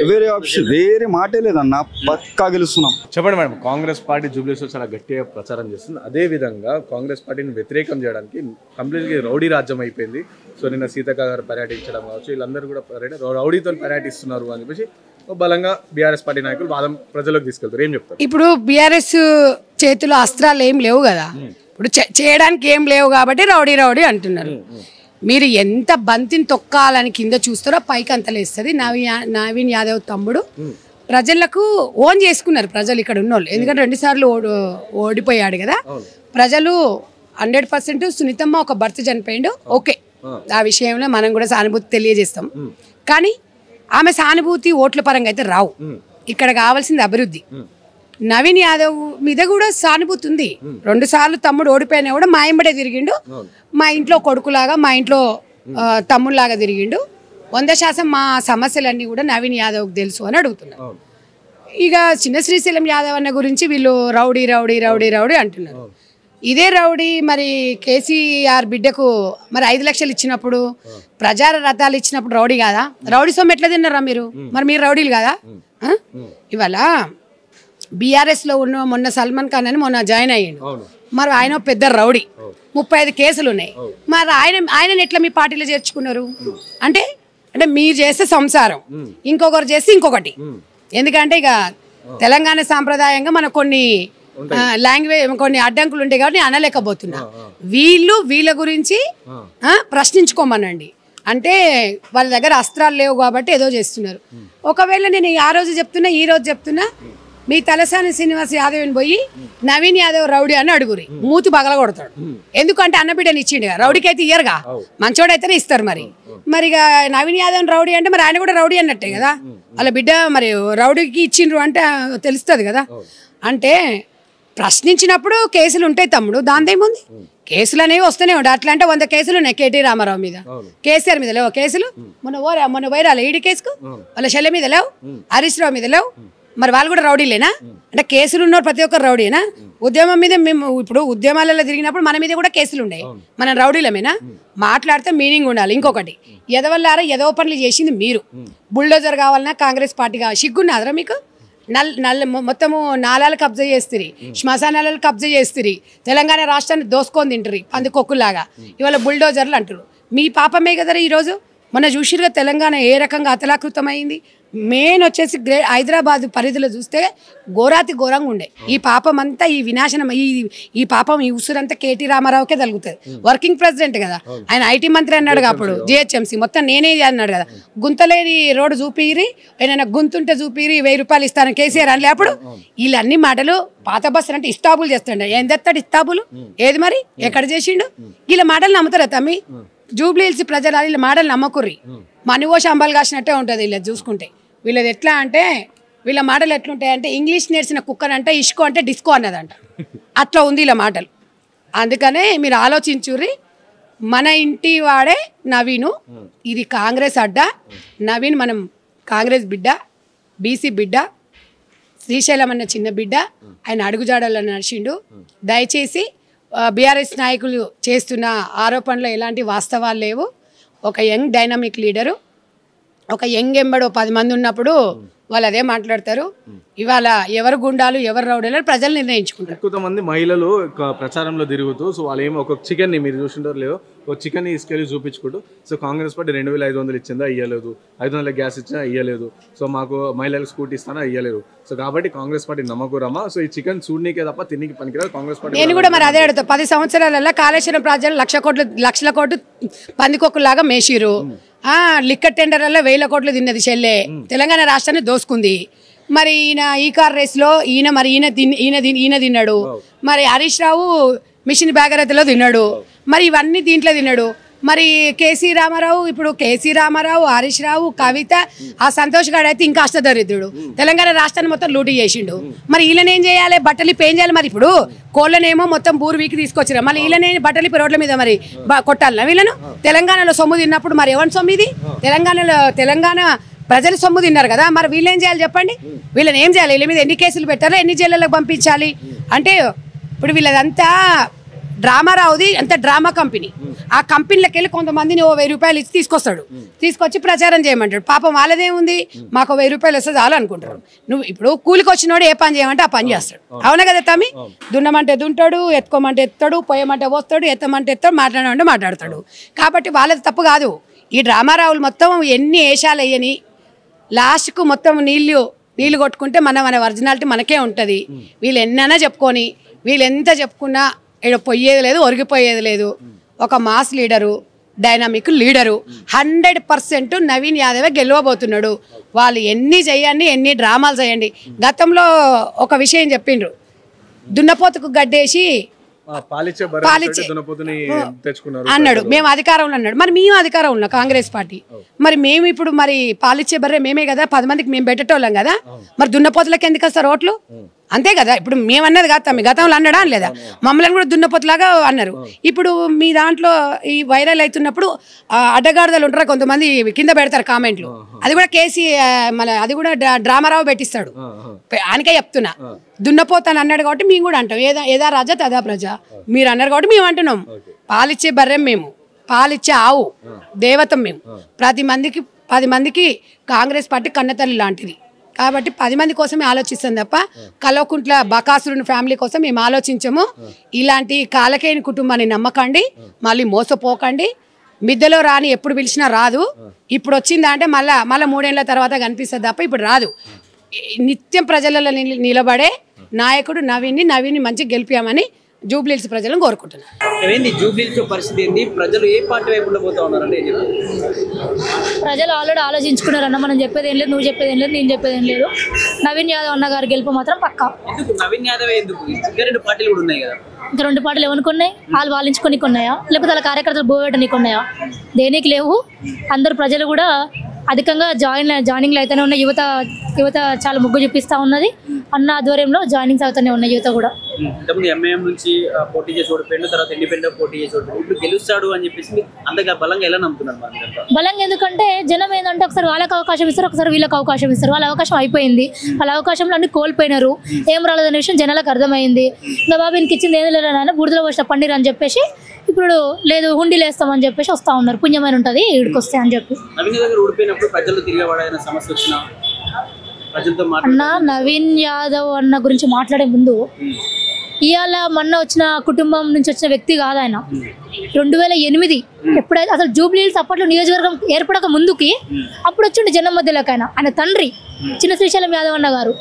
వేరే ఆప్షన్, వేరే మాటే లేదన్న, పక్కా గెలుస్తున్నాం. చెప్పండి మేడం, కాంగ్రెస్ పార్టీ జూబ్లీస్లో చాలా గట్టిగా ప్రచారం చేస్తుంది. అదే విధంగా కాంగ్రెస్ పార్టీని వ్యతిరేకం చేయడానికి కంప్లీట్గా రౌడీ రాజ్యం అయిపోయింది. సో నిన్న సీతక్క గారు పర్యటించడం కావచ్చు, వీళ్ళందరూ కూడా రౌడీతో పర్యటిస్తున్నారు అని చెప్పేసి బలంగా బీఆర్ఎస్ పార్టీ నాయకులు వాదం ప్రజలకు తీసుకెళ్తారు. ఏం చెప్తారు? ఇప్పుడు బీఆర్ఎస్ చేతిలో అస్త్రాలు ఏం లేవు కదా, ఇప్పుడు చేయడానికి ఏం లేవు కాబట్టి రౌడీ అంటున్నారు. మీరు ఎంత బంతిని తొక్కాలని కింద చూస్తారో పైకి అంత లేస్తుంది. నవీన్ యాదవ్ తమ్ముడు ప్రజలకు ఓన్ చేసుకున్నారు, ప్రజలు ఇక్కడ ఉన్న వాళ్ళు. ఎందుకంటే 2 సార్లు ఓడిపోయాడు కదా. ప్రజలు 100% సునీతమ్మ ఒక భర్త చనిపోయిండు, ఓకే, ఆ విషయంలో మనం కూడా సానుభూతి తెలియజేస్తాం. కానీ ఆమె సానుభూతి ఓట్ల పరంగా అయితే రావు. ఇక్కడ కావాల్సింది అభివృద్ధి. నవీన్ యాదవ్ మీద కూడా సానుభూతి ఉంది. 2 సార్లు తమ్ముడు ఓడిపోయినా కూడా మా ఇంబడే తిరిగిండు, మా ఇంట్లో కొడుకులాగా, మా ఇంట్లో తమ్ముళ్ళలాగా తిరిగిండు. 100% మా సమస్యలన్నీ కూడా నవీన్ యాదవ్కి తెలుసు అని అడుగుతున్నారు. ఇక చిన్న శ్రీశైలం యాదవ్ అన్న గురించి వీళ్ళు రౌడీ రౌడీ రౌడీ రౌడీ అంటున్నారు. ఇదే రౌడీ మరి కేసీఆర్ బిడ్డకు మరి 5 లక్షలు ఇచ్చినప్పుడు ప్రజా రథాలు ఇచ్చినప్పుడు రౌడీ కాదా? రౌడీ సొమ్ము ఎట్లా తిన్నారా మీరు? మరి మీరు రౌడీలు కాదా? ఇవాళ బీఆర్ఎస్లో ఉన్న మొన్న సల్మాన్ ఖాన్ అని మొన్న జాయిన్ అయ్యిండు. మరి ఆయన పెద్ద రౌడీ, 35 కేసులు ఉన్నాయి. మరి ఆయన ఎట్లా మీ పార్టీలో చేర్చుకున్నారు? అంటే అంటే మీరు చేస్తే సంసారం, ఇంకొకరు చేస్తే ఇంకొకటి. ఎందుకంటే ఇక తెలంగాణ సాంప్రదాయంగా మనకు కొన్ని లాంగ్వేజ్ కొన్ని అడ్డంకులు ఉంటాయి కాబట్టి అనలేకపోతున్నా. వీళ్ళ గురించి ప్రశ్నించుకోమనండి. అంటే వాళ్ళ దగ్గర అస్త్రాలు లేవు కాబట్టి ఏదో చేస్తున్నారు. ఒకవేళ నేను ఆ రోజు చెప్తున్నా, ఈ రోజు చెప్తున్నా, మీ తలసాని శ్రీనివాస్ యాదవ్ని పోయి నవీన్ యాదవ్ రౌడీ అని అడుగురి, మూతి పగల కొడతాడు. ఎందుకంటే అన్నబిడ్డని ఇచ్చిండు, రౌడీకి అయితే ఇయ్యరుగా, మంచోడైతేనే ఇస్తారు. మరి ఇక నవీన్ యాదవ్ రౌడీ అంటే మరి ఆయన కూడా రౌడీ అన్నట్టే కదా. వాళ్ళ బిడ్డ మరి రౌడీకి ఇచ్చిండ్రు అంటే తెలుస్తుంది కదా. అంటే ప్రశ్నించినప్పుడు కేసులు ఉంటాయి తమ్ముడు, దాందేముంది? కేసులు అనేవి వస్తూనే ఉంటాయి. అట్లా అంటే 100 కేసులు ఉన్నాయి కేటీ రామారావు మీద, కేసీఆర్ మీద లేవు కేసులు. మొన్న వైరాల ఈడీ కేసుకు వాళ్ళ చెల్లె మీద లేవు, హరీష్ రావు మీద లేవు. మరి వాళ్ళు కూడా రౌడీలేనా? అంటే కేసులు ఉన్నవారు ప్రతి ఒక్కరు రౌడీనా? ఉద్యమం మీద మేము ఇప్పుడు ఉద్యమాలలో తిరిగినప్పుడు మన మీద కూడా కేసులు ఉన్నాయి, మనం రౌడీలమేనా? మాట్లాడితే మీనింగ్ ఉండాలి. ఇంకొకటి, ఎదవల్లారా ఎదవ పనులు చేసింది మీరు. బుల్డోజర్ కావాలన్నా కాంగ్రెస్ పార్టీ కావాలి, సిగ్గున్నాదరా మీకు? మొత్తము నాలాలు కబ్జా చేస్తుంది, శ్మశానాలు కబ్జా చేస్తుంది, తెలంగాణ రాష్ట్రాన్ని దోసుకొని తింటారు పందికొక్కులాగా. ఇవాళ బుల్డోజర్లు అంటారు. మీ పాపమే కదరా ఈరోజు. మొన్న చూసిరుగా తెలంగాణ ఏ రకంగా అతలాకృతమైంది. మెయిన్ వచ్చేసి హైదరాబాద్ పరిధిలో చూస్తే ఘోరాతి ఘోరంగా ఉండే. ఈ పాపం అంతా, ఈ వినాశనం, ఈ పాపం, ఈ ఉసురంతా కేటీ రామారావుకే తగులుతుంది. వర్కింగ్ ప్రెసిడెంట్ కదా ఆయన, ఐటీ మంత్రి అన్నాడు అప్పుడు, జిహెచ్ఎంసీ మొత్తం నేనే అన్నాడు కదా. గుంతలేని రోడ్డు చూపిరి, ఏదైనా గుంతుంటే చూపిరి, 1000 రూపాయలు ఇస్తాను కేసీఆర్ అని. అప్పుడు వీళ్ళన్ని మాటలు పాత బస్సులు అంటే ఇస్తాబులు చేస్తాడు. ఏం తెస్తాడు ఇస్తాబులు? ఏది మరి ఎక్కడ చేసిండు? వీళ్ళ మాటలు నమ్ముతారా తమ్మి? జూబ్లీ హిల్స్ ప్రజలు వీళ్ళ మాటలు నమ్మకుర్రి. మనువో శంబాలు కాసినట్టే ఉంటుంది వీళ్ళది చూసుకుంటే. వీళ్ళది ఎట్లా అంటే, వీళ్ళ మాటలు ఎట్లుంటాయంటే, ఇంగ్లీష్ నేర్చిన కుక్కనంటే ఇష్కో అంటే డిస్కో అన్నదంట. అట్లా ఉంది వీళ్ళ మాటలు. అందుకనే మీరు ఆలోచించుర్రి. మన ఇంటి వాడే నవీను, ఇది కాంగ్రెస్ అడ్డ. నవీన్ మనం కాంగ్రెస్ బిడ్డ, బీసీ బిడ్డ, శ్రీశైలం అన్న చిన్న బిడ్డ, ఆయన అడుగుజాడల్లో నడిచిండు. దయచేసి బీఆర్ఎస్ నాయకులు చేస్తున్న ఆరోపణలో ఎలాంటి వాస్తవాలు లేవు. ఒక యంగ్ డైనమిక్ లీడరు, ఒక యంగ్ ఎంబడో 10 మంది ఉన్నప్పుడు వాళ్ళు అదే మాట్లాడతారు. ఇవాళ ఎవరు గుండాలు ఎవరు రౌడీలు ప్రజలు నిర్ణయించుకుంటారు. కొంతమంది మహిళలు ప్రచారంలో తిరుగుతూ, సో వాళ్ళు ఏమో ఒక చికెన్ని మీరు చూసింటారు లేవు, ఒక చికెన్ తీసుకెళ్ళి చూపించుకుంటూ, సో కాంగ్రెస్ పార్టీ 2500 ఇచ్చిందా ఇయ్యలేదు, 500 గ్యాస్ ఇచ్చినా ఇయ్యలేదు, సో మాకు మహిళలకు స్కూటీ ఇస్తానా ఇయ్యలేదు. సో కాబట్టి కాంగ్రెస్ పార్టీ నమ్మకూరమ్మా. సో ఈ చికెన్ చూడనీకే తప్ప తినికి పనికిరాదు కాంగ్రెస్ పార్టీ. నేను కూడా మరి అదే అడుగుతా. 10 సంవత్సరాలలో కాళేశ్వరం ప్రాజెక్టు లక్షల కోట్లు పందికొక్కులాగా మేసిరు. లిక్కర్ టెండర్లలో 1000 కోట్లు తిన్నది చెల్లె, తెలంగాణ రాష్ట్రాన్ని దోసుకుంది. మరి ఈయన ఈ కార్ రేస్లో ఈయన తిన్నాడు. మరి హరీష్ రావు మిషన్ భగీరథలో తిన్నాడు. మరి ఇవన్నీ దీంట్లో తిన్నాడు. మరి కేసీ రామారావు, ఇప్పుడు కేసీ రామారావు, హరీష్ రావు, కవిత, ఆ సంతోష్ గారు అయితే ఇంకా అష్టదరిద్రుడు, తెలంగాణ రాష్ట్రాన్ని మొత్తం లూటీ చేసిండు. మరి వీళ్ళని ఏం చేయాలి? బట్టలు ఏం చేయాలి? మరి ఇప్పుడు కోళ్ళనేమో మొత్తం బూర్వీకి తీసుకొచ్చిరా, మళ్ళీ వీళ్ళనే బట్టలు రోడ్ల మీద మరి కొట్టాలనా వీళ్ళను? తెలంగాణలో సొమ్ము తిన్నప్పుడు మరి ఎవరి సొమ్ము ఇది? తెలంగాణ ప్రజలు సొమ్ము తిన్నారు కదా. మరి వీళ్ళు ఏం చేయాలి చెప్పండి? వీళ్ళని ఏం చేయాలి? వీళ్ళ మీద ఎన్ని కేసులు పెట్టాలో, ఎన్ని జైళ్ళకి పంపించాలి? అంటే ఇప్పుడు వీళ్ళదంతా డ్రామా రావుది, అంత డ్రామా కంపెనీ. ఆ కంపెనీలకు వెళ్ళి కొంతమందిని 1000 రూపాయలు ఇచ్చి తీసుకొచ్చి ప్రచారం చేయమంటాడు. పాపం వాళ్ళదేముంది, మాకు 1000 రూపాయలు వస్తే చాలు అనుకుంటారు. నువ్వు ఇప్పుడు కూలికి వచ్చినోడు ఏ పని చేయమంటే ఆ పని చేస్తాడు. అవునా కదా తమ్మి? దున్నమంటే దుంటాడు, ఎత్తుకోమంటే ఎత్తాడు, పోయమంటే పోస్తాడు, ఎత్తమంటే ఎత్తాడు, మాట్లాడమంటే మాట్లాడతాడు. కాబట్టి వాళ్ళది తప్పు కాదు. ఈ డ్రామా రావులు మొత్తం ఎన్ని వేషాలు వేయని లాస్ట్కు మొత్తం నీళ్లు కొట్టుకుంటే మన ఒరిజినాలిటీ మనకే ఉంటుంది. వీళ్ళు ఎన్నైనా చెప్పుకొని, వీళ్ళు ఎంత చెప్పుకున్నా ఇక్కడ పోయేది లేదు, ఒరిగిపోయేది లేదు. ఒక మాస్ లీడరు, డైనామిక్ లీడరు, 100% నవీన్ యాదవే గెలవబోతున్నాడు. వాళ్ళు ఎన్ని చేయండి, ఎన్ని డ్రామాలు చేయండి. గతంలో ఒక విషయం చెప్పిండ్రు, దున్నపోతుకు గడ్డేసి అన్నాడు, మేము అధికారంలో అన్నాడు. మరి మేము అధికారం ఉన్నాం కాంగ్రెస్ పార్టీ. మరి మేము ఇప్పుడు మరి పాలిచ్చే బర్రె మేమే కదా, 10 మందికి మేము పెట్టేటోళ్ళం కదా. మరి దున్నపోతులకు ఎందుకు వస్తారు ఓట్లు? అంతే కదా. ఇప్పుడు మేమన్నది కాదు తమ్మి, గతంలో అన్నడా లేదా, మమ్మల్ని కూడా దున్నపోతులాగా అన్నారు. ఇప్పుడు మీ దాంట్లో ఈ వైరల్ అవుతున్నప్పుడు అడ్డగాడిదలు ఉంటారా కొంతమంది కింద పెడతారు కామెంట్లు, అది కూడా మన అది కూడా డ్రామారావు పెట్టిస్తాడు. ఆయనకే చెప్తున్నా, దున్నపోతాను అన్నాడు కాబట్టి మేము కూడా అంటాం, ఏదా రాజా తదా ప్రజ. మీరు అన్నారు కాబట్టి మేము అంటున్నాం. పాలిచ్చే బర్రెం మేము, పాలిచ్చే ఆవు దేవతం మేము. 10 మందికి కాంగ్రెస్ పార్టీ కన్నతల్లి లాంటిది కాబట్టి 10 మంది కోసమే ఆలోచిస్తాం తప్ప కల్వకుంట్ల బకాసురుని ఫ్యామిలీ కోసం మేము ఆలోచించము. ఇలాంటి కాలకేని కుటుంబాన్ని నమ్మకండి, మళ్ళీ మోసపోకండి. మిద్దెలో రాని ఎప్పుడు పిలిచినా రాదు. ఇప్పుడు వచ్చిందా అంటే మళ్ళా 3 ఏళ్ల తర్వాత కనిపిస్తుంది తప్ప ఇప్పుడు రాదు. నిత్యం ప్రజలలో నిలబడే నాయకుడు నవీన్ని మంచిగా గెలిపామని జూబ్లీహిల్స్ ప్రజలను కోరుకుంటున్నారు. ఏంది జూబ్లీహిల్స్ పరిస్థితి ఏంది? ప్రజలు ఏ పార్టీ వైపు ఉండబోతా ఉన్నారంటే ప్రజలు ఆల్రెడీ ఆలోచించుకున్నారన్న. మనం చెప్పేది ఏం లేదు, నువ్వు చెప్పేది ఏం లేదు, నేను చెప్పేది ఏం లేదు. నవీన్ యాదవ్ అన్న గారి గెలుపు మాత్రం పక్కా. నవీన్ యాదవ్ ఎందుకు? ఇంకా 2 పార్టీలు కూడా ఉన్నాయి కదా. ఇంకా 2 పార్టీలు ఏమనుకున్నాయి? వాళ్ళు వాలించుకొని కొన్నాయా, లేకపోతే వాళ్ళ కార్యకర్తలు బోవేటని కొన్నాయా? దేనికి లేవు. అందరు ప్రజలు కూడా అధికంగా జాయినింగ్లు అయితేనే ఉన్న యువత చాలా మొగ్గు చూపిస్తూ ఉన్నది. అన్న ఆధ్వర్యంలో జాయినింగ్స్ అవుతూనే ఉన్నాయి యువత కూడా. ఎంఐఎం నుంచి పోటీ చేసి ఓడిపోయిండు, తర్వాత ఇండిపెండెంట్ పోటీ చేసి ఓడిపోయిండు, ఇప్పుడు గెలుస్తాడు అని చెప్పేసి అంతగా బలంగా ఎలా నమ్ముతున్నారు? బలంగా ఎందుకంటే జనం ఏంటంటే ఒకసారి వాళ్ళకి అవకాశం ఇస్తారు, ఒకసారి వీళ్ళకి అవకాశం ఇస్తారు. వాళ్ళ అవకాశం అయిపోయింది, వాళ్ళ అవకాశంలో అన్ని కోల్పోయినారు. ఏం రాలేదనే విషయం జనాలకు అర్థమైంది. ఇంకా బాబు ఇంక ఇచ్చింది ఏది లేదు నాయన, బురదలో వచ్చిన పన్నీర్ అని చెప్పేసి ఇప్పుడు లేదు హుండీలు వేస్తామని చెప్పేసి వస్తూ ఉన్నారు. పుణ్యమైన ఉంటుంది ఇక్కడికి వస్తే అని చెప్పి. అన్న నవీన్ యాదవ్ అన్న గురించి మాట్లాడే ముందు ఇవాళ మొన్న వచ్చిన కుటుంబం నుంచి వచ్చిన వ్యక్తి కాదు ఆయన. 2008 ఎప్పుడైతే అసలు జూబ్లీహిల్స్ అప్పట్లో నియోజకవర్గం ఏర్పడక ముందుకి అప్పుడు వచ్చిండు జనం మధ్యలోకి ఆయన తండ్రి చిన్న శ్రీశైలం యాదవ్ అన్న గారు.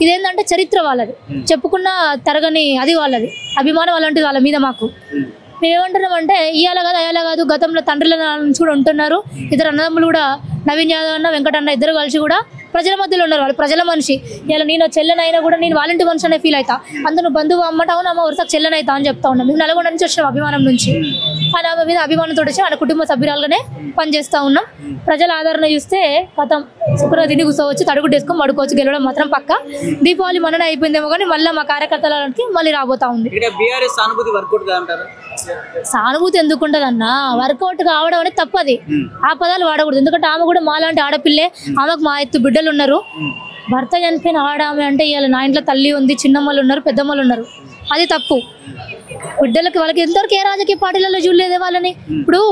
ఇదేంటంటే చరిత్ర వాళ్ళది, చెప్పుకున్న తరగని అది వాళ్ళది, అభిమానం అలాంటిది వాళ్ళ మీద మాకు. మేమేమంటున్నామంటే ఇవాళ కాదు అయాల కాదు, గతంలో తండ్రుల నుంచి కూడా ఉంటున్నారు. ఇద్దరు అన్నదమ్ములు కూడా నవీన్ యాదవ్ అన్న వెంకటన్న ఇద్దరు కలిసి కూడా ప్రజల మధ్యలో ఉన్నారు. వాళ్ళు ప్రజల మనిషి. ఇలా నేను చెల్లెనైనా కూడా నేను వాలంటీ మనిషి అనే ఫీల్ అవుతా. అందరూ బంధువు అమ్మటావు అమ్మ వరుసకు చెల్లెనైతా అని చెప్తా ఉన్నాం. మేము నల్గొండ నుంచి వచ్చినాం అభిమానం నుంచి. ఆయన ఆమె మీద అభిమానంతో వచ్చి ఆయన కుటుంబ సభ్యురాలుగానే పనిచేస్తూ ఉన్నాం. ప్రజల ఆదరణ చూస్తే కథం శుక్రవారం తిని కూర్చోవచ్చు, తడుగుడ్డు వేసుకొని పడుకోవచ్చు. గెలవడం మాత్రం పక్క. దీపావళి మననే అయిపోయిందేమో కానీ మళ్ళీ మా కార్యకర్తలకి మళ్ళీ రాబోతా ఉంది. సానుభూతి ఎందుకు ఉంటుంది అన్న? వర్కౌట్ కావడం అనేది తప్పది. ఆ పదాలు వాడకూడదు. ఎందుకంటే ఆమె కూడా మాలాంటి ఆడపిల్లే, ఆమెకు మా ఎత్తు బిడ్డలు ఉన్నారు. భర్త చనిపోయిన ఆడామె అంటే ఇవాళ నా ఇంట్లో తల్లి ఉంది, చిన్నమ్మలు ఉన్నారు, పెద్దమ్మలు ఉన్నారు. అది తప్పు. బిడ్డలకి వాళ్ళకి ఎంతవరకు ఏ రాజకీయ పార్టీలలో చూడలేదే వాళ్ళని. ఇప్పుడు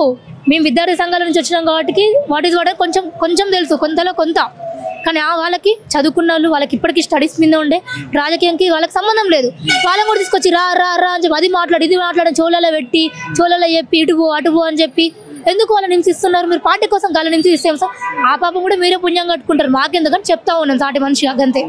మేము విద్యార్థి సంఘాల నుంచి వచ్చినాం కాబట్టి వాట్ ఈజ్ వాట్ కొంచెం తెలుసు, కొంతలో కొంత. కానీ వాళ్ళకి చదువుకున్న వాళ్ళు, వాళ్ళకి ఇప్పటికీ స్టడీస్ మీద ఉండే రాజకీయానికి వాళ్ళకి సంబంధం లేదు. వాళ్ళని కూడా తీసుకొచ్చి రా అని చెప్పి అది మాట్లాడి ఇది మాట్లాడి చోళలో పెట్టి చోళలో చెప్పి ఇటుపో అటుపో అని చెప్పి ఎందుకు వాళ్ళని హింసిస్తున్నారు? మీరు పార్టీ కోసం వాళ్ళని హింసిస్తాం సార్. ఆ పాపం కూడా మీరే పుణ్యం కట్టుకుంటారు, మాకెందుకని చెప్తా ఉన్నాం సాటి మనిషి. అంతే.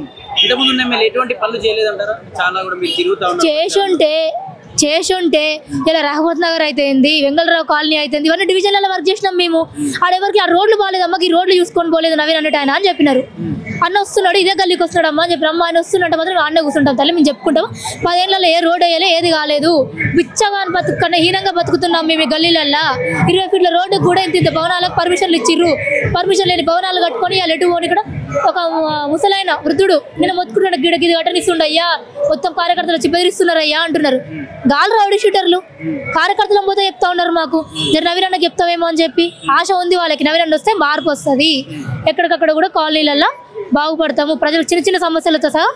చేసుంటే ఇలా రహమత్ నగర్ అయితేంది, వెంగళరావు కాలనీ అయితేంది, ఇవన్నీ డివిజన్లలో వర్క్ చేసినాం మేము. ఆడెవరికి ఆ రోడ్లు బాగాలేదు, అమ్మకి ఈ రోడ్లు చూసుకొని పోలేదు నవీన్ అన్నట్టు ఆయన అని చెప్పినారు. అన్న వస్తున్నాడు, ఇదే గల్లీకి వస్తున్నాడు అమ్మ అని చెప్పి అమ్మ ఆయన వస్తున్నట్టు మాత్రం అన్నే కూర్చుంటాం తల్లి. మేము చెప్పుకుంటాం 10 ఏళ్ళలో ఏ రోడ్ వేయలే, ఏది కాలేదు. బిచ్చగా బతుకన్నా హీనంగా బతుకుతున్నాం మేము ఈ గల్లీలల్లో. 20 ఫీట్ల రోడ్డు కూడా ఇంత భవనాలకు పర్మిషన్లు ఇచ్చిర్రు. పర్మిషన్ లేని భవనాలు కట్టుకొని వాళ్ళు ఎటు పోని కూడా ఒక ముసలైన వృద్ధుడు నేను మొత్తుకుంటున్నాడు, గిడకి ఇది కట్టనిస్తుండ అయ్యా, మొత్తం కార్యకర్తలు వచ్చి బెదిరిస్తున్నారు అయ్యా అంటున్నారు. గాలు రౌడీ షూటర్లు కార్యకర్తలను పోతే చెప్తా ఉన్నారు మాకు. జర నవీన్ అన్నకి చెప్తామేమో అని చెప్పి ఆశ ఉంది వాళ్ళకి. నవీన్ అన్న వస్తే మార్పు వస్తుంది, ఎక్కడికక్కడ కూడా కాలనీలలో బాగుపడతాము, ప్రజలు చిన్న చిన్న సమస్యలతో సహా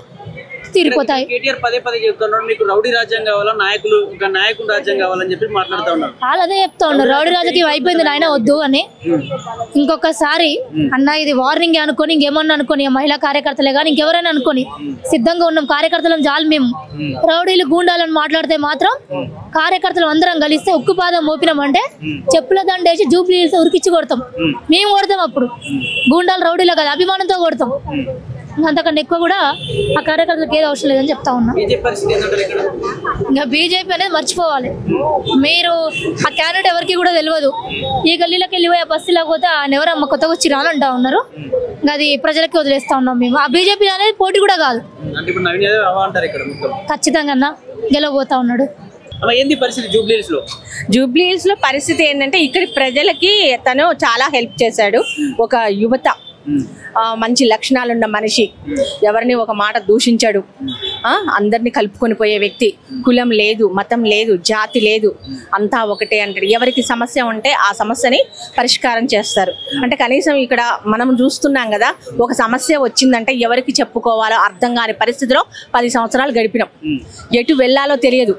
తీరిపోతాయి. కేటీఆర్ పదే చెప్తున్నాడు మీకు రౌడీ రాజ్యం కావాలా, నాయకుడు రాజ్యం కావాలని చెప్పి మాట్లాడుతూ ఉన్నారు. వాళ్ళు అదే చెప్తా ఉన్నారు, రౌడీ రాజకీయం అయిపోయింది నాయన వద్దు అని. ఇంకొకసారి అన్న ఇది వార్నింగ్ అనుకొని ఇంకేమన్నా అనుకొని మహిళా కార్యకర్తలే కానీ ఇంకెవరైనా అనుకొని సిద్ధంగా ఉన్నాం. కార్యకర్తలను చాలు మేము. రౌడీలు గూండాలను మాట్లాడితే మాత్రం కార్యకర్తలు అందరం కలిస్తే ఉక్కుపాదం మోపినామంటే చెప్పుల దండేసి జూబ్లీహిల్స్ ఉరికిచ్చి కొడతాం. మేము కొడతాం అప్పుడు. గూండాలు రౌడీలు కదా అభిమానంతో కొడతాం. అంతకన్నా ఎక్కువ కూడా ఆ కార్యకర్తలకు ఏది అవసరం లేదని చెప్తా ఉన్నా. ఇంకా బీజేపీ అనేది మర్చిపోవాలి. మీరు ఆ క్యాండిడేట్ ఎవరికి కూడా తెలియదు. ఈ గల్లీలోకి వెళ్ళిపోయి ఆ బస్సులోకి పోతే ఆయన ఎవరమ్మ కొత్తగా వచ్చి రానంటా ఉన్నారు. అది ప్రజలకి వదిలేస్తా ఉన్నాం మేము. ఆ బీజేపీ అనేది పోటీ కూడా కాదు. ఖచ్చితంగా అన్న గెలవబోతా ఉన్నాడు. జూబ్లీహిల్స్ లో పరిస్థితి ఏంటంటే ఇక్కడి ప్రజలకి తను చాలా హెల్ప్ చేశాడు. ఒక యువత, మంచి లక్షణాలున్న మనిషి, ఎవరిని ఒక మాట దూషించాడు. అందరినీ కలుపుకొని పోయే వ్యక్తి. కులం లేదు, మతం లేదు, జాతి లేదు, అంతా ఒకటే అంటాడు. ఎవరికి సమస్య ఉంటే ఆ సమస్యని పరిష్కారం చేస్తారు. అంటే కనీసం ఇక్కడ మనం చూస్తున్నాం కదా, ఒక సమస్య వచ్చిందంటే ఎవరికి చెప్పుకోవాలో అర్థం కాని పరిస్థితిలో 10 సంవత్సరాలు గడిపినాం. ఎటు వెళ్ళాలో తెలియదు,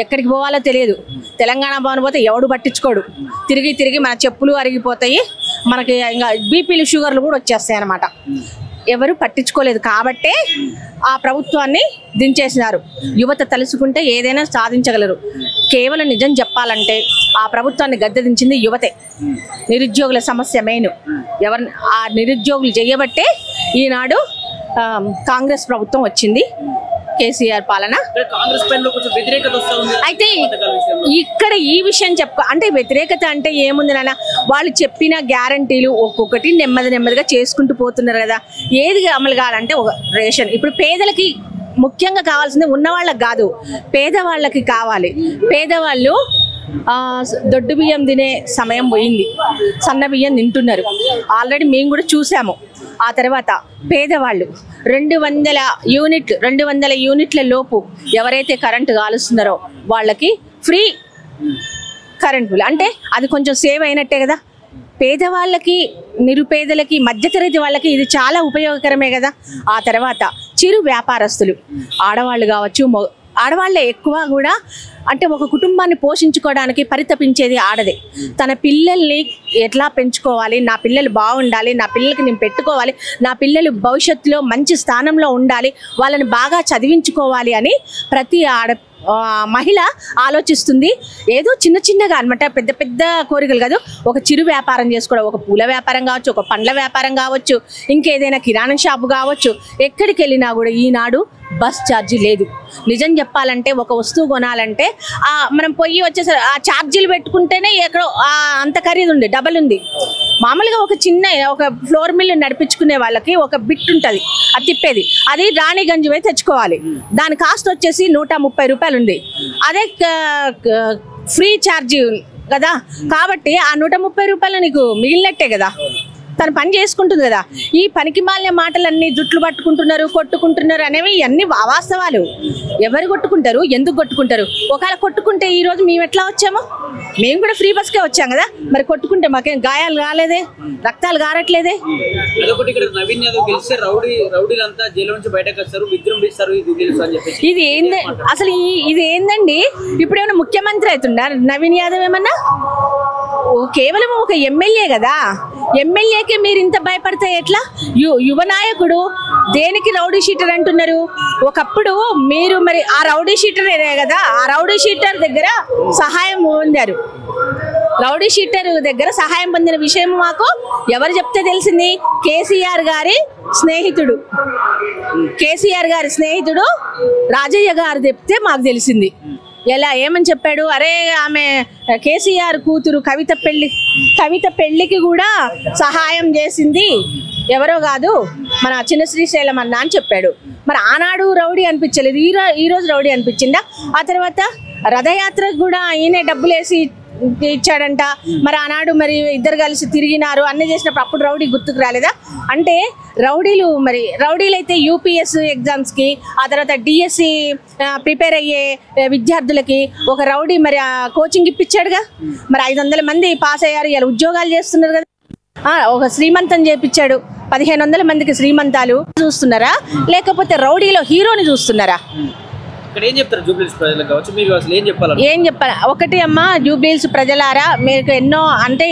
ఎక్కడికి పోవాలో తెలియదు. తెలంగాణ భవన్ పోతే ఎవడు పట్టించుకోడు. తిరిగి తిరిగి మన చెప్పులు అరిగిపోతాయి, మనకి ఇంకా బీపీలు షుగర్లు కూడా వచ్చేస్తాయి అన్నమాట. ఎవరు పట్టించుకోలేదు కాబట్టే ఆ ప్రభుత్వాన్ని దించేసినారు. యువత తలుసుకుంటే ఏదైనా సాధించగలరు. కేవలం నిజం చెప్పాలంటే ఆ ప్రభుత్వాన్ని గద్దె దించింది యువతే. నిరుద్యోగుల సమస్య మెయిన్. ఎవరిని ఆ నిరుద్యోగులు చేయబట్టే ఈనాడు కాంగ్రెస్ ప్రభుత్వం వచ్చింది, కేసీఆర్ పాలన. అయితే ఇక్కడ ఈ విషయం అంటే వ్యతిరేకత అంటే ఏముంది నాన్న, వాళ్ళు చెప్పిన గ్యారంటీలు ఒక్కొక్కటి నెమ్మదిగా చేసుకుంటూ పోతున్నారు కదా. ఏది అమలు కావాలంటే ఒక రేషన్. ఇప్పుడు పేదలకి ముఖ్యంగా కావాల్సింది ఉన్నవాళ్ళకి కాదు, పేదవాళ్ళకి కావాలి. పేదవాళ్ళు దొడ్డు బియ్యం తినే సమయం పోయింది, సన్న బియ్యం తింటున్నారు. ఆల్రెడీ మేము కూడా చూసాము. ఆ తర్వాత పేదవాళ్ళు 200 యూనిట్ల లోపు ఎవరైతే కరెంటు కాలుస్తున్నారో వాళ్ళకి ఫ్రీ కరెంట్ బిల్. అంటే అది కొంచెం సేవ్ అయినట్టే కదా. పేదవాళ్ళకి, నిరుపేదలకి, మధ్యతరగతి వాళ్ళకి ఇది చాలా ఉపయోగకరమే కదా. ఆ తర్వాత చిరు వ్యాపారస్తులు, ఆడవాళ్ళు కావచ్చు, ఆడవాళ్ళే ఎక్కువ కూడా. అంటే ఒక కుటుంబాన్ని పోషించుకోవడానికి పరితపించేది ఆడదే. తన పిల్లల్ని ఎట్లా పెంచుకోవాలి, నా పిల్లలు బాగుండాలి, నా పిల్లలకి నేను పెట్టుకోవాలి, నా పిల్లలు భవిష్యత్తులో మంచి స్థానంలో ఉండాలి, వాళ్ళని బాగా చదివించుకోవాలి అని ప్రతి మహిళ ఆలోచిస్తుంది. ఏదో చిన్నగా అనమాట, పెద్ద కోరికలు కాదు. ఒక చిరు వ్యాపారం చేసుకోవడం, ఒక పూల వ్యాపారం కావచ్చు, ఒక పండ్ల వ్యాపారం కావచ్చు, ఇంకేదైనా కిరాణా షాపు కావచ్చు. ఎక్కడికి వెళ్ళినా కూడా ఈనాడు బస్ ఛార్జీ లేదు. నిజం చెప్పాలంటే ఒక వస్తువు కొనాలంటే మనం పోయి వచ్చేసరి ఆ ఛార్జీలు పెట్టుకుంటేనే ఎక్కడో అంత ఖరీదు ఉంది, డబల్ ఉంది. మామూలుగా ఒక ఫ్లోర్ మిల్ నడిపించుకునే వాళ్ళకి ఒక బిట్ ఉంటుంది, అది తిప్పేది. అది రాణిగంజ్ పోయి తెచ్చుకోవాలి. దాని కాస్ట్ వచ్చేసి 130 రూపాయలు ఉంది. అదే ఫ్రీ ఛార్జీ కదా. కాబట్టి ఆ 130 రూపాయలు నీకు మిగిలినట్టే కదా, తను పని చేసుకుంటుంది కదా. ఈ పనికి మాలిన మాటలన్నీ జుట్లు పట్టుకుంటున్నారు, కొట్టుకుంటున్నారు అనేవి ఇవన్నీ అవాస్తవాలు. ఎవరు కొట్టుకుంటారు, ఎందుకు కొట్టుకుంటారు? ఒకవేళ కొట్టుకుంటే ఈ రోజు మేము ఎట్లా వచ్చాము? మేము కూడా ఫ్రీ బస్కే వచ్చాం కదా. మరి కొట్టుకుంటే మాకేం గాయాలు కాలేదే, రక్తాలు గారట్లేదే. నవీన్ యాదవ్ గెలిస్తే రౌడీలంతా జైలు నుంచి బయటకు వస్తారు, విజృంభిస్తారు, ఇది ఏంది అసలు? ఇది ఏందండి? ఇప్పుడేమైనా ముఖ్యమంత్రి అవుతుండారు నవీన్ యాదవ్? ఏమన్నా కేవలం ఒక ఎమ్మెల్యే కదా. ఎమ్మెల్యేకి మీరు ఇంత భయపడితే ఎట్లా? యువ నాయకుడు దేనికి రౌడీ షీటర్ అంటున్నారు? ఒకప్పుడు మీరు మరి ఆ రౌడీ షీటర్ కదా, ఆ రౌడీ షీటర్ దగ్గర సహాయం పొందారు. రౌడీ షీటర్ దగ్గర సహాయం పొందిన విషయం మాకు ఎవరు చెప్తే తెలిసింది? కేసీఆర్ గారి స్నేహితుడు రాజయ్య గారు చెప్తే మాకు తెలిసింది. ఎలా ఏమని చెప్పాడు? అరే ఆమె కేసీఆర్ కూతురు కవిత పెళ్లికి కూడా సహాయం చేసింది ఎవరో కాదు, మన చిన్న శ్రీశైలం అన్న అని చెప్పాడు. మరి ఆనాడు రౌడీ అనిపించలేదు, ఈ రోజు రౌడీ అనిపించిందా? ఆ తర్వాత రథయాత్రకు కూడా ఈయనే డబ్బులు వేసి ఇచ్చాడంట. మరి ఆనాడు మరి ఇద్దరు కలిసి తిరిగినారు, అన్ని చేసినప్పుడు అప్పుడు రౌడీ గుర్తుకు రాలేదా? అంటే రౌడీలు అయితే యూపీఎస్ ఎగ్జామ్స్కి, ఆ తర్వాత డిఎస్సి ప్రిపేర్ అయ్యే విద్యార్థులకి ఒక రౌడీ మరి కోచింగ్ ఇప్పించాడుగా. మరి 500 మంది పాస్ అయ్యారు, ఇలా ఉద్యోగాలు చేస్తున్నారు కదా. ఒక శ్రీమంతం చేపించాడు, 1500 మందికి శ్రీమంతాలు. చూస్తున్నారా లేకపోతే రౌడీలో హీరోని చూస్తున్నారా? ఇక్కడ ఏం చెప్తారు జూబ్లీహిల్స్ ప్రజలకు కావచ్చు, మీరు అసలు ఏం చెప్పాలి? ఏం చెప్పాలి? ఒకటి అమ్మా, జూబ్లీహిల్స్ ప్రజలారా, మీకు ఎన్నో అంటే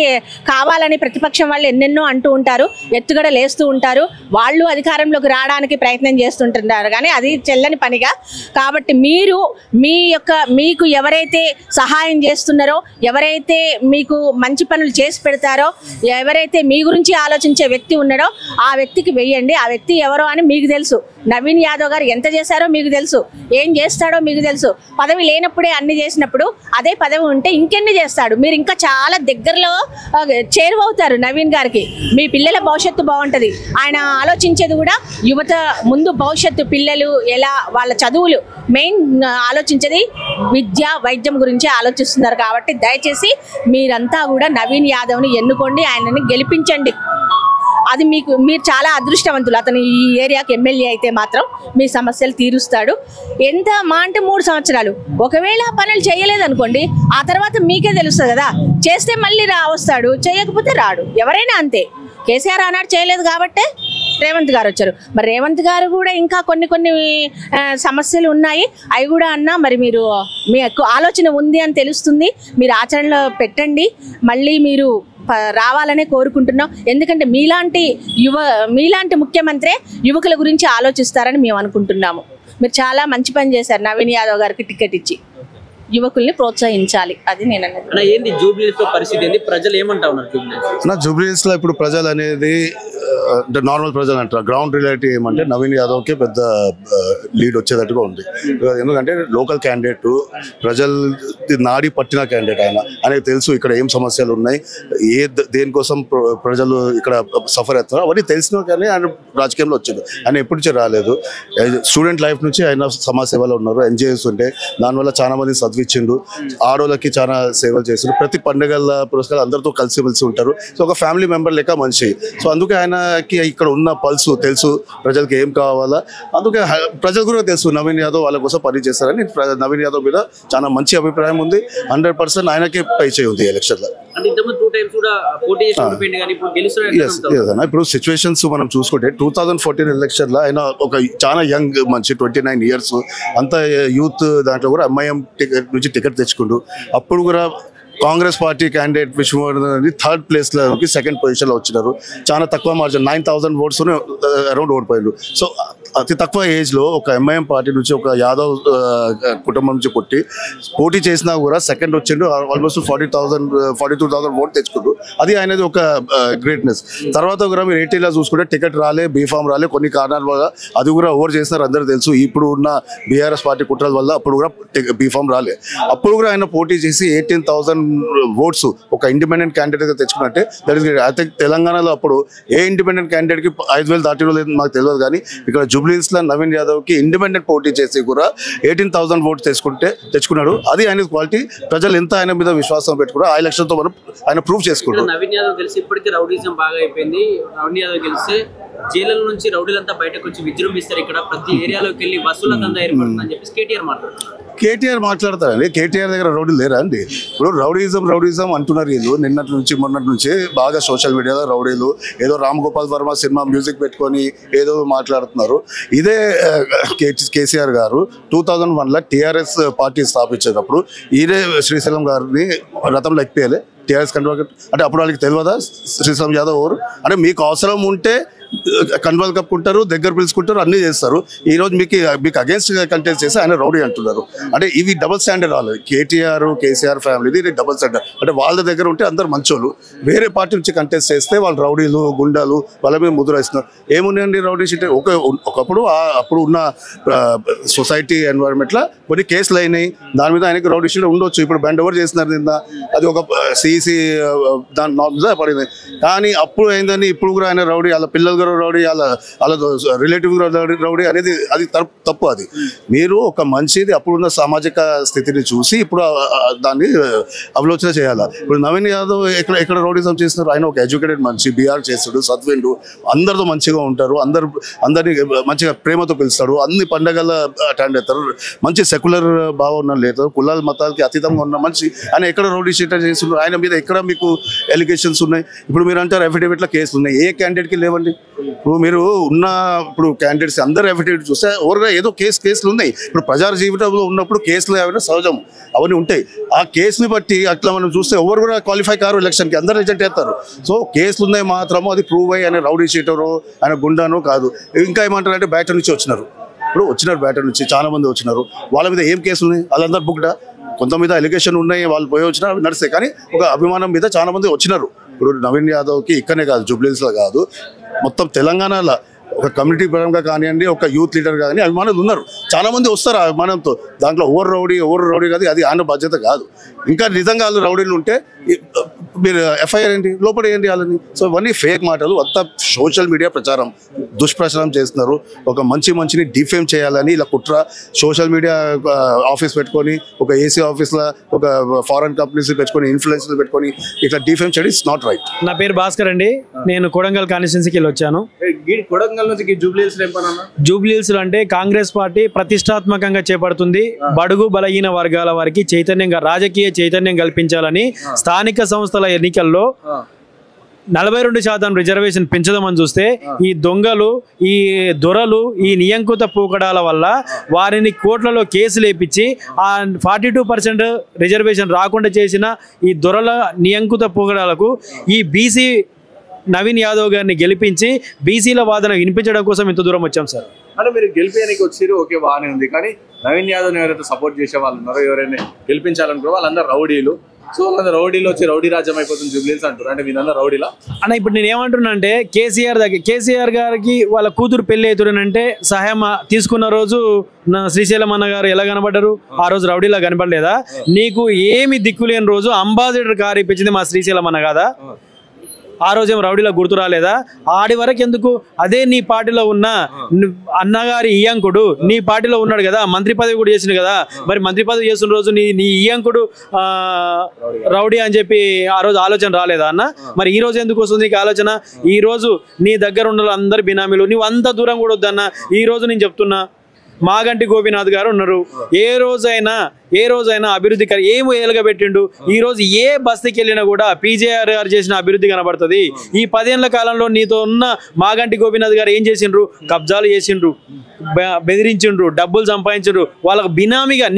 కావాలని ప్రతిపక్షం వాళ్ళు ఎన్నెన్నో అంటూ ఉంటారు, ఎత్తుగడ లేస్తూ ఉంటారు, వాళ్ళు అధికారంలోకి రావడానికి ప్రయత్నం చేస్తుంటున్నారు, కానీ అది చెల్లని పనిగా. కాబట్టి మీకు ఎవరైతే సహాయం చేస్తున్నారో, ఎవరైతే మీకు మంచి పనులు చేసి పెడతారో, ఎవరైతే మీ గురించి ఆలోచించే వ్యక్తి ఉన్నాడో ఆ వ్యక్తికి వెయ్యండి. ఆ వ్యక్తి ఎవరో అని మీకు తెలుసు. నవీన్ యాదవ్ గారు ఎంత చేశారో మీకు తెలుసు, ఏం చేస్తాడో మీకు తెలుసు. పదవి లేనప్పుడే అన్ని చేసినప్పుడు అదే పదవి ఉంటే ఇంకెన్ని చేస్తాడు? మీరు ఇంకా చాలా దగ్గరలో చేరువవుతారు నవీన్ గారికి. మీ పిల్లల భవిష్యత్తు బాగుంటుంది. ఆయన ఆలోచించేది కూడా యువత ముందు భవిష్యత్తు, పిల్లలు ఎలా వాళ్ళ చదువులు మెయిన్ ఆలోచించేది విద్య, వైద్యం గురించి ఆలోచిస్తున్నారు. కాబట్టి దయచేసి మీరంతా కూడా నవీన్ యాదవ్ని ఎన్నుకోండి, ఆయనని గెలిపించండి. అది మీరు చాలా అదృష్టవంతులు. అతను ఈ ఏరియాకి ఎమ్మెల్యే అయితే మాత్రం మీ సమస్యలు తీరుస్తాడు. ఎంత మా అంటే 3 సంవత్సరాలు. ఒకవేళ పనులు చేయలేదనుకోండి, ఆ తర్వాత మీకే తెలుస్తుంది కదా. చేస్తే మళ్ళీ వస్తాడు, చేయకపోతే రాడు. ఎవరైనా అంతే. కేసీఆర్ ఆనాడు చేయలేదు కాబట్టే రేవంత్ గారు వచ్చారు. మరి రేవంత్ గారు కూడా ఇంకా కొన్ని సమస్యలు ఉన్నాయి. అవి కూడా అన్నా మరి మీరు మీ ఆలోచన ఉంది అని తెలుస్తుంది. మీరు ఆచరణలో పెట్టండి. మళ్ళీ మీరు రావాలనే కోరుకుంటున్నాం. ఎందుకంటే మీలాంటి ముఖ్యమంత్రి యువకుల గురించి ఆలోచిస్తారని మేము అనుకుంటున్నాము. మీరు చాలా మంచి పని చేశారు. నవీన్ యాదవ్ గారికి టికెట్ ఇచ్చి యువకుల్ని ప్రోత్సహించాలి. అది నేను అన్నది. ఏంది జూబ్లీహిల్స్ పరిస్థితి ఏంది? ప్రజలు ఏమంటా ఉన్నారు జూబ్లీహిల్స్ లో? ఇప్పుడు ప్రజలు అనేది అంటే నార్మల్ ప్రజలు అంటారు. గ్రౌండ్ రియాలిటీ ఏమంటే నవీన్ యాదవ్కి పెద్ద లీడ్ వచ్చేటట్టుగా ఉంది. ఎందుకంటే లోకల్ క్యాండిడేట్, ప్రజలు నాడి పట్టిన క్యాండిడేట్. ఆయనకు తెలుసు ఇక్కడ ఏం సమస్యలు ఉన్నాయి, దేనికోసం ప్రజలు ఇక్కడ సఫర్ అవుతున్నారు అవన్నీ తెలిసిన కానీ ఆయన రాజకీయంలో వచ్చాడు. ఆయన ఎప్పటి నుంచే రాలేదు. స్టూడెంట్ లైఫ్ నుంచి ఆయన సమాజ సేవలో ఉన్నారు. ఎన్జిఓస్ ఉంటే దానివల్ల చాలా మంది చదివించిండు. ఆడోళ్ళకి చాలా సేవలు చేసిండు. ప్రతి పండుగల పురస్కారాలు అందరితో కలిసిమెలిసి ఉంటారు. సో ఒక ఫ్యామిలీ మెంబర్ లెక్క మనిషి. సో అందుకే ఆయనకి ఇక్కడ ఉన్న పల్సు తెలుసు, ప్రజలకి ఏం కావాలా. అందుకే ప్రజలు కూడా తెలుసు నవీన్ యాదవ్ వాళ్ళ కోసం పని చేస్తారని. నవీన్ యాదవ్ మీద చాలా మంచి అభిప్రాయం ఉంది. 100% ఆయనకే పై చేయి ఉంది ఎలక్షన్ లో. ఇప్పుడు సిచ్యువేషన్స్ మనం చూసుకుంటే 2014 ఎలక్షన్ లో ఆయన ఒక చాలా యంగ్ మంచి 29 ఇయర్స్ అంత యూత్ దాంట్లో కూడా ఎంఐఎం నుంచి టికెట్ తెచ్చుకుంటూ అప్పుడు కూడా Congress party candidate Vishnuvardhan 3rd place లోకి 2nd పొజిషన్ లో వచ్చినారు. చాలా తక్కువ మార్జిన్ 9,000 votes అరౌండ్ ఓడిపోయారు. సో అతి తక్కువ ఏజ్ లో ఒక ఎంఐఎం పార్టీ నుంచి ఒక యాదవ్ కుటుంబం నుంచి పోటీ చేసినా కూడా 2nd వచ్చిండు. ఆల్మోస్ట్ 42,000 votes తెచ్చుకుంటూ అది ఆయనది ఒక గ్రేట్నెస్. తర్వాత కూడా మీరు 80 లో చూసుకుంటే టికెట్ రాలే, బీఫామ్ రాలే, కొన్ని కారణాల వల్ల అది కూడా ఓవర్ చేసినారు. అందరూ తెలుసు. ఇప్పుడు ఉన్న బీఆర్ఎస్ పార్టీ కుట్రల వల్ల అప్పుడు కూడా బీఫామ్ రాలే. అప్పుడు కూడా ఆయన పోటీ చేసి 18,000 votes ఒక ఇండిపెండెంట్ క్యాండిడేట్ గా తెచ్చుకున్నట్టే. That is great. అయితే తెలంగాణలో అప్పుడు ఏ ఇండిపెండెంట్ క్యాండిడేట్ కి 5,000 దాటిలో లేదు మాకు తెలియదు. కానీ ఇక్కడ జూబ్లీహిల్స్ లో నవీన్ యాదవ్ కి ఇండిపెండెంట్ పోటీ చేసి కూడా 18,000 votes తెచ్చుకున్నాడు. అది ఆయన క్వాలిటీ. ప్రజలు ఎంత ఆయన మీద విశ్వాసం పెట్టుకున్నారు ఆ ఎలక్షన్ తో మనం ఆయన ప్రూవ్ చేసుకున్నాడు. నవీన్ యాదవ్ గెలిచి ఇప్పటికీ రౌడీజం బాగా అయిపోయింది. నవీన్ యాదవ్ గెలిస్తే జైలుల నుంచి రౌడీలంతా బయటకు వచ్చి విజృంభిస్తారు. ఇక్కడ ప్రతి ఏరియాలోకి వెళ్ళి బస్సుల దందా ఏర్పడుతుందని చెప్పేసి కేటీఆర్ మాట్లాడతారండి. కేటీఆర్ దగ్గర రౌడీలు లేరా అండి? ఇప్పుడు రౌడీజం అంటున్నారు వీళ్ళు. మొన్నటి నుంచి బాగా సోషల్ మీడియాలో రౌడీలు ఏదో రామ్ గోపాల్ వర్మ సినిమా మ్యూజిక్ పెట్టుకొని ఏదో మాట్లాడుతున్నారు. ఇదే కేసీఆర్ గారు 2001లో టీఆర్ఎస్ పార్టీ స్థాపించేటప్పుడు ఇదే శ్రీశైలం గారిని రథంలో ఎక్కిపోయాలి. టీఆర్ఎస్ కంట్రోల్ అంటే అప్పుడు వాళ్ళకి తెలియదా శ్రీశైలం యాదవ్ ఎవరు అంటే? మీకు అవసరం ఉంటే కన్వాల్ కప్పుకుంటారు, దగ్గర పిలుచుకుంటారు, అన్నీ చేస్తారు. ఈ రోజు మీకు అగేన్స్ట్ కంటెస్ట్ చేసి ఆయన రౌడీ అంటున్నారు. అంటే ఇవి డబుల్ స్టాండర్డ్. వాళ్ళు కేసీఆర్ ఫ్యామిలీది ఇది డబుల్ స్టాండర్డ్. అంటే వాళ్ళ దగ్గర ఉంటే అందరు మంచోళ్ళు, వేరే పార్టీ నుంచి కంటెస్ట్ చేస్తే వాళ్ళు రౌడీలు, గుండాలు, వాళ్ళ మీద ముద్రేస్తున్నారు. ఏమున్నాయండి రౌడీ షీట్? ఒకప్పుడు అప్పుడు ఉన్న సొసైటీ ఎన్వైరన్మెంట్లో కొన్ని కేసులు అయినాయి. దాని మీద ఆయనకి రౌడీ షీట్ ఉండొచ్చు. ఇప్పుడు బెండ్ ఓవర్ చేస్తున్నారు నిన్న, అది ఒక సిఈసి దాని మీద పడింది. కానీ అప్పుడు అయిందని ఇప్పుడు కూడా ఆయన రౌడీ, వాళ్ళ పిల్లలు రౌడీ, వాళ్ళ రిలేటివ్ రౌడీ అనేది అది తప్పు. అది మీరు ఒక మంచిది అప్పుడున్న సామాజిక స్థితిని చూసి ఇప్పుడు దాన్ని అవలోచన చేయాలి. ఇప్పుడు నవీన్ యాదవ్ ఎక్కడ రౌడీజం చేస్తున్నారు? ఆయన ఒక ఎడ్యుకేటెడ్ మనిషి, బీఆర్ చేస్తాడు, చదివిండు, అందరితో మంచిగా ఉంటారు, అందరినీ మంచిగా ప్రేమతో పిలుస్తాడు, అన్ని పండగల అటెండ్ అవుతారు, మంచి సెక్యులర్ భావన లేదు, కులాల మతాలకి అతీతంగా ఉన్న మనిషి. ఆయన ఎక్కడ రౌడీ షీటర్ చేస్తున్నారు? ఆయన మీద ఎక్కడ మీకు ఎలిగేషన్స్ ఉన్నాయి? ఇప్పుడు మీరు అంటారు అఫిడవిట్లో కేసులు ఉన్నాయి. ఏ క్యాండిడేట్కి లేవండి. ఇప్పుడు క్యాండిడేట్స్ అందరు అఫిడవిట్ చూస్తే ఓవర్గా ఏదో కేసులు ఉన్నాయి. ఇప్పుడు ప్రజా జీవితంలో ఉన్నప్పుడు కేసులు ఏమైనా సహజం, అవన్నీ ఉంటాయి. ఆ కేసుని బట్టి అట్లా మనం చూస్తే ఎవరు కూడా క్వాలిఫై కారు ఎలక్షన్కి, అందరు రిజెక్ట్ చేస్తారు. సో కేసులు ఉన్నాయి మాత్రము అది ప్రూవ్ అయ్యి ఆయన రౌడీ షీటరు, ఆయన గుండాను కాదు. ఇంకా ఏమంటారు అంటే బయట నుంచి వచ్చినారు. ఇప్పుడు బయట నుంచి చాలా మంది వచ్చినారు. వాళ్ళ మీద ఏం కేసులు ఉన్నాయి? వాళ్ళందరూ బుక్డా. కొంత మీద ఎలిగేషన్ ఉన్నాయి, వాళ్ళు పోయి వచ్చినా నడుస్తాయి. కానీ ఒక అభిమానం మీద చాలా మంది వచ్చినారు. ఇప్పుడు నవీన్ యాదవ్కి ఇక్కడనే కాదు, జూబ్లీహిల్స్లో కాదు, మొత్తం తెలంగాణలో ఒక కమ్యూనిటీ పరంగా కానివ్వండి, ఒక యూత్ లీడర్ కానీ అభిమానులు ఉన్నారు, చాలా మంది వస్తారు ఆ అభిమానంతో. దాంట్లో ఓవర్ రౌడీ కాదు, అది ఆయన బాధ్యత కాదు. ఇంకా నిజంగా వాళ్ళు రౌడీలు ఉంటే మీరు ఎఫ్ఐఆర్ ఏంటి, లోపల ఏంటి వాళ్ళని. సో ఇవన్నీ ఫేక్ మాటలు, అంతా సోషల్ మీడియా ప్రచారం, దుష్ప్రచారం చేస్తున్నారు. ఒక మంచిని డిఫేమ్ చేయాలని ఇలా కుట్ర. సోషల్ మీడియా ఆఫీస్ పెట్టుకొని, ఒక ఏసీ ఆఫీస్లో ఒక ఫారెన్ కంపెనీస్ పెట్టుకొని, ఇన్ఫ్లుయెన్సర్లు పెట్టుకొని ఇట్లా డిఫేమ్ చేయడం ఇట్స్ నాట్ రైట్. నా పేరు భాస్కర్ అండి, నేను కొడంగల్ కాన్స్టిట్యున్సీకి వెళ్ళి వచ్చాను. కొడంగల్ నుంచి జూబ్లీహిల్స్ జూబ్లీహిల్స్ అంటే కాంగ్రెస్ పార్టీ ప్రతిష్టాత్మకంగా చేపడుతుంది. బడుగు బలహీన వర్గాల వారికి రాజకీయ చైతన్యం కల్పించాలని స్థానిక సంస్థల ఎన్నికల్లో 42% రిజర్వేషన్ పెంచదామని చూస్తే ఈ దొంగలు, ఈ దొరలు, ఈ నియంకుత పోకడాల వల్ల వారిని కోట్లలో కేసులు వేయించి ఆ 42% రిజర్వేషన్ రాకుండా చేసిన ఈ దొరల నియంకుత పోకడాలకు ఈ బీసీ నవీన్ యాదవ్ గారిని గెలిపించి బీసీల వాదన వినిపించడం కోసం ఇంత దూరం వచ్చాం సార్. అంటే మీరు గెలిపేయడానికి వచ్చారు, ఓకే బాగానే ఉంది. కానీ నవీన్ యాదవ్ ఎవరైతే సపోర్ట్ చేసే వాళ్ళు ఉన్నారో, ఎవరైనా గెలిపించాలనుకున్నారో వాళ్ళందరూ రౌడీలు. సో వాళ్ళందరూ రౌడీలు వచ్చి రౌడీ రాజ్యం అయిపోతుంది జూబ్లీహిల్స్ అంటారు. అంటే వీళ్ళందరూ రౌడీలా అన్న? ఇప్పుడు నేను ఏమంటున్నా అంటే కేసీఆర్ గారికి వాళ్ళ కూతురు పెళ్లి అవుతుందంటే సహాయం తీసుకున్న రోజు శ్రీశైలం అన్న గారు ఎలా కనబడ్డారు? ఆ రోజు రౌడీలా కనబడలేదా? నీకు ఏమి దిక్కులేని రోజు అంబాసిడర్ కారు ఇప్పించింది మా శ్రీశైలం అన్న కదా? ఆ రోజు ఏమో రౌడీలో గుర్తు రాలేదా? ఆడి వరకు ఎందుకు? అదే నీ పార్టీలో ఉన్న అన్నగారి ఇయ్యంకుడు నీ పార్టీలో ఉన్నాడు కదా, మంత్రి పదవి కూడా చేసిండు కదా. మరి మంత్రి పదవి చేసిన రోజు నీ ఇయ్యంకుడు రౌడీ అని చెప్పి ఆ రోజు ఆలోచన రాలేదా అన్న? మరి ఈ రోజు ఎందుకు వస్తుంది నీకు ఆలోచన? ఈ రోజు నీ దగ్గర ఉన్న అందరు బినామీలు, నువ్వు అంత దూరం కూడా వద్దన్న. ఈ రోజు నేను చెప్తున్నా, మాగంటి గోపీనాథ్ గారు ఉన్నారు. ఏ రోజైనా అభివృద్ధి ఏమో ఎలగబెట్టిండు. ఈ రోజు ఏ బస్తీకి వెళ్ళినా కూడా పీజేఆర్ గారు చేసిన అభివృద్ధి కనబడుతుంది. ఈ 10 ఏళ్ల కాలంలో నీతో ఉన్న మాగంటి గోపీనాథ్ గారు ఏం చేసిండ్రు? కబ్జాలు చేసిండ్రు, బెదిరించిండ్రు, డబ్బులు సంపాదించిండ్రు. వాళ్ళకు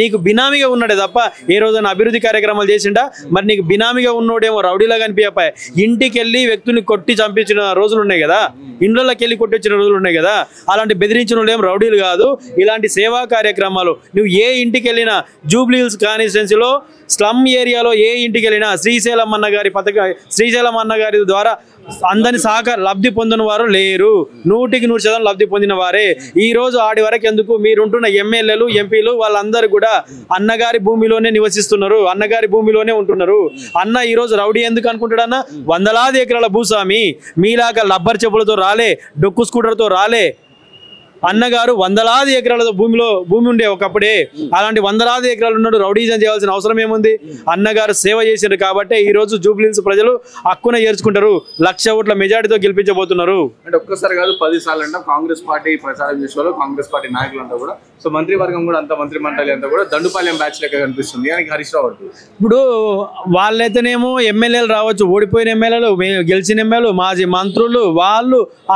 నీకు బినామీగా ఉన్నాడే తప్ప ఏ రోజైనా అభివృద్ధి కార్యక్రమాలు చేసిండా? మరి నీకు బినామీగా ఉన్నోడేమో రౌడీలా కనిపించపాయి. ఇంటికి వెళ్ళి వ్యక్తుల్ని కొట్టి చంపించిన రోజులు ఉన్నాయి కదా, ఇండ్లకి వెళ్ళి కొట్టించిన రోజులు ఉన్నాయి కదా. అలాంటి బెదిరించిన వాళ్ళు ఏం రౌడీలు కాదు. ఇలాంటి సేవా కార్యక్రమాలు నువ్వు ఏ ఇంటికి వెళ్ళినా, జూబ్లీహిల్స్ కాన్స్టిట్యున్సీలో స్లమ్ ఏరియాలో ఏ ఇంటికి వెళ్ళినా శ్రీశైలం అన్న గారి ద్వారా అందరిని లబ్ధి పొందిన వారు లేరు. 100% లబ్ధి పొందిన వారే. ఈ రోజు ఆడి వరకు ఎందుకు? మీరుంటున్న ఎమ్మెల్యేలు, ఎంపీలు వాళ్ళందరూ కూడా అన్నగారి భూమిలోనే నివసిస్తున్నారు, అన్నగారి భూమిలోనే ఉంటున్నారు. అన్న ఈ రోజు రౌడీ ఎందుకు అనుకుంటాడన్న? వందలాది ఎకరాల భూస్వామి. మీలాగా లబ్బర్ చెప్పులతో రాలే, డొక్కు స్కూటర్తో రాలే. అన్నగారు వందలాది ఎకరాల భూమి ఉండే ఒకప్పుడే. అలాంటి వందలాది ఎకరాలు ఉన్నాడు, రౌడీజం చేయాల్సిన అవసరం ఏముంది? అన్నగారు సేవ చేశారు కాబట్టి ఈ రోజు జూబ్లీహిల్స్ ప్రజలు హక్కున చేర్చుకుంటారు. 1,00,000 ఓట్ల మెజారిటీతో గెలిపించబోతున్నారు. అంటే ఒక్కసారి కాదు 10 సార్లు అంటే కాంగ్రెస్ పార్టీ ప్రచారం చేసేవాళ్ళు, కాంగ్రెస్ పార్టీ నాయకులు అంతా కూడా. సో మంత్రివర్గం కూడా అంత మంత్రి మండలి అంతా కూడా దండుపాలెం బ్యాచ్ లెక్క కనిపిస్తుంది. కానీ హరీష్ రావు ఇప్పుడు వాళ్ళైతేనేమో ఎమ్మెల్యేలు రావచ్చు, ఓడిపోయిన ఎమ్మెల్యేలు, గెలిచిన ఎమ్మెల్యేలు, మాజీ మంత్రులు,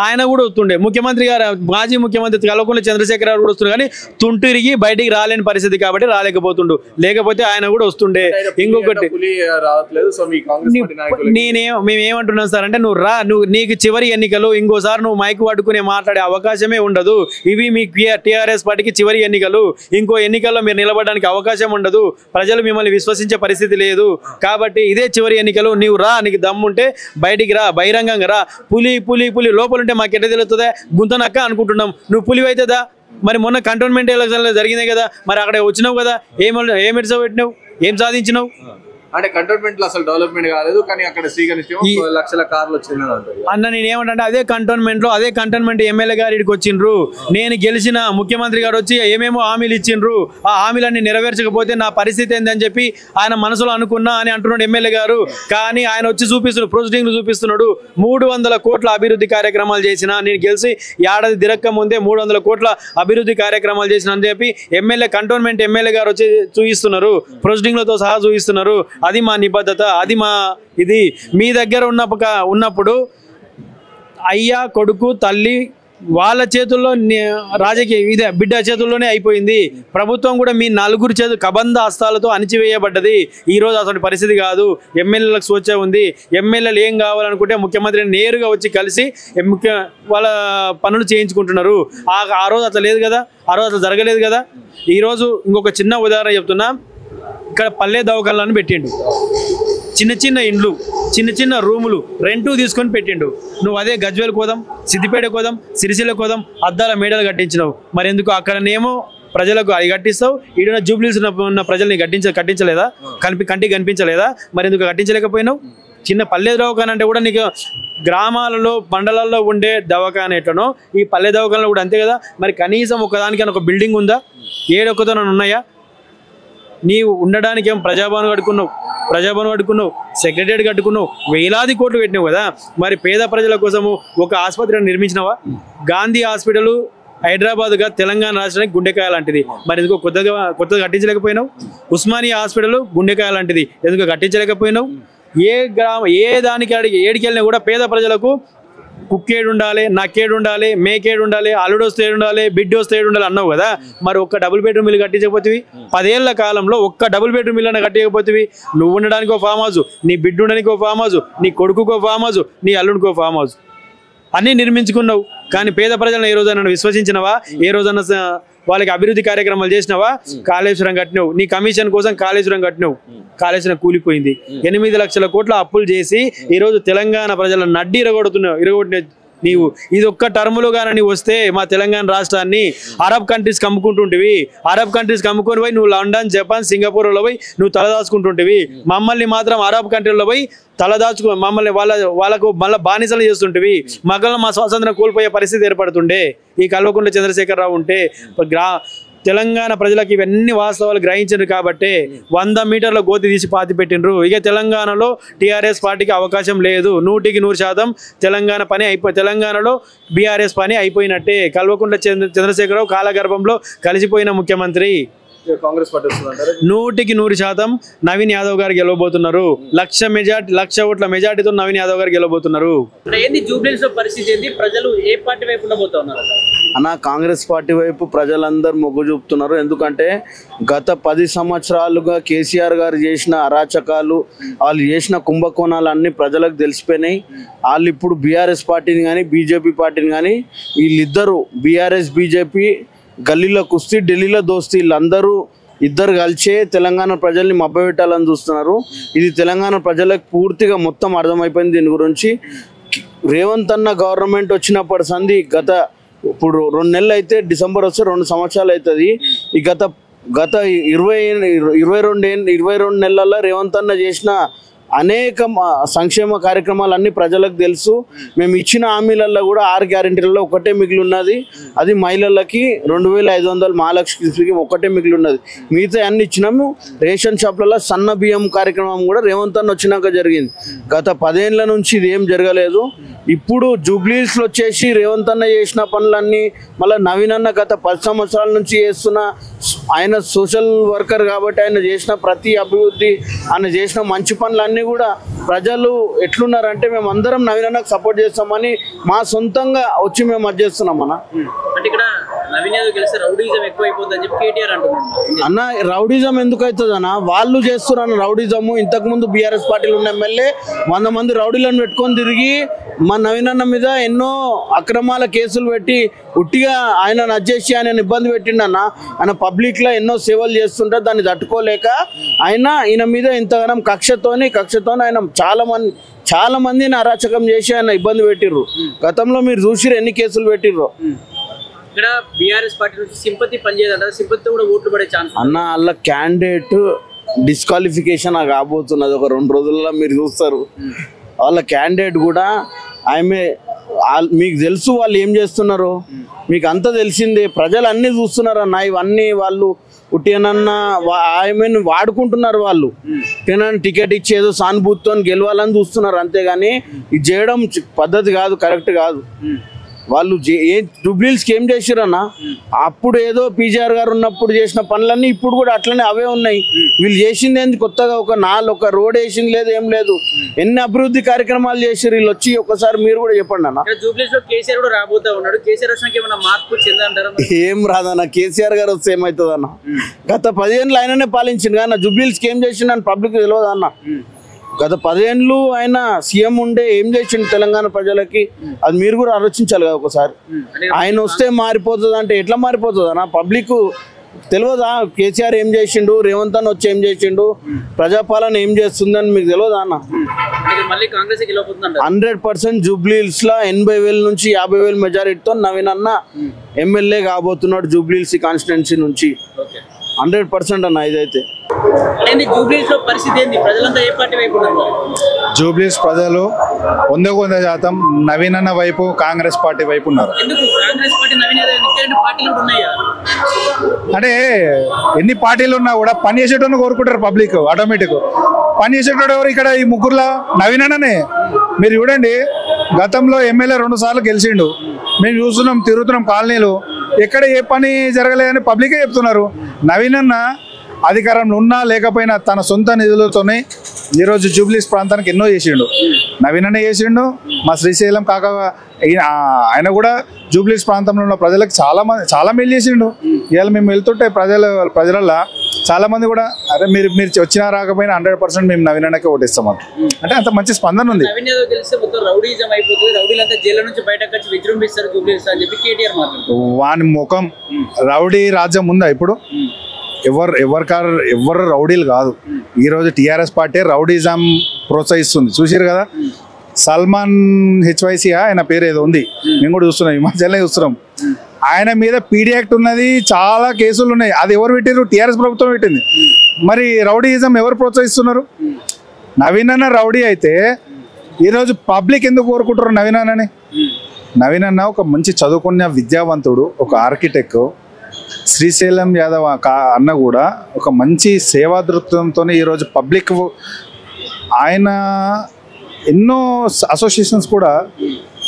ఆయన కూడా వస్తుండే. ముఖ్యమంత్రి గారు, మాజీ ముఖ్యమంత్రి కల్వకుంట్ల చంద్రశేఖర్ గారు కూడా వస్తున్నారు. కానీ తుంటిరిగి బయటికి రాలేని పరిస్థితి కాబట్టి రాలేకపోతుండు. లేకపోతే ఆయన కూడా వస్తుండే. ఇంకొకటి మేమేమంటున్నాం సార్ అంటే, నీకు చివరి ఎన్నికలు, ఇంకోసారి నువ్వు మైకు పట్టుకునే మాట్లాడే అవకాశమే ఉండదు. ఇవి మీ టీఆర్ఎస్ పార్టీకి చివరి ఎన్నికలు. ఇంకో ఎన్నికల్లో మీరు నిలబడడానికి అవకాశం ఉండదు. ప్రజలు మిమ్మల్ని విశ్వసించే పరిస్థితి లేదు. కాబట్టి ఇదే చివరి ఎన్నికలు. నీవు నీకు దమ్ముంటే బయటికి రా, బహిరంగంగా రా. పులి లోపలుంటే మాకెట్ట తెలుస్తుందా? గుంతనక్క అనుకుంటున్నాం. నువ్వు పులివైతేదా? మరి మొన్న కంటోన్మెంట్ ఎలక్షన్లో జరిగినాయి కదా, మరి అక్కడ వచ్చినావు కదా, ఏం పెట్టినావు, ఏం సాధించినావు? అంటే కంటోన్మెంట్ లో అసలు డెవలప్మెంట్ కాలేదు, కానీ అక్కడ శ్రీకరిష్టం 1,00,000 కార్లు వచ్చింది అన్న. నేను ఏమంటే అదే కంటోన్మెంట్ ఎమ్మెల్యే గారు ఇక్కడికి వచ్చిండ్రు. నేను గెలిచిన ముఖ్యమంత్రి గారు వచ్చి ఏమేమో హామీలు ఇచ్చిండ్రు. ఆ హామీలన్నీ నెరవేర్చకపోతే నా పరిస్థితి ఏందని చెప్పి ఆయన మనసులో అనుకున్నా అని అంటున్నాడు ఎమ్మెల్యే గారు. కానీ ఆయన వచ్చి ప్రొసీడింగ్ చూపిస్తున్నాడు. 300 కోట్ల అభివృద్ధి కార్యక్రమాలు చేసిన, నేను గెలిచి ఏడాది తిరక్క ముందే 300 కోట్ల అభివృద్ధి కార్యక్రమాలు చేసిన అని చెప్పి కంటోన్మెంట్ ఎమ్మెల్యే గారు వచ్చి చూపిస్తున్నారు. ప్రొసీడింగ్లతో సహా చూపిస్తున్నారు. అది మా నిబద్ధత, అది మా ఇది. మీ దగ్గర ఉన్నప్పుడు అయ్యా, కొడుకు, తల్లి వాళ్ళ చేతుల్లో రాజకీయ ఇదే బిడ్డ చేతుల్లోనే అయిపోయింది. ప్రభుత్వం కూడా మీ 4 చేతులు కబంధ హస్తాలతో అణిచివేయబడ్డది. ఈ రోజు అసలు పరిస్థితి కాదు. ఎమ్మెల్యేలకు స్వేచ్ఛ ఉంది. ఎమ్మెల్యేలు ఏం కావాలనుకుంటే ముఖ్యమంత్రిని నేరుగా వచ్చి కలిసి వాళ్ళ పనులు చేయించుకుంటున్నారు. ఆ రోజు అట్లా లేదు కదా, ఆ రోజు అట్లా జరగలేదు కదా. ఈరోజు ఇంకొక చిన్న ఉదాహరణ చెప్తున్నా. ఇక్కడ పల్లె దవాఖానాలను పెట్టిండు. చిన్న చిన్న ఇండ్లు, చిన్న చిన్న రూములు రెంట్ తీసుకొని పెట్టిండు. నువ్వు అదే గజ్వేల్ కోదాం, సిద్దిపేట కోదాం, సిరిసిల్ల కోదాం అద్దాల మేడలు కట్టించినావు. మరి ఎందుకు అక్కడనేమో ప్రజలకు అది కట్టిస్తావు, ఈడున్న జూబ్లీస్ ఉన్న ప్రజల్ని కట్టించలేదా? కంటికి కనిపించలేదా? మరి ఎందుకు కట్టించలేకపోయినావు? చిన్న పల్లె దవాఖాన అంటే కూడా నీకు గ్రామాలలో మండలాల్లో ఉండే దవాఖాన ఎట్లనో ఈ పల్లె దవాఖానలో కూడా అంతే కదా. మరి కనీసం ఒకదానికైనా ఒక బిల్డింగ్ ఉందా? ఏడొక్కతో ఉన్నాయా? నీవు ఉండడానికి ఏం ప్రజాభవన్ కట్టుకున్నావు, సెక్రటరియట్ కట్టుకున్నావు, వేలాది కోట్లు పెట్టినావు కదా. మరి పేద ప్రజల కోసము ఒక ఆసుపత్రిని నిర్మించినవా? గాంధీ హాస్పిటల్ హైదరాబాద్గా తెలంగాణ రాష్ట్రానికి గుండెకాయ లాంటిది, మరి ఎందుకో కొత్తగా కట్టించలేకపోయినావు? ఉస్మానియా హాస్పిటల్ గుండెకాయ లాంటిది, ఎందుకు కట్టించలేకపోయినావు? ఏ దానికి ఏడికెళ్ళినా కూడా పేద ప్రజలకు కుక్కేడు ఉండాలి, నక్కేడు ఉండాలి, మేకేడు ఉండాలి, అల్లుడు వస్తే ఉండాలి, బిడ్డ వస్తే ఉండాలి అన్నావు కదా. మరి ఒక్క డబుల్ బెడ్రూమ్ ఇల్లు కట్టించకపోతే 10 ఏళ్ల కాలంలో ఒక్క డబుల్ బెడ్రూమ్ ఇల్లు కట్టకపోతే నువ్వు ఉండడానికి ఒక ఫామ్ హౌస్, నీ బిడ్డ ఉండడానికి ఒక ఫామ్ హౌస్, నీ కొడుకుకో ఫామ్ హౌస్, నీ అల్లుడికో ఫామ్ హౌస్ అన్నీ నిర్మించుకున్నావు. కానీ పేద ప్రజలను ఏ రోజైనా విశ్వసించినవా? ఏ రోజైనా వాళ్ళకి అభివృద్ధి కార్యక్రమాలు చేసినావా? కాళేశ్వరం కట్టినావు, నీ కమిషన్ కోసం కాళేశ్వరం కట్టినావు, కాళేశ్వరం కూలిపోయింది. 8 లక్షల కోట్ల అప్పులు చేసి ఈరోజు తెలంగాణ ప్రజల నడ్డి ఇరగొట్టిన నీవు ఇది ఒక్క టర్ములో కానీ నీవు వస్తే మా తెలంగాణ రాష్ట్రాన్ని అరబ్ కంట్రీస్కి అమ్ముకుంటుంటివి. అరబ్ కంట్రీస్కి అమ్ముకొని పోయి నువ్వు లండన్, జపాన్, సింగపూర్లో పోయి నువ్వు తలదాచుకుంటుంటివి. మమ్మల్ని మాత్రం అరబ్ కంట్రీలో పోయి మమ్మల్ని వాళ్ళకు మళ్ళీ బానిసలు చేస్తుంటివి. మగలను మా స్వాతంత్రం కోల్పోయే పరిస్థితి ఏర్పడుతుండే ఈ కల్వకుంట్ల చంద్రశేఖరరావు ఉంటే. తెలంగాణ ప్రజలకు ఇవన్నీ వాస్తవాలు గ్రహించారు కాబట్టి 100 మీటర్ల గోతి తీసి పాతి పెట్టిండ్రు. ఇక తెలంగాణలో టీఆర్ఎస్ పార్టీకి అవకాశం లేదు. 100% తెలంగాణలో బీఆర్ఎస్ పని అయిపోయినట్టే. కల్వకుంట్ల చంద్రశేఖరరావు కాలగర్భంలో కలిసిపోయిన ముఖ్యమంత్రి. కాంగ్రెస్ పార్టీ 100% నవీన్ యాదవ్ గారు గెలవబోతున్నారు. 1,00,000 ఓట్ల మెజార్టీతో నవీన్ యాదవ్ గారు గెలవబోతున్నారు. పరిస్థితి ఏంది? ప్రజలు ఏ పార్టీ వైపు ఉండబోతున్నారు అన్న? కాంగ్రెస్ పార్టీ వైపు ప్రజలందరూ మొగ్గు చూపుతున్నారు. ఎందుకంటే గత 10 సంవత్సరాలుగా కేసీఆర్ గారు చేసిన అరాచకాలు, వాళ్ళు చేసిన కుంభకోణాలు అన్నీ ప్రజలకు తెలిసిపోయినాయి. వాళ్ళు ఇప్పుడు బీఆర్ఎస్ పార్టీని కానీ బీజేపీ పార్టీని కానీ వీళ్ళిద్దరూ బీఆర్ఎస్ బీజేపీ గల్లీలో కుస్తీ ఢిల్లీలో దోస్తీ వీళ్ళందరూ ఇద్దరు కలిసే తెలంగాణ ప్రజల్ని మభ్యపెట్టాలని చూస్తున్నారు. ఇది తెలంగాణ ప్రజలకు పూర్తిగా మొత్తం అర్థమైపోయింది. దీని గురించి రేవంత్ అన్న గవర్నమెంట్ వచ్చినప్పటి సంది ఇప్పుడు 2 నెలలు అయితే, డిసెంబర్ వస్తే 2 సంవత్సరాలు అవుతుంది. ఈ గత 22 నెలల్లో రేవంత్ అన్న చేసిన అనేక సంక్షేమ కార్యక్రమాలు అన్ని ప్రజలకు తెలుసు. మేము ఇచ్చిన హామీలలో కూడా 6 గ్యారెంటీలలో ఒకటే మిగిలి ఉన్నది. అది మహిళలకి 2,500 మహాలక్ష్మికి ఒకటే మిగిలి ఉన్నది. మిగతా అన్ని ఇచ్చినాము. రేషన్ షాప్లలో సన్న బియ్యం కార్యక్రమం కూడా రేవంత్ అన్న వచ్చినాక జరిగింది. గత 10 ఏళ్ల నుంచి ఇది ఏం జరగలేదు. ఇప్పుడు జూబ్లీస్లో వచ్చేసి రేవంత్ అన్న చేసిన పనులన్నీ మళ్ళీ నవీన్ అన్న గత 10 సంవత్సరాల నుంచి చేస్తున్న, ఆయన సోషల్ వర్కర్ కాబట్టి ఆయన చేసిన ప్రతి అభివృద్ధి, ఆయన చేసిన మంచి పనులన్నీ కూడా ప్రజలు ఎట్లున్నారంటే మేము అందరం నవీన్ అన్నకు సపోర్ట్ చేస్తామని మా సొంతంగా వచ్చి మేము అది చేస్తున్నాం అన్న. అన్న రౌడీజం ఎందుకు అవుతుంది అన్న? వాళ్ళు చేస్తున్నారు రౌడీజము. ఇంతకుముందు బీఆర్ఎస్ పార్టీలో ఉన్న ఎమ్మెల్యే 100 మంది రౌడీలను పెట్టుకొని తిరిగి మా నవీన్ అన్న మీద ఎన్నో అక్రమాల కేసులు పెట్టి ఉట్టిగా ఆయన నచ్చేసి ఆయన ఇబ్బంది పెట్టిండన్న. ఆయన పబ్లిక్లో ఎన్నో సేవలు చేస్తుంటే దాన్ని తట్టుకోలేక ఈయన మీద ఇంతగానం కక్షతోని ఆయన చాలా మందిని అరాచకం చేసి ఆయన ఇబ్బంది పెట్టిర్రు. గతంలో మీరు చూసిరు ఎన్ని కేసులు పెట్టిర్రు. ఇక్కడ బీఆర్ఎస్ పార్టీ నుంచి సింపతి పనిచేయదంటారు, సింపతి కూడా ఓట్లు పడే ఛాన్స్ అన్న. వాళ్ళ క్యాండిడేట్ డిస్క్వాలిఫికేషన్ కాబోతున్నది ఒక 2 రోజుల్లో మీరు చూస్తారు. వాళ్ళ క్యాండిడేట్ కూడా మీకు తెలుసు వాళ్ళు ఏం చేస్తున్నారు, మీకు అంతా తెలిసిందే. ప్రజలు అన్నీ చూస్తున్నారు అన్న. ఇవన్నీ వాళ్ళు ఉట్టినన్నా ఆమెను వాడుకుంటున్నారు. వాళ్ళు టికెట్ ఇచ్చేదో సానుభూతితో గెలవాలని చూస్తున్నారు అంతేగాని ఇది చేయడం పద్ధతి కాదు, కరెక్ట్ కాదు. వాళ్ళు జూబ్లీస్కి ఏం చేసిరన్నా? అప్పుడు ఏదో పీజీఆర్ గారు ఉన్నప్పుడు చేసిన పనులన్నీ ఇప్పుడు కూడా అట్లనే అవే ఉన్నాయి. వీళ్ళు చేసింది ఏంది కొత్తగా? ఒక రోడ్ వేసింది లేదు, ఏం లేదు. ఎన్ని అభివృద్ధి కార్యక్రమాలు చేసారు వీళ్ళు వచ్చి. ఒకసారి మీరు కూడా చెప్పండి అన్న. కేసీఆర్ కూడా రాబోతా ఉన్నాడు. కేసీఆర్ వచ్చినాక ఏమైనా మార్పు చెందంటారా? ఏం రాదన్న. కేసీఆర్ గారు వస్తే ఏమవుతుంది అన్న? గత 10 ఏళ్ళు ఆయననే పాలించింది కానీ జూబ్లీస్కి ఏం చేసిండు అని పబ్లిక్ తెలియదు అన్న. గత 10 ఏళ్ళు ఆయన సీఎం ఉండే ఏం చేసిండు తెలంగాణ ప్రజలకి? అది మీరు కూడా ఆలోచించాలి కదా ఒకసారి. ఆయన వస్తే మారిపోతుంది అంటే ఎట్లా మారిపోతుంది అన్న? పబ్లిక్ తెలియదా కేసీఆర్ ఏం చేసిండు, రేవంత్ అన్న వచ్చి ఏం చేసిండు, ప్రజాపాలన ఏం చేస్తుందని మీకు తెలియదా అన్న? 100% జూబ్లీహిల్స్ లో 80,000 నుంచి 50,000 మెజారిటీతో నవీన్ అన్న ఎమ్మెల్యే కాబోతున్నాడు జూబ్లీహిల్స్ కాన్స్టిట్యున్సీ నుంచి. 100% అన్న ఇదైతే. జూబ్లీహిల్స్ ప్రజలు 100% నవీన్ అన్న వైపు, కాంగ్రెస్ పార్టీ వైపు ఉన్నారు. అంటే ఎన్ని పార్టీలు ఉన్నా కూడా పని చేసేటోని కోరుకుంటారు పబ్లిక్ ఆటోమేటిక్. పని చేసేటోడు ఎవరు ఇక్కడ? ఈ ముగ్గురులా నవీన్ అన్ననే. మీరు చూడండి, గతంలో ఎమ్మెల్యే 2 సార్లు గెలిచిండు. మేము చూస్తున్నాం, తిరుగుతున్నాం కాలనీలు, ఎక్కడ ఏ పని జరగలేదని పబ్లికే చెప్తున్నారు. నవీన్ అన్న అధికారంలో ఉన్నా లేకపోయినా తన సొంత నిధులతోనే ఈరోజు జూబ్లీహిల్స్ ప్రాంతానికి ఎన్నో చేసిండు. నవీన్ అన్న చేసిండు. మా శ్రీశైలం కాక ఆయన కూడా జూబ్లీహిల్స్ ప్రాంతంలో ఉన్న ప్రజలకు చాలా మేలు చేసిండు. ఇవాళ మేము వెళ్తుంటే ప్రజలల్లో చాలా మంది కూడా అరే మీరు వచ్చినా రాకపోయినా 100% మేము నవీన్ అన్నకే ఓటేస్తాం అంటే అంత మంచి స్పందన ఉంది. వాని ముఖం రౌడీ రాజ్యం ఉందా ఇప్పుడు? ఎవరు రౌడీలు కాదు. ఈరోజు టీఆర్ఎస్ పార్టీ రౌడీజం ప్రోత్సహిస్తుంది. చూసారు కదా, సల్మాన్ హెచ్వైసీ ఆయన పేరు ఏదో ఉంది, మేము కూడా చూస్తున్నాం, ఈ మధ్యలో చూస్తున్నాం. ఆయన మీద పీడీ యాక్ట్ ఉన్నది, చాలా కేసులు ఉన్నాయి. అది ఎవరు పెట్టారు? టీఆర్ఎస్ ప్రభుత్వం పెట్టింది. మరి రౌడీయిజం ఎవరు ప్రోత్సహిస్తున్నారు? నవీన్ అన్న రౌడీ అయితే ఈరోజు పబ్లిక్ ఎందుకు కోరుకుంటారు నవీన్ అన్నని? నవీన్ అన్న ఒక మంచి చదువుకున్న విద్యావంతుడు, ఒక ఆర్కిటెక్ట్. శ్రీశైలం యాదవ్ అన్న కూడా ఒక మంచి సేవా దృక్పథంతో ఈరోజు పబ్లిక్, ఆయన ఎన్నో అసోసియేషన్స్ కూడా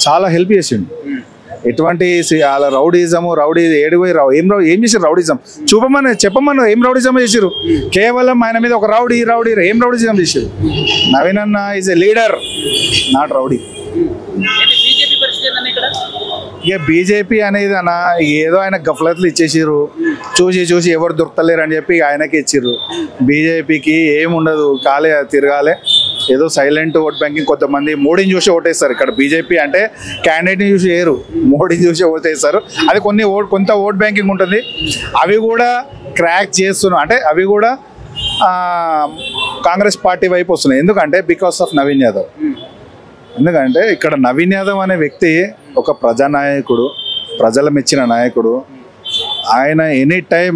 చాలా హెల్ప్ చేసిండు. ఎటువంటి వాళ్ళ రౌడీ ఏడుపోయి ఏం చేసారు? రౌడీజం చెప్పమని ఏం రౌడీజం చేసారు? కేవలం ఆయన మీద ఒక రౌడీ ఏం రౌడీజం చేసారు? నవీన్ అన్న is a leader, not rowdy. ఇక బీజేపీ అనేది అన్న ఏదో ఆయన గఫలత్లు ఇచ్చేసారు. చూసి ఎవరు దొరకలేరు అని చెప్పి ఆయనకి ఇచ్చిర్రు. బీజేపీకి ఏముండదు, కాలే తిరగాలే, ఏదో సైలెంట్ ఓట్ బ్యాంకింగ్. కొంతమంది మోడీని చూసి ఓటేస్తారు. ఇక్కడ బీజేపీ అంటే క్యాండిడేట్ని చూసి వేయరు, మోడీని చూసి ఓటేస్తారు. అది కొంత ఓట్ బ్యాంకింగ్ ఉంటుంది. అవి కూడా క్రాక్ చేస్తున్నాం అంటే అవి కూడా కాంగ్రెస్ పార్టీ వైపు వస్తున్నాయి. ఎందుకంటే బికాస్ ఆఫ్ నవీన్ యాదవ్. ఎందుకంటే ఇక్కడ నవీన్ యాదవ్ అనే వ్యక్తి ఒక ప్రజానాయకుడు, ప్రజల మెచ్చిన నాయకుడు. ఆయన ఎనీ టైం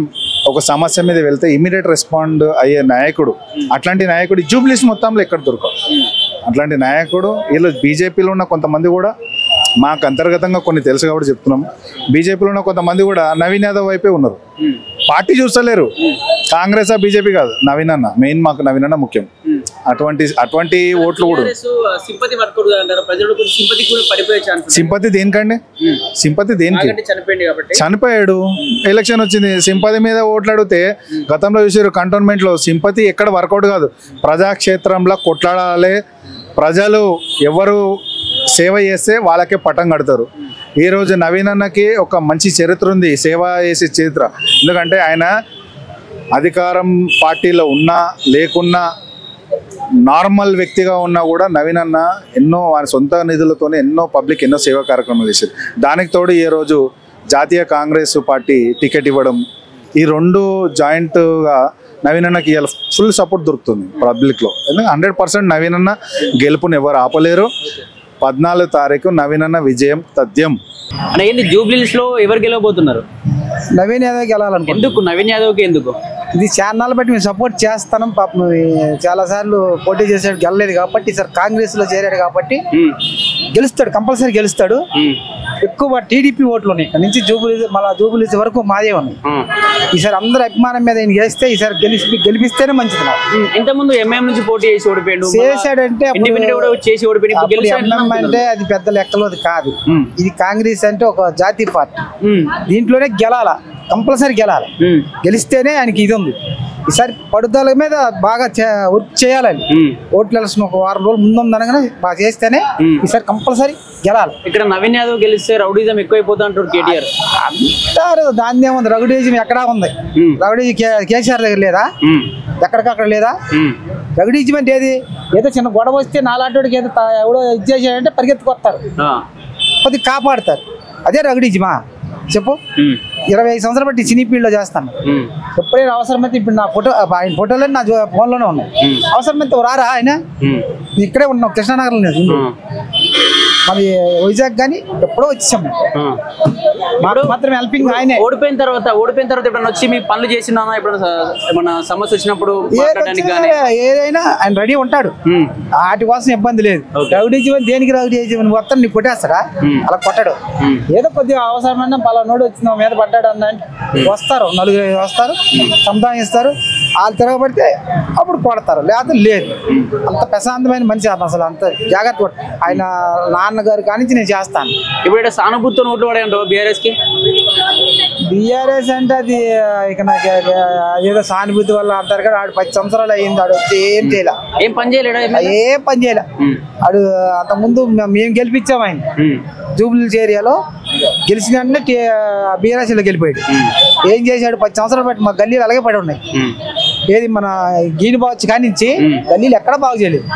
ఒక సమస్య మీద వెళ్తే ఇమీడియట్ రెస్పాండ్ అయ్యే నాయకుడు. అట్లాంటి నాయకుడు జూబ్లీహిల్స్ మొత్తంలో ఎక్కడ దొరకవు. అట్లాంటి నాయకుడు వీళ్ళు బీజేపీలో ఉన్న కొంతమంది కూడా, మాకు అంతర్గతంగా కొన్ని తెలుసు కాబట్టి చెప్తున్నాం, బీజేపీలో ఉన్న కొంతమంది కూడా నవీన్ యాదవ్ వైపే ఉన్నారు. పార్టీ చూస్తలేరు, కాంగ్రెస్ బీజేపీ కాదు, నవీన్ అన్న మెయిన్. మాకు నవీన్ అన్న ముఖ్యం. అటువంటి ఓట్లు కూడా. సింపతి దేనికండి? సింపతి దేనికి? చనిపోయాడు, ఎలక్షన్ వచ్చింది, సింపతి మీద ఓట్లు అడిగితే గతంలో చూసారు కంటోన్మెంట్ లో సింపతి ఎక్కడ వర్కౌట్ కాదు. ప్రజాక్షేత్రంలో కొట్లాడాలి, ప్రజలు ఎవరు సేవ చేస్తే వాళ్ళకే పట్టం కడతారు. ఈరోజు నవీన్ అన్నకి ఒక మంచి చరిత్ర ఉంది, సేవ చేసే చరిత్ర. ఎందుకంటే ఆయన అధికారం పార్టీలో ఉన్నా లేకున్నా, నార్మల్ వ్యక్తిగా ఉన్నా కూడా నవీన్ అన్న ఎన్నో ఆయన సొంత నిధులతోనే ఎన్నో పబ్లిక్ ఎన్నో సేవా కార్యక్రమాలు చేశారు. దానికి తోడు ఈరోజు జాతీయ కాంగ్రెస్ పార్టీ టికెట్ ఇవ్వడం, ఈ రెండు జాయింట్గా నవీన్ అన్నకి ఇవాళ ఫుల్ సపోర్ట్ దొరుకుతుంది పబ్లిక్లో. ఎందుకంటే 100% నవీన్ అన్న గెలుపుని ఎవరు ఆపలేరు. 14వ తారీఖు నవీన్ అన్న విజయం తథ్యం. జూబ్లీహిల్స్ లో ఎవరు గెలవబోతున్నారు? నవీన్ యాదవ్ గెలవాలను. ఎందుకు నవీన్ యాదవ్కి? ఎందుకు? ఇది ఛానల్ బట్టి మేము సపోర్ట్ చేస్తాం. పాపం చాలా సార్లు పోటీ చేసాడు, గెలలేదు కాబట్టి ఈసారి కాంగ్రెస్ లో చేరాడు కాబట్టి గెలుస్తాడు, కంపల్సరీ గెలుస్తాడు. ఎక్కువ టీడీపీ ఓట్లు ఉన్నాయి ఇక్కడ నుంచి జూబ్లీహిల్స్ వరకు మాదే ఉన్నాయి. ఈసారి అందరు అభిమానం మీద చేస్తే ఈసారి గెలిపిస్తేనే మంచిది. ఇంతకుముందు ఎంఐఎం నుంచి పోటీ చేసి ఓడిపోయాడు, చేశాడంటే చేసి ఓడిపోయాడు అంటే అది పెద్ద లెక్కలో కాదు. ఇది కాంగ్రెస్ అంటే ఒక జాతీయ పార్టీ, దీంట్లోనే గెలాల, కంపల్సరీ గెలాలి. గెలిస్తేనే ఆయనకి ఇది ఉంది. ఈసారి పడుదల మీద బాగా వర్క్ చేయాలని, ఓట్లు వెళ్ళసిన ఒక వారం రోజులు ముందుందనగానే బాగా చేస్తేనే ఈసారి కంపల్సరీ గెలాలి. ఇక్కడ నవీన్ యాదవ్ గెలిస్తే రౌడీజం ఎక్కువైపోతా అంటారు కేటీఆర్. అంటారు, దాన్ని ఏముంది, రౌడీజం ఎక్కడా ఉంది. రౌడీజం కేసీఆర్ దగ్గర లేదా? ఎక్కడికక్కడ లేదా? రౌడీజం అంటే ఏది? ఏదో చిన్న గొడవ వస్తే నాలాంటికి ఏదో ఎవడో ఇది చేసాడంటే పరిగెత్తుకొస్తారు, కొద్దిగా కాపాడుతారు. అదే రౌడీజమా చెప్పు? 25 సంవత్సరాలు బట్టి సినీ ఫీల్డ్ లో చేస్తాను. ఎప్పుడైనా అవసరమైతే ఇప్పుడు నా ఫోటో ఆయన ఫోటోలో నా ఫోన్లోనే ఉన్నాయి. అవసరమైతే రారా ఆయన ఇక్కడే ఉన్నాం కృష్ణానగర్ మరి వైజాగ్ కానీ ఎప్పుడో వచ్చాం. మాత్రం హెల్పింగ్ ఆయనే. ఓడిపోయిన తర్వాత ఎప్పుడన్నా వచ్చి మీ పనులు చేసినా ఎప్పుడన్నా ఏమన్నా సమస్య వచ్చినప్పుడు ఏదైనా ఆయన రెడీ ఉంటాడు. వాటి కోసం ఇబ్బంది లేదు. రౌడీజీవన్ దేనికి రౌడీజీవన్ మొత్తం నీకు కొట్టేస్తాడా? అలా కొట్టాడు. ఏదో కొద్దిగా అవసరమైన పలానోడు వచ్చి మీద పడ్డాడు అన్నంటే వస్తారు, 4 వస్తారు, సంపాదిస్తారు. వాళ్ళు తిరగబడితే అప్పుడు కొడతారు, లేకపోతే లేదు. అంత ప్రశాంతమైన మనిషి అసలు, అంత జాగ్రత్త. ఆయన నాన్నగారు కానించి నేను చేస్తాను. ఇప్పుడు సానుభూతితో ఓట్లు పడాయంట బీఆర్ఎస్కి. బీఆర్ఎస్ అంటే అది ఇక నాకు ఏదో సానుభూతి వల్ల అంటారు కదా. ఆడు 10 సంవత్సరాలు అయ్యింది. ఆడు వచ్చి ఏం చేయలే, ఏం పని చేయలే. ఆడు అంతకుముందు మేము గెలిపించాం ఆయన జూబ్లీహిల్స్ ఏరియాలో. గెలిచిన వెంటనే బీఆర్ఎస్లో గెలిపోయాడు. ఏం చేశాడు? 10 సంవత్సరాలు బట్టి మా గల్లీలు అలాగే పడి ఉన్నాయి. ఏది మన గీని బావచ్చు కానించి గల్లీలు ఎక్కడ బాగు చేయలేదు.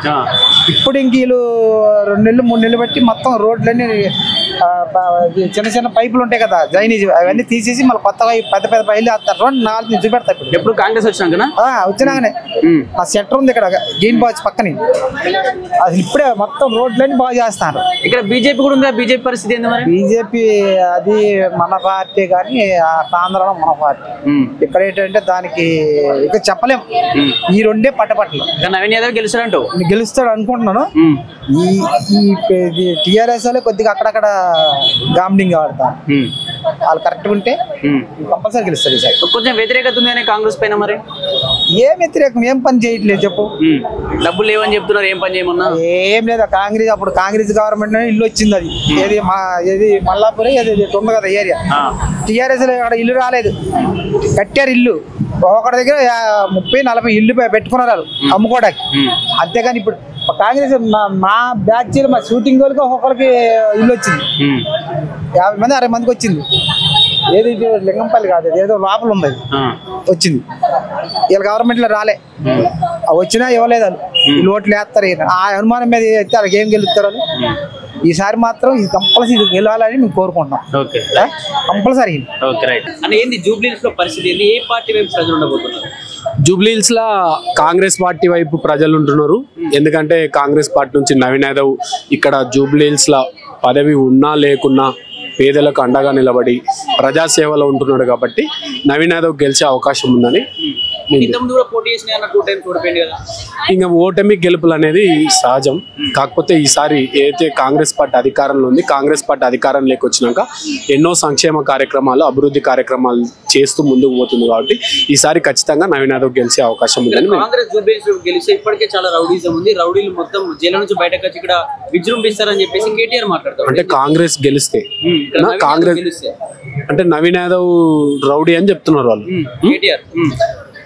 ఇప్పుడు ఇంక వీళ్ళు 2 నెలలు 3 నెలలు బట్టి మొత్తం రోడ్లన్నీ చిన్న చిన్న పైపులు ఉంటాయి కదా డ్రైనేజ్, అవన్నీ తీసేసి మళ్ళీ కొత్తగా పెద్ద పైలు వేస్తారు. 4 చూపెడతాయి. ఎప్పుడు కాంగ్రెస్ వచ్చినాకనే ఆ సెంటర్ ఉంది ఇక్కడ గీన్ బాచ్ పక్కనే. అది ఇప్పుడే మొత్తం రోడ్లన్నీ బాగు చేస్తున్నారు. ఇక్కడ బీజేపీ కూడా ఉందా? బీజేపీ పరిస్థితి ఏంది మరి? బీజేపీ అది మన పార్టీ కానీ ఆంధ్రలో మన పార్టీ. ఇక్కడ ఏంటంటే దానికి ఇక్కడ చెప్పలేం. ఈ 2 పట్టపట్టలు. నవీన్ యాదవ్ గెలుస్తాడు అనుకుంటున్నాను. ఈ టీఆర్ఎస్ వాళ్ళే కొద్దిగా అక్కడక్కడ గామ్డింగ్ ఆడతారు. వాళ్ళు కరెక్ట్ ఉంటే కంపల్సరీ గెలుస్తారు. కొంచెం వ్యతిరేకత ఉంది కాంగ్రెస్ పైన. మరి ఏం వ్యతిరేకం? ఏం పని చేయట్లేదు చెప్పు. డబ్బులు లేవని చెప్తున్నారు. ఏం పని చేయమన్నా ఏం లేదా. అప్పుడు కాంగ్రెస్ గవర్నమెంట్ ఇల్లు వచ్చింది. అది ఏది మల్లాపురం ఏది ఉంది కదా ఏరియా. టీఆర్ఎస్ అక్కడ ఇల్లు రాలేదు, కట్టారు ఇల్లు. ఒకటి దగ్గర 30-40 ఇల్లు పెట్టుకున్నారు వాళ్ళు అమ్ముకోవడానికి. అంతేగాని ఇప్పుడు కాంగ్రెస్ మా బ్యాచ్ మా షూటింగ్ వాళ్ళకి ఒక్కొక్కరికి ఇల్లు వచ్చింది. 50 మంది 60 మందికి వచ్చింది. ఏది లింగంపల్లి కాదు, ఏదో లోపల ఉంది వచ్చింది. వీళ్ళ గవర్నమెంట్ లో రాలే. వచ్చినా ఇవ్వలేదు వాళ్ళు. వీళ్ళు ఓట్లు వేస్తారు. ఆ అనుమానం మీద అయితే వాళ్ళకి ఏం గెలుస్తారు అని. ఈసారి మాత్రం ఇది కంపల్సరీ గెలవాలని మేము కోరుకుంటున్నాం. కంపల్సరీ. జూబ్లీహిల్స్ లో పరిస్థితి ఏంది? ఏ పార్టీ వైపు ప్రజలు ఉండబోతున్నారు? జూబ్లీహిల్స్ లా కాంగ్రెస్ పార్టీ వైపు ప్రజలు ఉంటున్నారు. ఎందుకంటే కాంగ్రెస్ పార్టీ నుంచి నవీన్ యాదవ్ ఇక్కడ జూబ్లీహిల్స్ లా పదవి ఉన్నా లేకున్నా పేదలకు అండగా నిలబడి ప్రజాసేవలో ఉంటున్నాడు కాబట్టి నవీన్ యాదవ్ గెలిచే అవకాశం ఉందని. ఇంకా ఓటమి గెలుపులు అనేది సహజం. కాకపోతే ఈసారి ఏదైతే కాంగ్రెస్ పార్టీ అధికారంలో ఉంది, కాంగ్రెస్ పార్టీ అధికారంలోకి వచ్చినాక ఎన్నో సంక్షేమ కార్యక్రమాలు, అభివృద్ధి కార్యక్రమాలు చేస్తూ ముందుకు పోతుంది కాబట్టి ఈసారి ఖచ్చితంగా నవీన్ యాదవ్ గెలిచే అవకాశం ఉందని. కాంగ్రెస్ గెలిస్తే ఇప్పటికే చాలా రౌడీజం ఉంది. రౌడీలు మొత్తం జైలు నుంచి బయటకు వచ్చి ఇక్కడ విజృంభిస్తారని చెప్పేసి కేటీఆర్ మాట్లాడతారు. అంటే కాంగ్రెస్ గెలిస్తే అంటే నవీన్ యాదవ్ రౌడీ అని చెప్తున్నారు వాళ్ళు.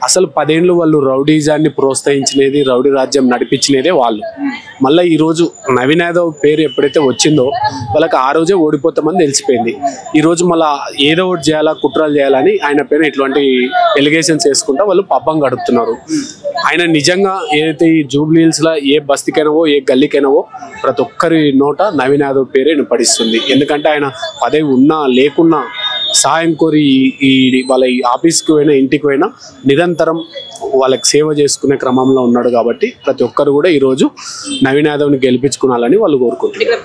అసలు 10 ఏళ్ళు వాళ్ళు రౌడీజాన్ని ప్రోత్సహించినది, రౌడీ రాజ్యం నడిపించినదే వాళ్ళు. మళ్ళీ ఈరోజు నవీన్ యాదవ్ పేరు ఎప్పుడైతే వచ్చిందో వాళ్ళకి ఆ రోజే ఓడిపోతామని తెలిసిపోయింది. ఈరోజు మళ్ళీ ఏదో ఒకటి చేయాలా, కుట్రలు చేయాలని ఆయన పైన ఇటువంటి ఎలిగేషన్స్ వేసుకుంటా వాళ్ళు పబ్బం గడుపుతున్నారు. ఆయన నిజంగా ఏదైతే ఈ జూబ్లీహిల్స్లో ఏ బస్తీకైనావో ఏ గల్లీకైనావో ప్రతి ఒక్కరి నోట నవీన్ యాదవ్ పేరే వినపడిస్తుంది. ఎందుకంటే ఆయన పదవి ఉన్నా లేకున్నా సహాయం కోరి వాళ్ళ ఆఫీస్కి పోయినా ఇంటికి పోయినా నిరంతరం వాళ్ళకి సేవ చేసుకునే క్రమంలో ఉన్నాడు కాబట్టి ప్రతి ఒక్కరు కూడా ఈరోజు నవీన్ యాదవ్ని గెలిపించుకోవాలని వాళ్ళు కోరుకుంటున్నారు.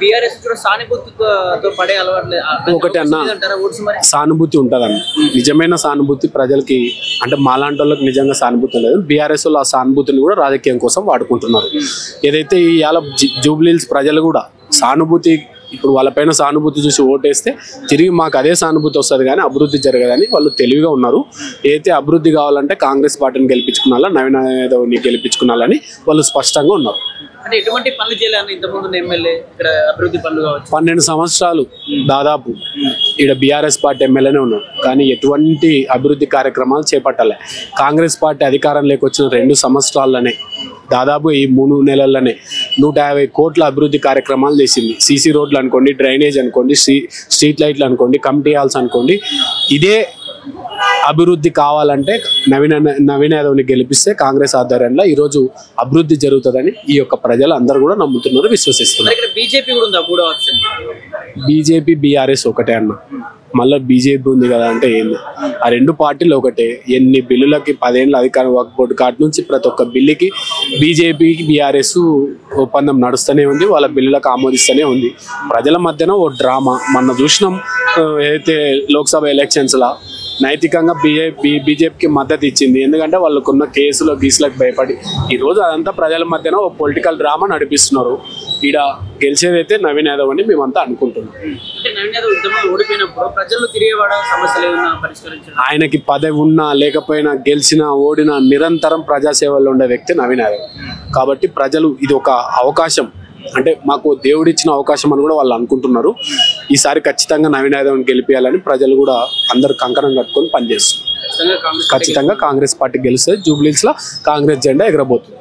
ఒకటి అన్న, సానుభూతి ఉంటుందన్న. నిజమైన సానుభూతి ప్రజలకి, అంటే మాలాంటి వాళ్ళకి నిజంగా సానుభూతి లేదు. బీఆర్ఎస్ వాళ్ళు ఆ సానుభూతిని కూడా రాజకీయం కోసం వాడుకుంటున్నారు. ఏదైతే ఇవాళ జూబ్లీహిల్స్ ప్రజలు కూడా సానుభూతి, ఇప్పుడు వాళ్ళపైన సానుభూతి చూసి ఓటేస్తే తిరిగి మాకు అదే సానుభూతి వస్తుంది కానీ అభివృద్ధి జరగదని వాళ్ళు తెలివిగా ఉన్నారు. ఏదైతే అభివృద్ధి కావాలంటే కాంగ్రెస్ పార్టీని గెలిపించుకున్నాలా, నవీన్ యాదవ్ని గెలిపించుకున్నాలని వాళ్ళు స్పష్టంగా ఉన్నారు. అంటే ఎటువంటి పనులు చేయాలని ఇంతకుముందు ఎమ్మెల్యే ఇక్కడ అభివృద్ధి పనులు కావచ్చు 12 సంవత్సరాలు దాదాపు ఇక్కడ బీఆర్ఎస్ పార్టీ ఎమ్మెల్యేనే ఉన్నారు, కానీ ఎటువంటి అభివృద్ధి కార్యక్రమాలు చేపట్టాలి. కాంగ్రెస్ పార్టీ అధికారంలోకి వచ్చిన 2 సంవత్సరాల్లోనే దాదాపు ఈ 3 నెలల్లోనే 150 కోట్ల అభివృద్ధి కార్యక్రమాలు చేసింది. సీసీ రోడ్లు అనుకోండి, డ్రైనేజ్ అనుకోండి, స్ట్రీట్ లైట్లు అనుకోండి, కమిటీ హాల్స్ అనుకోండి. ఇదే అభివృద్ధి కావాలంటే నవీన్ యాదవ్ని గెలిపిస్తే కాంగ్రెస్ ఆధ్వర్యంలో ఈరోజు అభివృద్ధి జరుగుతుందని ఈ యొక్క ప్రజలు అందరూ కూడా నమ్ముతున్నారు, విశ్వసిస్తున్నారు. బీజేపీ కూడా ఉందా? బీజేపీ బీఆర్ఎస్ ఒకటే అన్న. మళ్ళీ బీజేపీ ఉంది కదా అంటే ఏంది? ఆ రెండు పార్టీలు ఒకటే. ఎన్ని బిల్లులకి 10 ఏళ్ళ అధికారం వక్ఫ్ బోర్డు కాటి నుంచి ప్రతి ఒక్క బిల్లుకి బీజేపీ బీఆర్ఎస్ ఒప్పందం నడుస్తూనే ఉంది, వాళ్ళ బిల్లులకు ఆమోదిస్తూనే ఉంది. ప్రజల మధ్యన ఓ డ్రామా మొన్న చూసినాం. ఏదైతే లోక్సభ ఎలక్షన్స్లో నైతికంగా బీజేపీకి మద్దతు ఇచ్చింది, ఎందుకంటే వాళ్ళకున్న కేసులో గీసులకు భయపడి. ఈరోజు అదంతా ప్రజల మధ్యన ఓ పొలిటికల్ డ్రామా నడిపిస్తున్నారు. ఈడ గెలిచేదైతే నవీన్ యాదవ్ అని మేమంతా అనుకుంటున్నాం. ఆయనకి పదవి ఉన్నా లేకపోయినా, గెలిచినా ఓడినా నిరంతరం ప్రజాసేవలో ఉండే వ్యక్తి నవీన్ యాదవ్. కాబట్టి ప్రజలు ఇది ఒక అవకాశం, అంటే మాకు దేవుడిచ్చిన అవకాశం అని కూడా వాళ్ళు అనుకుంటున్నారు. ఈసారి ఖచ్చితంగా నవీన్ యాదవ్ని గెలిపించాలని ప్రజలు కూడా అందరు కంకణం కట్టుకొని పనిచేస్తున్నారు. ఖచ్చితంగా కాంగ్రెస్ పార్టీ గెలుస్తుంది. జూబ్లీహిల్స్లో కాంగ్రెస్ జెండా ఎగరబోతుంది.